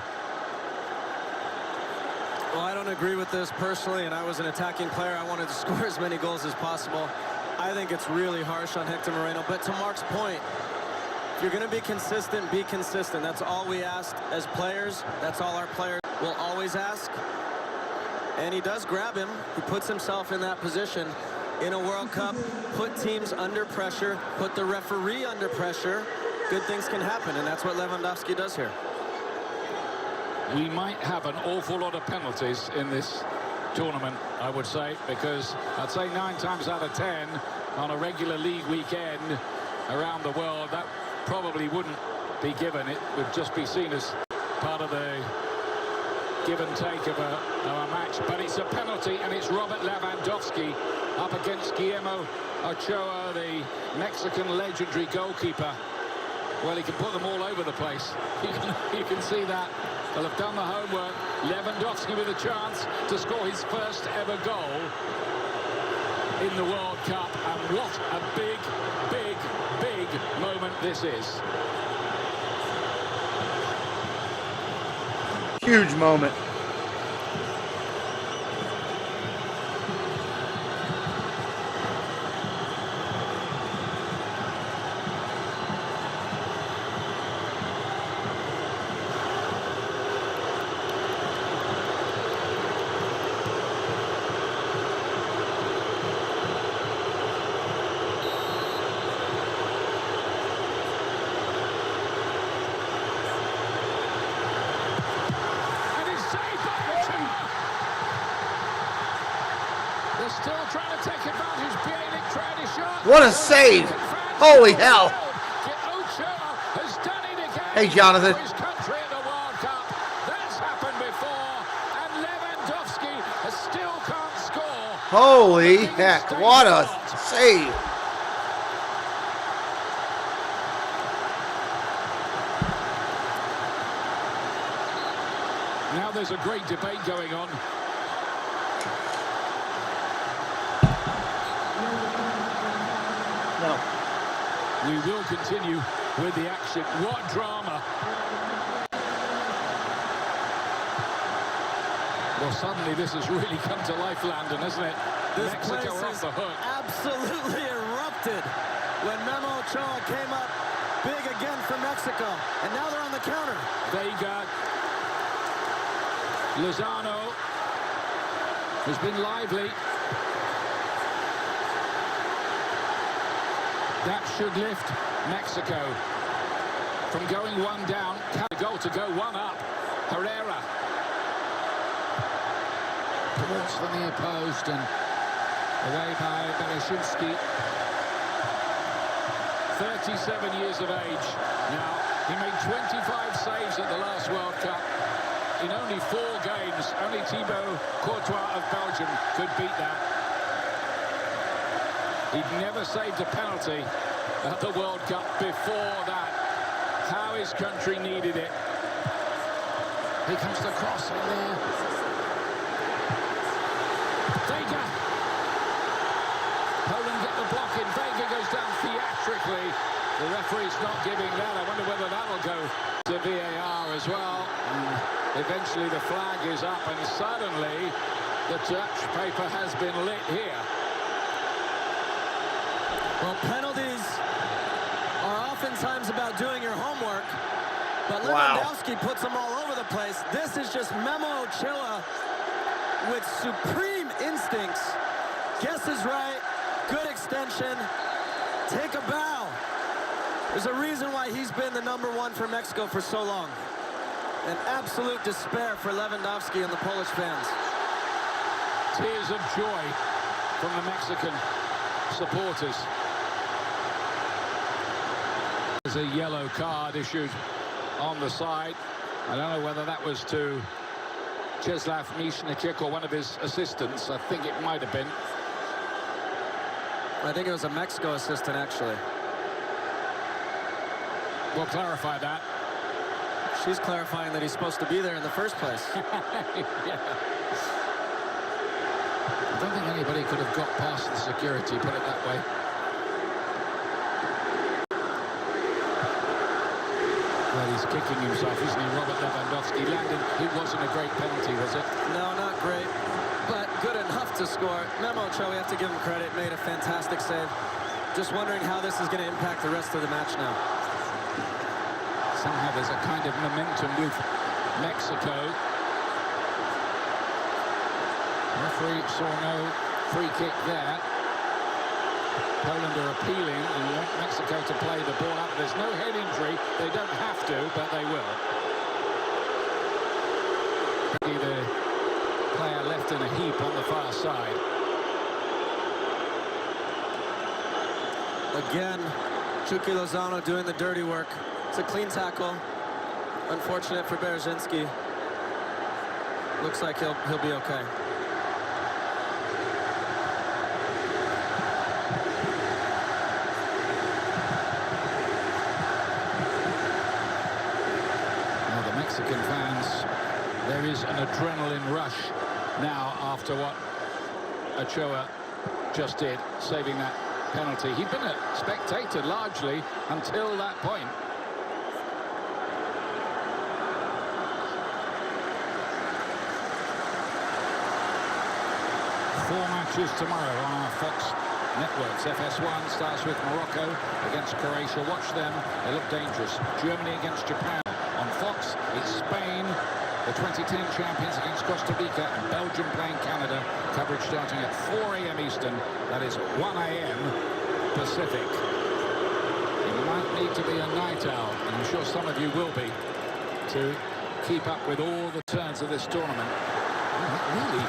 Speaker 14: Well, I don't agree with this personally, and I was an attacking player. I wanted to score as many goals as possible. I think it's really harsh on Hector Moreno. But to Mark's point, if you're going to be consistent, be consistent. That's all we ask as players. That's all our players will always ask. And he does grab him. He puts himself in that position in a World Cup, put teams under pressure, put the referee under pressure. Good things can happen, and that's what Lewandowski does here.
Speaker 11: We might have an awful lot of penalties in this tournament, I would say, because I'd say 9 times out of 10 on a regular league weekend around the world, that probably wouldn't be given. It would just be seen as part of the give and take of a match. But it's a penalty, and it's Robert Lewandowski up against Guillermo Ochoa, the Mexican legendary goalkeeper. Well, he can put them all over the place. You can see that. They'll have done the homework. Lewandowski with a chance to score his first ever goal in the World Cup. And what a big, big, big moment this is.
Speaker 9: Huge moment. What a save! Holy hell! Hey, Jonathan. Holy heck! What a save!
Speaker 11: Now there's a great debate going on.
Speaker 9: No.
Speaker 11: We will continue with the action. What drama! Well, suddenly this has really come to life, Landon, hasn't it?
Speaker 14: This
Speaker 11: Mexico
Speaker 14: place
Speaker 11: off the hook.
Speaker 14: Absolutely erupted when Memo Ochoa came up big again for Mexico, and now they're on the counter.
Speaker 11: Vega, Lozano has been lively. That should lift Mexico from going 1 down. Goal to go 1 up. Herrera towards the near post and away by Bereshinski. 37 years of age now. He made 25 saves at the last World Cup. In only 4 games, only Thibaut Courtois of Belgium could beat that. He'd never saved a penalty at the World Cup before that. How his country needed it. Here comes the cross in there. Vega. Poland get the block in. Vega goes down theatrically. The referee's not giving that. I wonder whether that'll go to VAR as well. And eventually the flag is up, and suddenly the touch paper has been lit here.
Speaker 14: Well, penalties are oftentimes about doing your homework, but
Speaker 9: Wow.
Speaker 14: Lewandowski puts them all over the place. This is just Memo Ochoa with supreme instincts. Guess is right. Good extension. Take a bow. There's a reason why he's been the #1 for Mexico for so long. An absolute despair for Lewandowski and the Polish fans.
Speaker 11: Tears of joy from the Mexican supporters. There's a yellow card issued on the side. I don't know whether that was to Czeslaw Michniczek or one of his assistants. I think it might have been.
Speaker 14: I think it was a Mexico assistant, actually.
Speaker 11: We'll clarify that.
Speaker 14: She's clarifying that he's supposed to be there in the first place.
Speaker 11: Yeah. I don't think anybody could have got past the security, put it that way. Well, he's kicking himself, isn't he? Robert Lewandowski landed. It wasn't a great penalty, was it?
Speaker 14: No, not great, but good enough to score. Memo Ochoa, we have to give him credit, made a fantastic save. Just wondering how this is going to impact the rest of the match now.
Speaker 11: Somehow there's a kind of momentum with Mexico. Referee saw no free kick there. Poland are appealing and want Mexico to play the ball up. There's no head injury. They don't have to, but they will. The player left in a heap on the far side.
Speaker 14: Again, Chucky Lozano doing the dirty work. It's a clean tackle. Unfortunate for Berezzinski. Looks like he'll be okay.
Speaker 11: Now the Mexican fans, there is an adrenaline rush now after what Ochoa just did, saving that penalty. He'd been a spectator largely until that point. 4 matches tomorrow on our Fox networks. FS1 starts with Morocco against Croatia. Watch them, they look dangerous. Germany against Japan. On Fox, it's Spain, the 2010 champions against Costa Rica, and Belgium playing Canada. Coverage starting at 4 a.m. Eastern, that is 1 a.m. Pacific. You might need to be a night owl, and I'm sure some of you will be, to keep up with all the turns of this tournament. Really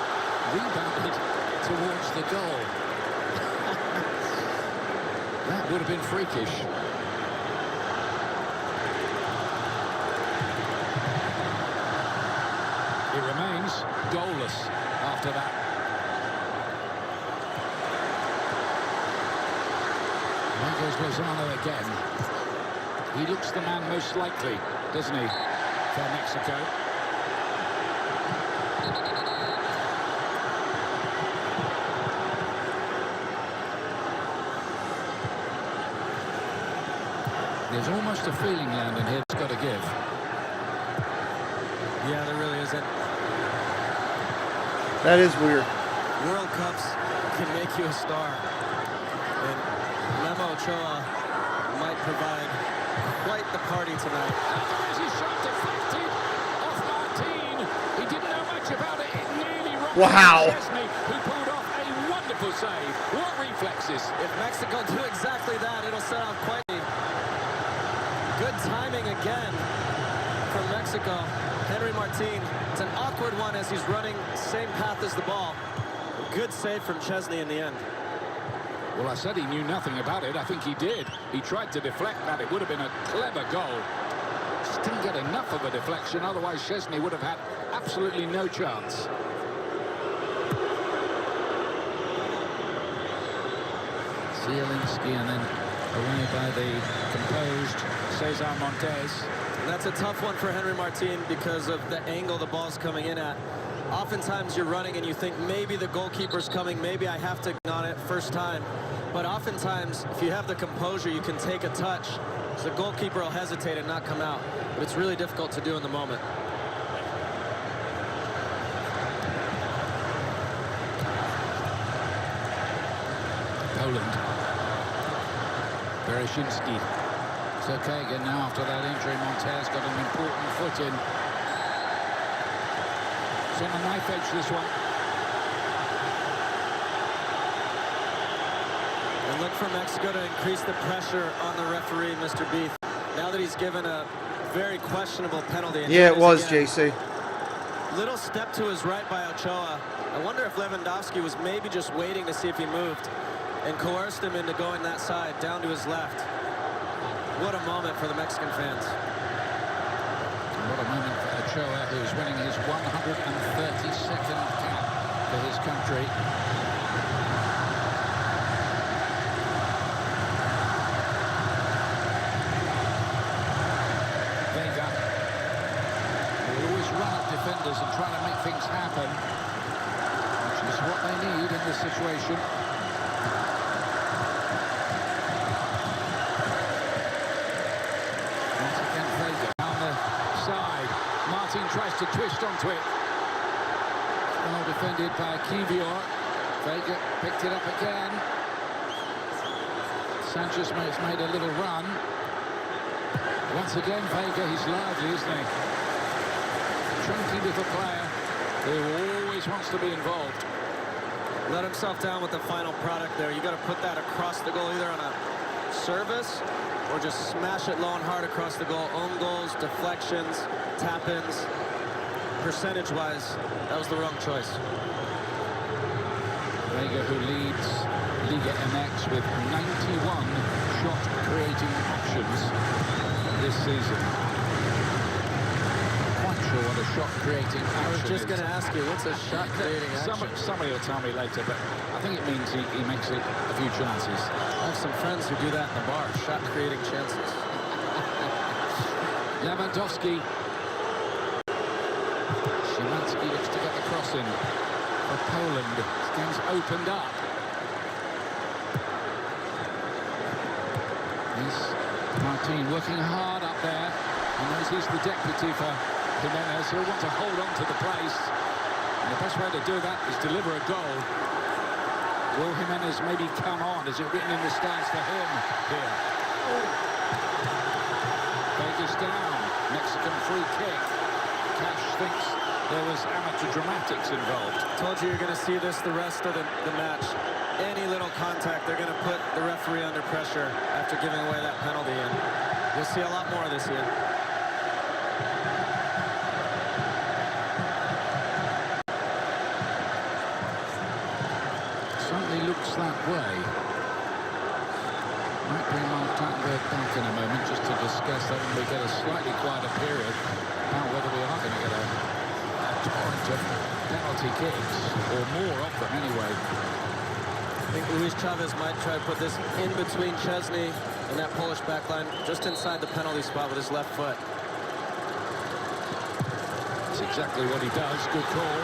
Speaker 11: rebounded towards the goal. That would have been freakish. It remains goalless after that. There goes Lozano again. He looks the man most likely, doesn't he, for Mexico? There's almost a feeling, Landon, here it's got to give.
Speaker 14: Yeah, there really isn't.
Speaker 9: That is weird.
Speaker 14: World Cups can make you a star. And Memo Ochoa might provide quite the party tonight.
Speaker 11: There's his shot deflected off Martin. He didn't know much about it. It nearly rocked
Speaker 9: Wow.
Speaker 11: Chesney, who pulled off a wonderful save. What reflexes.
Speaker 14: If Mexico do exactly that, it'll set out quite good timing again from Mexico. Henry Martin, it's an awkward one as he's running same path as the ball. Good save from Chesney in the end.
Speaker 11: Well, I said he knew nothing about it. I think he did. He tried to deflect that. It would have been a clever goal. Just didn't get enough of a deflection. Otherwise, Chesney would have had absolutely no chance. Zielinski and then away by the composed Cesar Montes.
Speaker 14: And that's a tough one for Henry Martin because of the angle the ball's coming in at. Oftentimes you're running and you think maybe the goalkeeper's coming, maybe I have to get on it first time. But oftentimes, if you have the composure, you can take a touch. So the goalkeeper will hesitate and not come out. But it's really difficult to do in the moment.
Speaker 11: Poland. Bereshinski. It's okay again now after that injury. Monte's got an important foot in. It's on the knife edge, this one.
Speaker 14: And look for Mexico to increase the pressure on the referee, Mr. Beath. Now that he's given a very questionable penalty.
Speaker 9: Yeah, it was, JC.
Speaker 14: Little step to his right by Ochoa. I wonder if Lewandowski was maybe just waiting to see if he moved and coerced him into going that side, down to his left. What a moment for the Mexican fans.
Speaker 11: What a moment for Ochoa, who's winning his 132nd cap for his country. Vega will always run at defenders and try to make things happen, which is what they need in this situation. Tries to twist onto it. Well defended by Kivior. Vega picked it up again. Sanchez has made a little run. Once again, Vega, he's lively, isn't he? Chunky little player who always wants to be involved.
Speaker 14: Let himself down with the final product there. You got to put that across the goal, either on a service or just smash it low and hard across the goal. Own goals, deflections, tap-ins. Percentage-wise, that was the wrong choice.
Speaker 11: Vega, who leads Liga MX with 91 shot-creating options this season. Quite sure what a shot-creating action is.
Speaker 14: I was just going to ask you, what's a shot-creating action?
Speaker 11: Somebody will tell me later, but I think it means he makes a few chances.
Speaker 14: I have some friends who do that in the bar, shot-creating chances.
Speaker 11: Lewandowski. Szymanski looks to get the cross in for Poland. This game's opened up. Here's Martin working hard up there. He knows he's the deputy for Jimenez. He'll want to hold on to the place. And the best way to do that is deliver a goal. Will Jimenez maybe come on? Is it written in the stars for him here? Vega's down. Mexican free kick. Cash thinks there was amateur dramatics involved.
Speaker 14: Told you you're going to see this the rest of the match. Any little contact, they're going to put the referee under pressure after giving away that penalty. And we'll see a lot more of this here.
Speaker 11: Certainly looks that way. Might bring Mark Tattenberg back in a moment just to discuss that when we get a slightly quieter period about whether we are going to get a torrent of penalty kicks, or more of them anyway.
Speaker 14: I think Luis Chavez might try to put this in between Chesney and that Polish backline, just inside the penalty spot with his left foot.
Speaker 11: That's exactly what he does. Good call.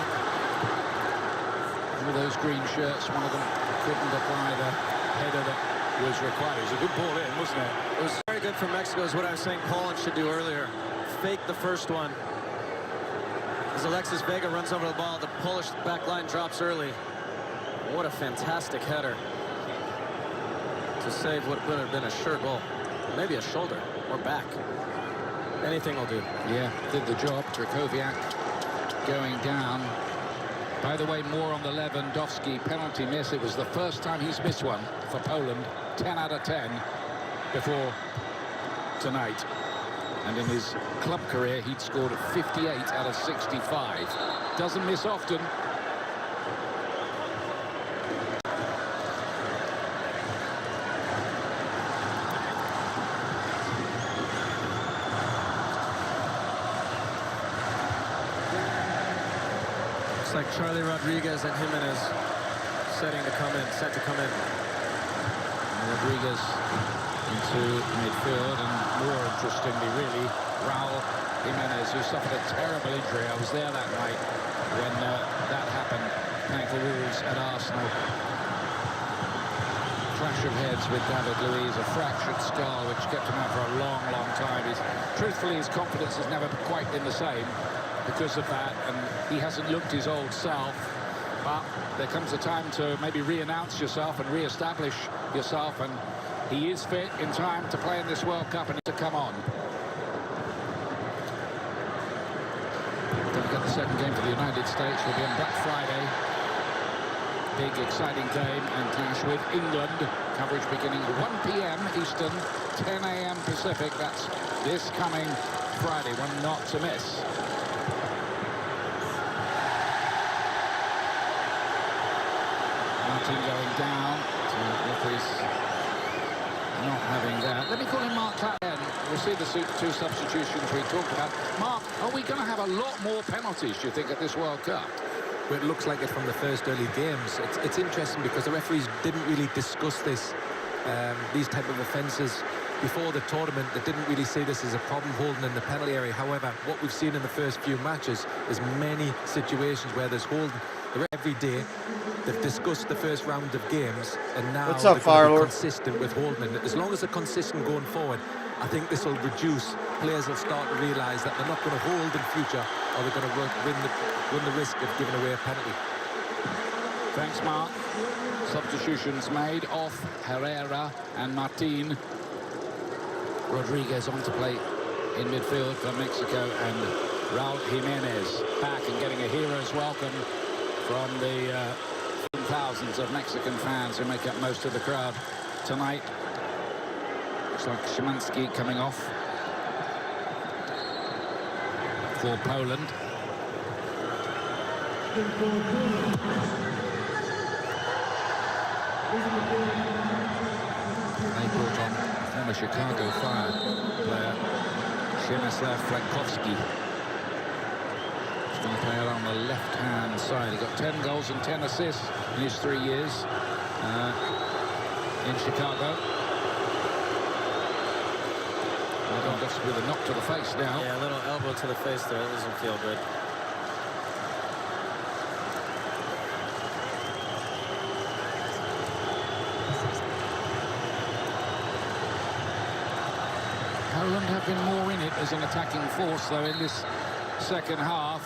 Speaker 11: All those green shirts, one of them couldn't apply the header that was required. It was a good ball in, wasn't it?
Speaker 14: It was very good for Mexico, is what I was saying Poland should do earlier. Fake the first one. As Alexis Vega runs over the ball, the Polish back line drops early. What a fantastic header to save what would have been a sure goal. Maybe a shoulder or back. Anything will do.
Speaker 11: Yeah, did the job. Trakowiak going down. By the way, more on the Lewandowski penalty miss. It was the first time he's missed one for Poland. 10 out of 10 before tonight. And in his club career, he'd scored 58 out of 65. Doesn't miss often.
Speaker 14: Looks like Charlie Rodriguez and Jimenez set to come in.
Speaker 11: And Rodriguez into midfield, and more interestingly, really, Raul Jimenez, who suffered a terrible injury. I was there that night when that happened, playing for Wolves at Arsenal. Clash of heads with David Luiz, a fractured skull which kept him out for a long, long time. Truthfully, his confidence has never quite been the same because of that, and he hasn't looked his old self. But there comes a time to maybe re-announce yourself and re-establish yourself, and he is fit in time to play in this World Cup and to come on. Don't forget the second game for the United States will be on Black Friday. Big, exciting game and clash with England. Coverage beginning at 1 p.m. Eastern, 10 a.m. Pacific. That's this coming Friday, one not to miss. Martin going down to referees not having that. Let me call him Mark Claren. We'll see the two substitutions we talked about. Mark, are we going to have a lot more penalties, do you think, at this World Cup?
Speaker 2: Well, it looks like it from the first early games. It's interesting because the referees didn't really discuss this, these type of offences before the tournament. They didn't really see this as a problem holding in the penalty area. However, what we've seen in the first few matches is many situations where there's holding. Every day they've discussed the first round of games, and now
Speaker 9: what's up,
Speaker 2: they're consistent with holding. And as long as they're consistent going forward, I think this will reduce. Players will start to realise that they're not going to hold in future, or they're going to run the risk of giving away a penalty.
Speaker 11: Thanks, Mark. Substitutions made off Herrera and Martin. Rodriguez on to play in midfield for Mexico, and Raul Jimenez back and getting a hero's welcome from the thousands of Mexican fans who make up most of the crowd tonight. Looks like Szymanski coming off for Poland. They brought on former Chicago Fire player Przemysław Frankowski. He's going to play it on the left-hand side. He got 10 goals and 10 assists in his 3 years in Chicago. Just with a knock to the face now.
Speaker 14: Yeah, a little elbow to the face there. That doesn't feel good.
Speaker 11: Poland have been more in it as an attacking force, though, in this second half.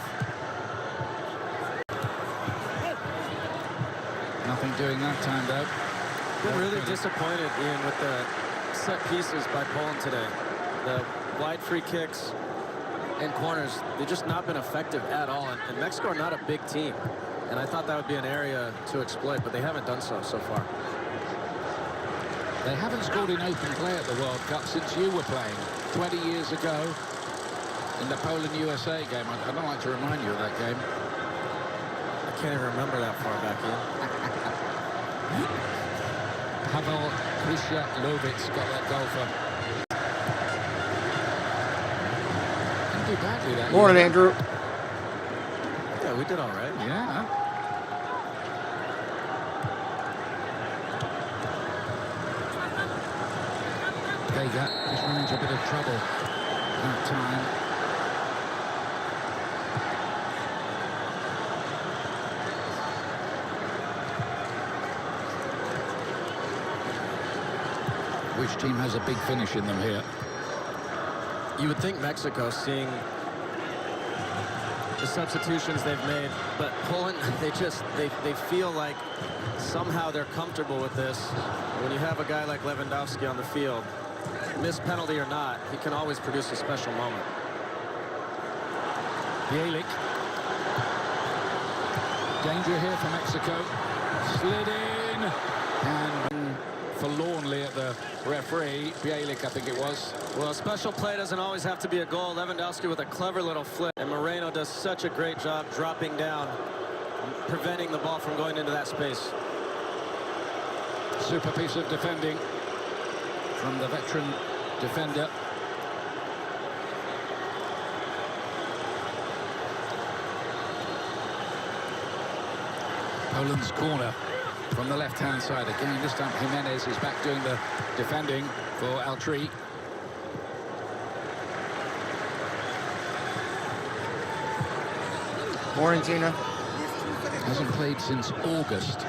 Speaker 11: Nothing doing that time, though.
Speaker 14: Been really disappointed, Ian, with the set pieces by Poland today. The wide free kicks and corners, they've just not been effective at all. And Mexico are not a big team. And I thought that would be an area to exploit, but they haven't done so far.
Speaker 11: They haven't scored in open play at the World Cup since you were playing 20 years ago in the Poland-USA game. I don't like to remind you of that game.
Speaker 14: I can't even remember that far back, Ian.
Speaker 11: Pavel Krysiak-Lovitz got that goal for. Didn't do badly that
Speaker 9: Morning,
Speaker 11: year.
Speaker 9: Andrew.
Speaker 14: Yeah, we did all right.
Speaker 11: Yeah. Vega just ran into a bit of trouble that time. Which team has a big finish in them here?
Speaker 14: You would think Mexico, seeing the substitutions they've made, but Poland, they feel like somehow they're comfortable with this. When you have a guy like Lewandowski on the field, miss penalty or not, he can always produce a special moment.
Speaker 11: Bielik. Danger here for Mexico. Slid in and forlornly at the referee. Bielik, I think it was.
Speaker 14: Well, a special play doesn't always have to be a goal. Lewandowski with a clever little flip, and Moreno does such a great job dropping down, preventing the ball from going into that space.
Speaker 11: Super piece of defending from the veteran defender. Poland's corner. from the left-hand side again. This time Jimenez is back doing the defending for Altri.
Speaker 9: Morning, Tina.
Speaker 11: Hasn't played since August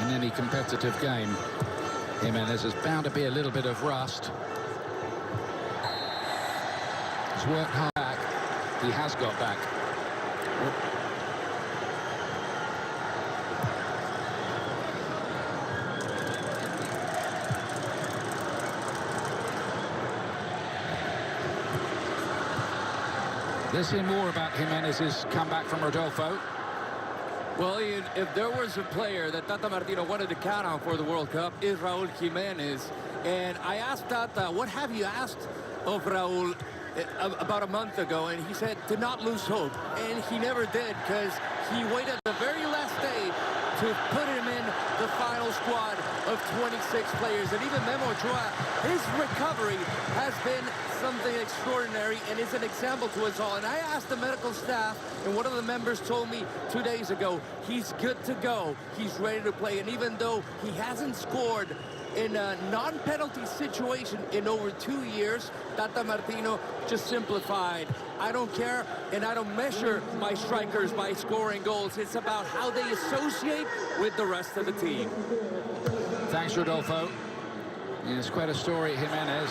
Speaker 11: in any competitive game. Jimenez is bound to be a little bit of rust. He's worked hard back. He has got back. Let's hear more about Jimenez's comeback from Rodolfo.
Speaker 1: Well, Ian, if there was a player that Tata Martino wanted to count on for the World Cup, is Raúl Jiménez. And I asked Tata, what have you asked of Raúl about a month ago? And he said to not lose hope. And he never did, because he waited the very last day to put him in the final squad of 26 players. And even Memo Ochoa, his recovery has been something extraordinary and is an example to us all. And I asked the medical staff, and one of the members told me 2 days ago, he's good to go. He's ready to play. And even though he hasn't scored in a non-penalty situation in over 2 years, Tata Martino just simplified. I don't care, and I don't measure my strikers by scoring goals. It's about how they associate with the rest of the team.
Speaker 11: Thanks, Rodolfo. It's quite a story, Jimenez.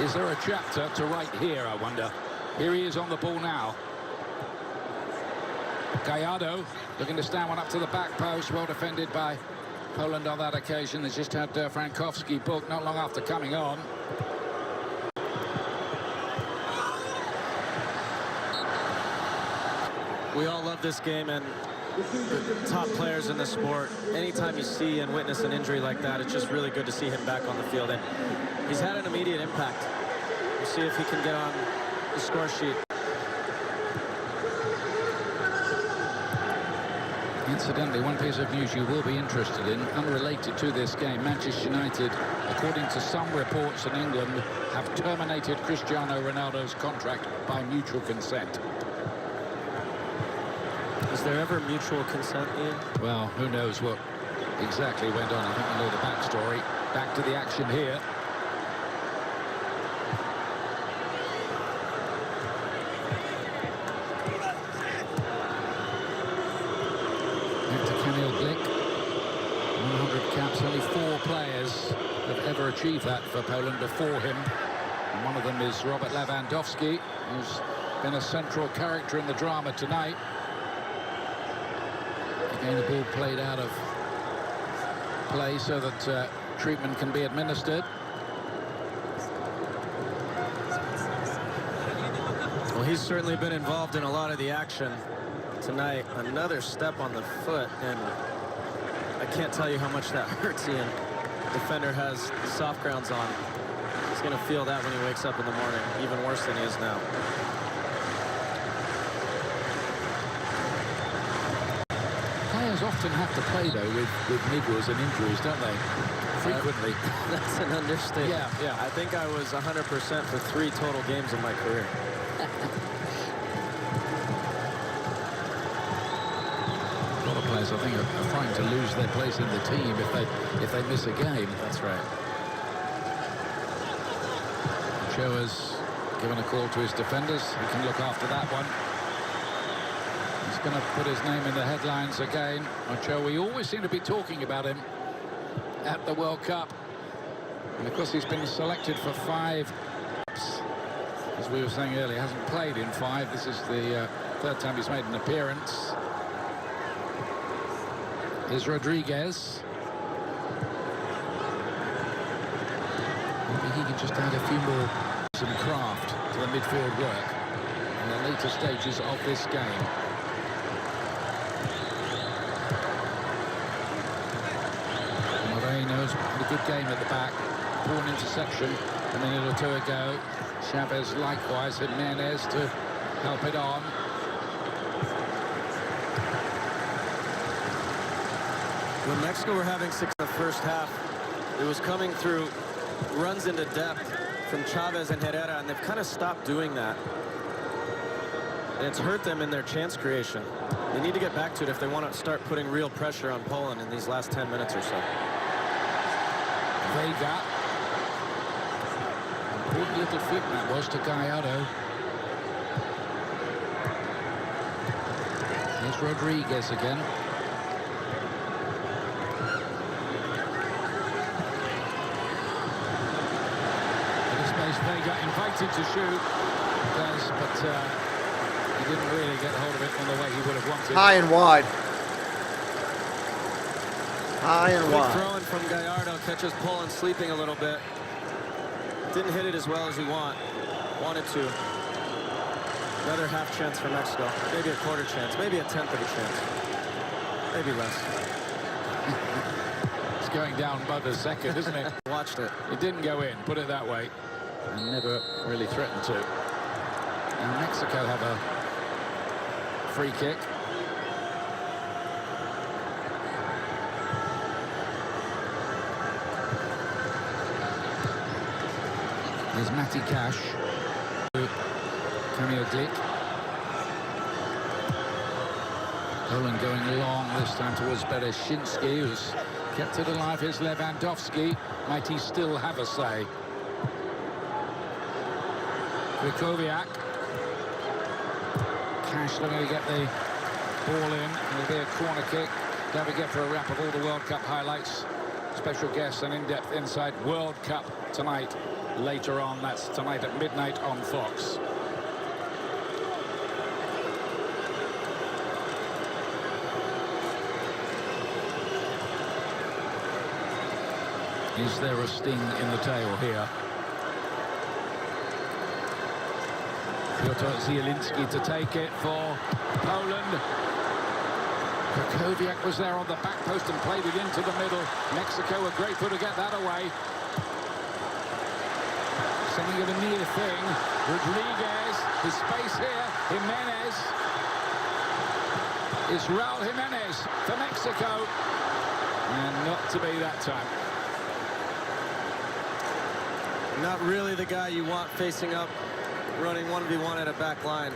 Speaker 11: Is there a chapter to write here, I wonder? Here he is on the ball now. Gallardo looking to stand one up to the back post. Well defended by Poland on that occasion. They just had Frankowski booked not long after coming on.
Speaker 14: We all love this game, and the top players in the sport, anytime you see and witness an injury like that, it's just really good to see him back on the field. And he's had an immediate impact. We'll see if he can get on the score sheet.
Speaker 11: Incidentally, one piece of news you will be interested in, unrelated to this game, Manchester United, according to some reports in England, have terminated Cristiano Ronaldo's contract by mutual consent.
Speaker 14: Is there ever mutual consent, Ian?
Speaker 11: Well, who knows what exactly went on. I think you know the backstory. Back to the action here. Glick, 100 caps, only 4 players have ever achieved that for Poland before him. And one of them is Robert Lewandowski, who's been a central character in the drama tonight. Again, the ball played out of play so that treatment can be administered.
Speaker 14: Well, he's certainly been involved in a lot of the action tonight. Another step on the foot, and I can't tell you how much that hurts, Ian. The defender has soft grounds on. He's going to feel that when he wakes up in the morning, even worse than he is now.
Speaker 11: Players often have to play, though, with niggles and injuries, don't they? Frequently.
Speaker 14: That's an understatement.
Speaker 11: Yeah.
Speaker 14: I think I was 100% for 3 total games in my career.
Speaker 11: Players, I think, are trying to lose their place in the team if they miss a game.
Speaker 14: That's right.
Speaker 11: Ochoa's given a call to his defenders. He can look after that one. He's going to put his name in the headlines again. Ochoa, we always seem to be talking about him at the World Cup. And of course, he's been selected for 5. As we were saying earlier, hasn't played in 5. This is the 3rd time he's made an appearance. Is Rodriguez. Maybe he can just add a few more some craft to the midfield work in the later stages of this game. Moreno's had a good game at the back. Poor interception a minute or 2 ago. Chavez likewise. Jimenez to help it on.
Speaker 14: When Mexico were having 6 in the first half, it was coming through runs into depth from Chavez and Herrera, and they've kind of stopped doing that. And it's hurt them in their chance creation. They need to get back to it if they want to start putting real pressure on Poland in these last 10 minutes or so.
Speaker 11: Vega. Good little flip that was to Gallardo. Here's Rodriguez again. Vega invited to shoot, but he didn't really get hold of it in the way he would have wanted.
Speaker 9: High and wide. High and
Speaker 14: Quick
Speaker 9: wide.
Speaker 14: throwing from Gallardo catches Poland sleeping a little bit. Didn't hit it as well as he wanted to. Another half chance for Mexico. Maybe a quarter chance. Maybe a tenth of a chance. Maybe less.
Speaker 11: It's going down by the second, isn't it?
Speaker 14: Watched it.
Speaker 11: It didn't go in, put it that way. And never really threatened to. Now Mexico have a free kick. There's Matty Cash. Kamil Glik. Poland going long this time towards Bereszyński, who's kept it alive. Here's Lewandowski. Might he still have a say? Krychowiak. Cash looking to get the ball in. It'll be a corner kick. Don't forget, for a wrap of all the World Cup highlights, special guests and in-depth inside World Cup tonight. Later on, that's tonight at midnight on Fox. Is there a sting in the tail here? Piotr Zielinski to take it for Poland. Krychowiak was there on the back post and played it into the middle. Mexico were grateful to get that away. Something of a near thing. Rodriguez, his space here. Jimenez. It's Raul Jimenez for Mexico. And not to be that time.
Speaker 14: Not really the guy you want facing up, running 1v1 at a back line.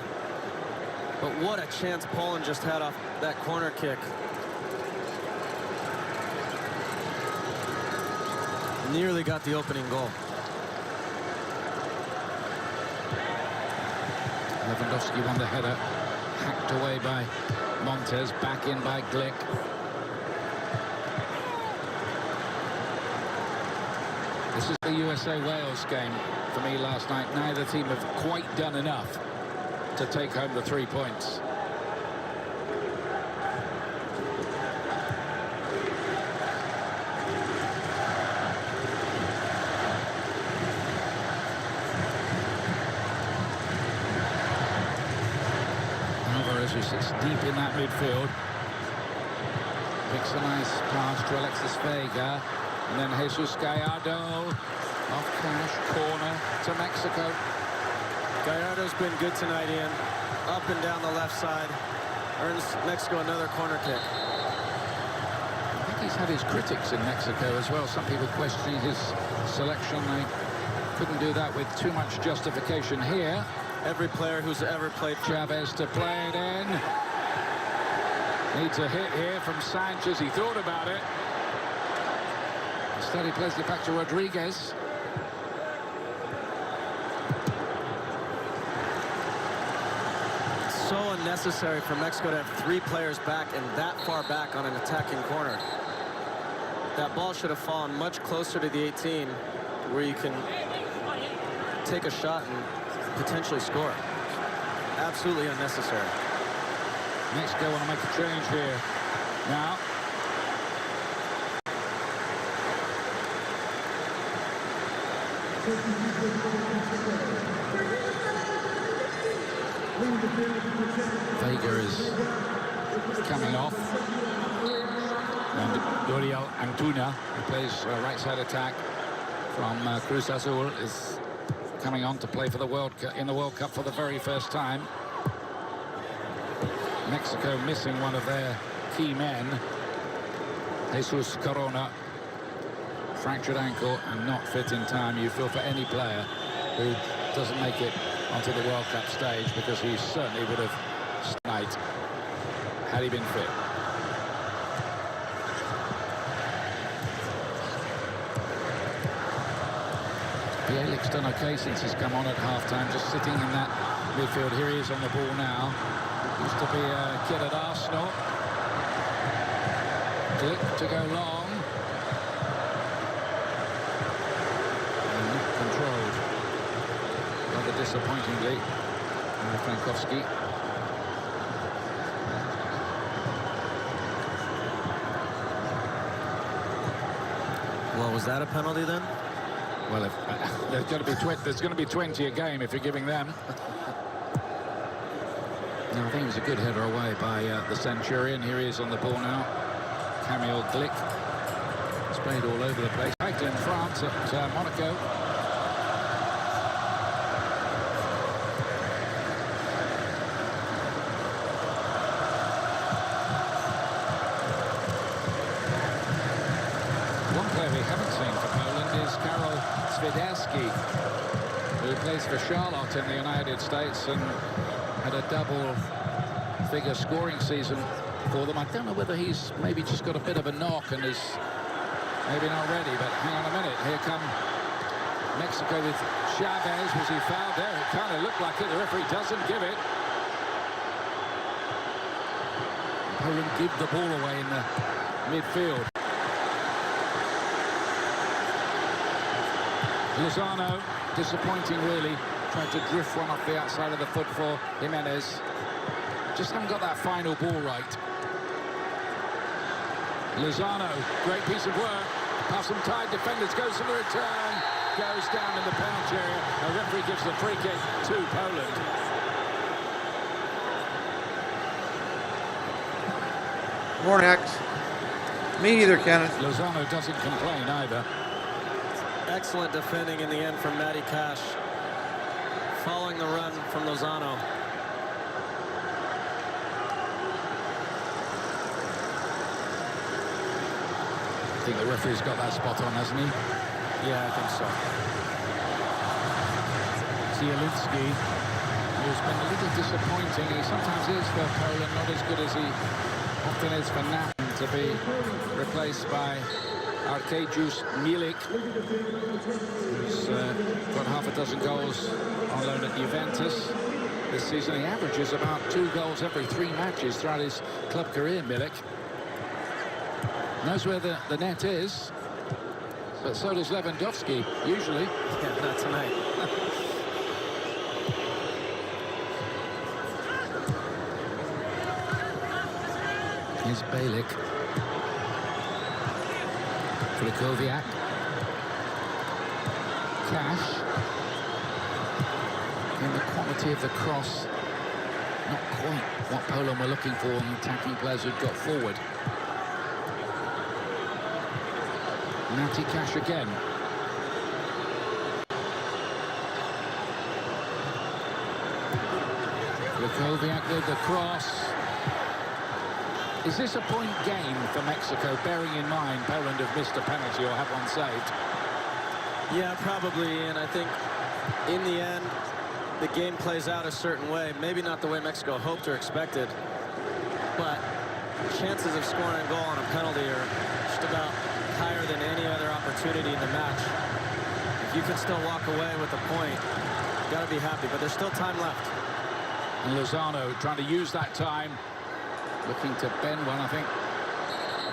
Speaker 14: But what a chance Poland just had off that corner kick. Nearly got the opening goal.
Speaker 11: Lewandowski won the header, hacked away by Montes, back in by Glik. This is the USA-Wales game for me last night. Neither team have quite done enough to take home the 3 points. Alvarez, who sits deep in that midfield, picks a nice pass to Alexis Vega. And then Jesus Gallardo, off Cash, corner to Mexico.
Speaker 14: Gallardo's been good tonight, Ian. Up and down the left side. Earns Mexico another corner kick.
Speaker 11: I think he's had his critics in Mexico as well. Some people questioning his selection. They couldn't do that with too much justification here.
Speaker 14: Every player who's ever played.
Speaker 11: Chavez to play it in. Needs a hit here from Sanchez. He thought about it. Instead, he plays it back to Rodriguez.
Speaker 14: So unnecessary for Mexico to have 3 players back and that far back on an attacking corner. That ball should have fallen much closer to the 18, where you can take a shot and potentially score. Absolutely unnecessary.
Speaker 11: Mexico want to make a change here. Now. Vega is coming off, and Dorial Antuna, who plays right side attack from Cruz Azul, is coming on to play for the in the World Cup for the very first time. Mexico missing one of their key men, Jesus Corona, fractured ankle and not fit in time. You feel for any player who doesn't make it onto the World Cup stage, because he certainly would have stayed had he been fit. Bielik's done okay since he's come on at half-time, just sitting in that midfield. Here he is on the ball now. Used to be a kid at Arsenal. Glick to go long. And controlled. Rather disappointingly. Frankowski.
Speaker 14: Well, was that a penalty then?
Speaker 11: Well, if, there's going to be 20 a game if you're giving them. No, I think it was a good header away by the Centurion. Here he is on the ball now. Kamil Glick. Sprayed all over the place. Right in France at Monaco. One player we haven't seen for Poland is Karol Swiderski, who plays for Charlotte in the United States and had a double-figure scoring season for them. I don't know whether he's maybe just got a bit of a knock and is maybe not ready, but hang on a minute. Here come Mexico with Chavez. Was he fouled there? It kind of looked like it. The referee doesn't give it. Poland give the ball away in the midfield. Lozano, disappointing really. Tried to drift one off the outside of the foot for Jimenez. Just haven't got that final ball right. Lozano, great piece of work. Past some tired defenders, goes for the return. Goes down in the penalty area. A referee gives the free kick to Poland.
Speaker 9: Morning, X. Me either, Kenneth.
Speaker 11: Lozano doesn't complain either.
Speaker 14: Excellent defending in the end from Matty Cash, following the run from Lozano.
Speaker 11: I think the referee's got that spot on, hasn't he?
Speaker 14: Yeah, I think so.
Speaker 11: Zielinski, who's been a little disappointing. He sometimes is for Poland, not as good as he often is for Nappen, to be replaced by Arkadiusz Milik, who's got half a dozen goals on loan at Juventus this season. He averages about 2 goals every 3 matches throughout his club career, Milik. Knows where the net is, but so does Lewandowski, usually.
Speaker 14: Yeah, not tonight.
Speaker 11: Here's Bielik. Krychowiak. Cash. And the quality of the cross, not quite what Poland were looking for in the attacking players who'd got forward. Matty Cash again. Krychowiak with the cross. Is this a point game for Mexico, bearing in mind Poland have missed a penalty or have one saved?
Speaker 14: Yeah, probably, and I think in the end the game plays out a certain way, maybe not the way Mexico hoped or expected, but chances of scoring a goal on a penalty are just about higher than any other opportunity in the match. If you can still walk away with a point, you got to be happy, but there's still time left.
Speaker 11: And Lozano trying to use that time, looking to bend one, I think.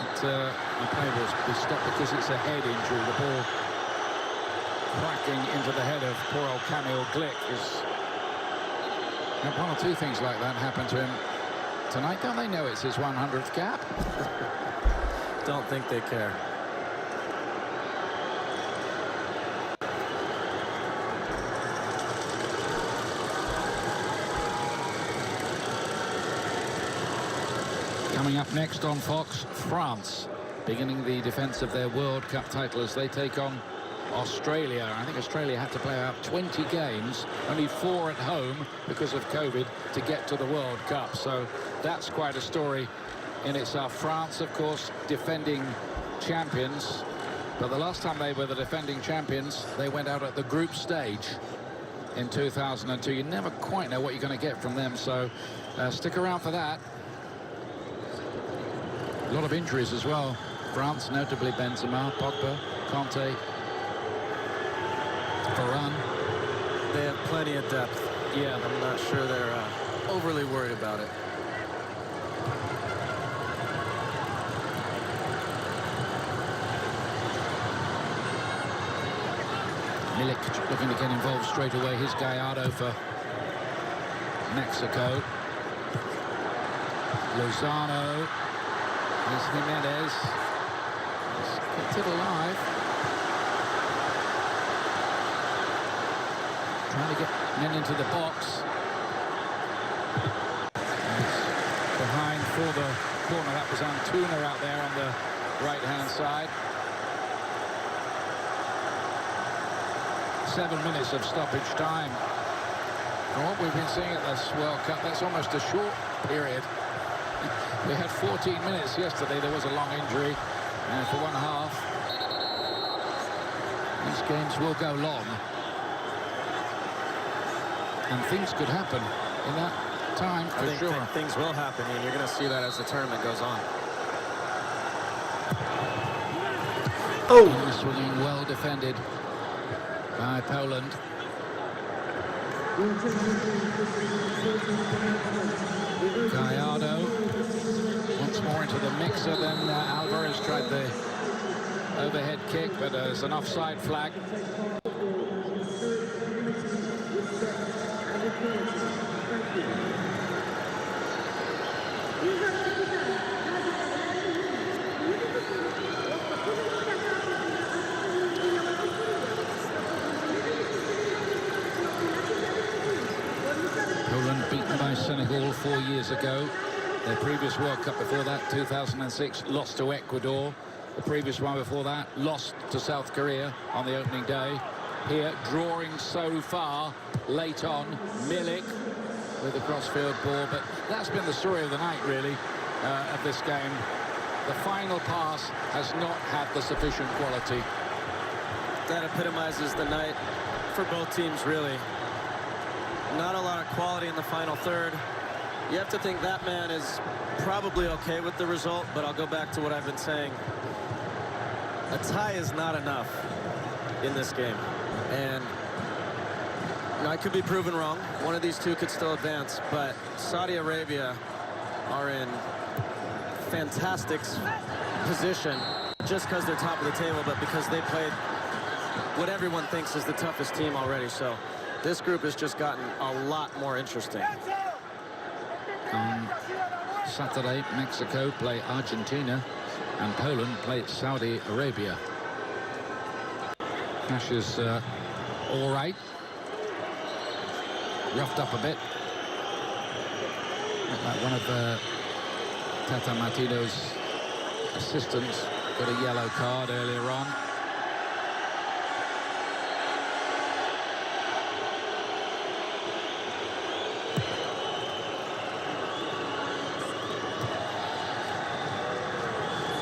Speaker 11: But the play will stop because it's a head injury. The ball cracking into the head of poor old Kamil Glick. And 1 or 2 things like that happen to him tonight. Don't they know it's his 100th cap?
Speaker 14: Don't think they care.
Speaker 11: Coming up next on Fox, France, beginning the defence of their World Cup title as they take on Australia. I think Australia had to play out 20 games, only 4 at home because of COVID to get to the World Cup. So that's quite a story in itself. France, of course, defending champions. But the last time they were the defending champions, they went out at the group stage. in 2002. You never quite know what you're going to get from them, so stick around for that. A lot of injuries as well. France, notably Benzema, Pogba, Conte, Varane.
Speaker 14: They have plenty of depth. Yeah, I'm not sure they're overly worried about it.
Speaker 11: Milik looking to get involved straight away. Here's Gallardo for Mexico. Lozano. Here's Jimenez. He's kept it alive. Trying to get men into the box. And behind for the corner. That was Antuna out there on the right-hand side. 7 minutes of stoppage time. From what we've been seeing at this World Cup, that's almost a short period. We had 14 minutes yesterday. There was a long injury for one half. These games will go long. And things could happen in that time, for sure.
Speaker 14: I think things will happen, and you're going to see that as the tournament goes on.
Speaker 11: Oh! Swinging well defended by Poland. Gallardo once more into the mixer. Then Alvarez tried the overhead kick, but there's an offside flag. Poland beaten by Senegal 4 years ago. Their previous World Cup before that, 2006, lost to Ecuador. The previous one before that, lost to South Korea on the opening day. Here, drawing so far, late on, Milik with a crossfield ball. But that's been the story of the night, really, of this game. The final pass has not had the sufficient quality.
Speaker 14: That epitomizes the night for both teams, really. Not a lot of quality in the final third. You have to think that man is probably okay with the result, but I'll go back to what I've been saying. A tie is not enough in this game. And I could be proven wrong. One of these two could still advance, but Saudi Arabia are in fantastic position just because they're top of the table, but because they played what everyone thinks is the toughest team already. So this group has just gotten a lot more interesting.
Speaker 11: On Saturday, Mexico play Argentina and Poland play Saudi Arabia. Cash is all right. Roughed up a bit. Like one of Tata Martino's assistants got a yellow card earlier on.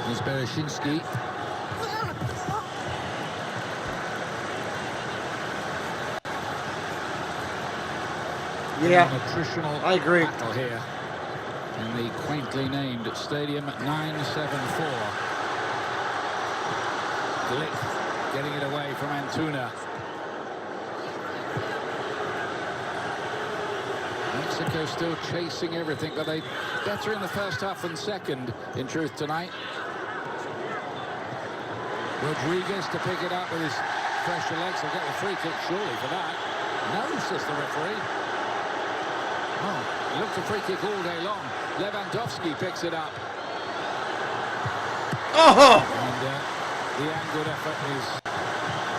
Speaker 11: Here's Bereshinski.
Speaker 9: Yeah,
Speaker 11: nutritional
Speaker 9: I agree.
Speaker 11: Battle here in the quaintly named Stadium 974. Glick getting it away from Antuna. Mexico still chasing everything, but they better in the first half than second, in truth, tonight. Rodriguez to pick it up with his fresher legs. They'll get the free kick surely for that. No, says the referee. Oh, he looked for free kick all day long. Lewandowski picks it up.
Speaker 9: Oh!
Speaker 11: And the angled effort is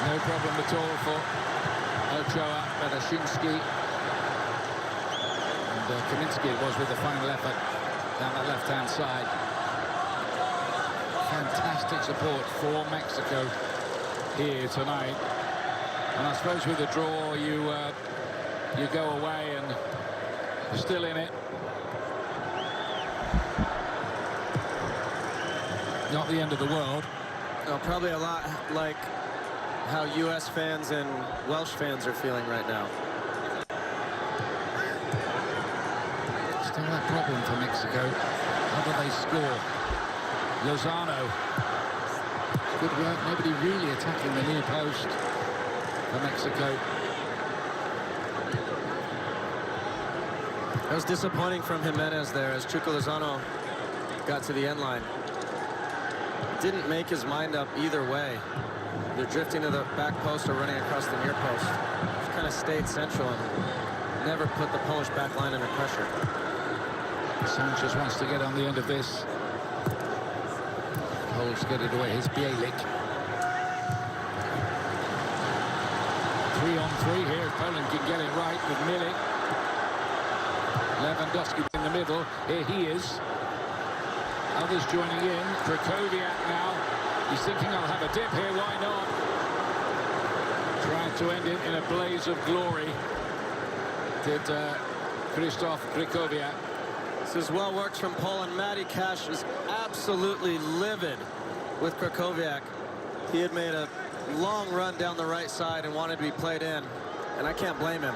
Speaker 11: no problem at all for Ochoa, Bereshinski. And Kaminsky it was with the final effort down that left-hand side. Fantastic support for Mexico here tonight. And I suppose with the draw, you go away and you're still in it. Not the end of the world.
Speaker 14: No, probably a lot like how U.S. fans and Welsh fans are feeling right now.
Speaker 11: Still that problem for Mexico. How do they score? Lozano. Good work. Nobody really attacking the near post for Mexico.
Speaker 14: That was disappointing from Jimenez there as Chuco Lozano got to the end line. Didn't make his mind up either way. They're drifting to the back post or running across the near post. Just kind of stayed central and never put the Polish back line under pressure.
Speaker 11: Sanchez wants to get on the end of this. Poles get it away. Here's Bielik. 3-on-3 here. Poland can get it right with Milik. Lewandowski in the middle. Here he is. Others joining in. Krakowiak now. He's thinking, I'll have a dip here. Why not? Trying to end it in a blaze of glory. Did Krzysztof Krakowiak.
Speaker 14: This is well worked from Poland. Matty Cash is absolutely livid with Krakowiak. He had made a long run down the right side and wanted to be played in, and I can't blame him.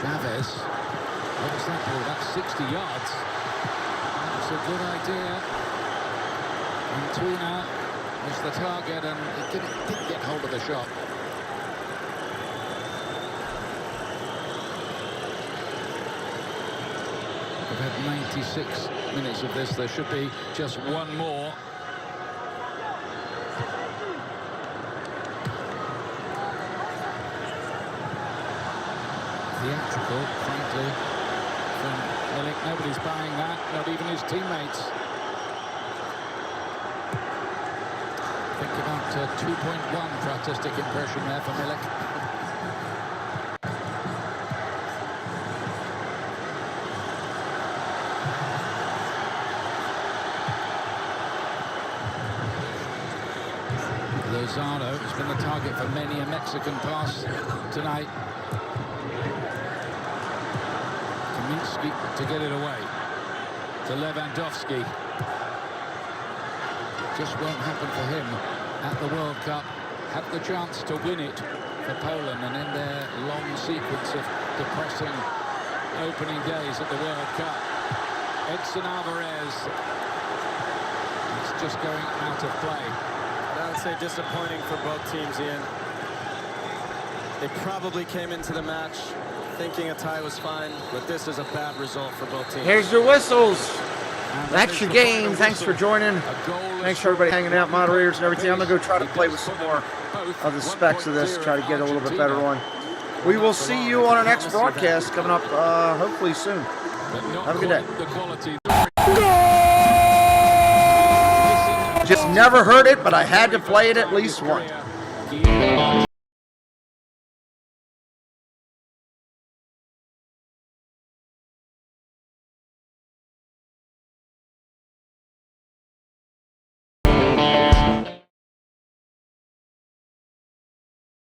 Speaker 11: Chavez. What was that ball? That's 60 yards. That's a good idea. Antuna was the target and it didn't get hold of the shot. We've had 96 minutes of this. There should be just one more. Theatrical, frankly, from Milik. Nobody's buying that, not even his teammates. Think about 2.1 for artistic impression there for Milik. Lozano has been the target for many a Mexican pass tonight. To get it away to Lewandowski. Just won't happen for him at the World Cup. Had the chance to win it for Poland, and in their long sequence of depressing opening days at the World Cup, Edson Alvarez, it's just going out of play.
Speaker 14: I would say disappointing for both teams, Ian. They probably came into the match thinking a tie was fine, but this is a bad result for both teams.
Speaker 9: Here's your whistles. That's your game. Thanks for joining. Thanks for everybody hanging out, moderators and everything. I'm going to go try to play with some more of the specs of this, try to get a little bit better one. We will see you on our next broadcast coming up hopefully soon. Have a good day. Just never heard it, but I had to play it at least once.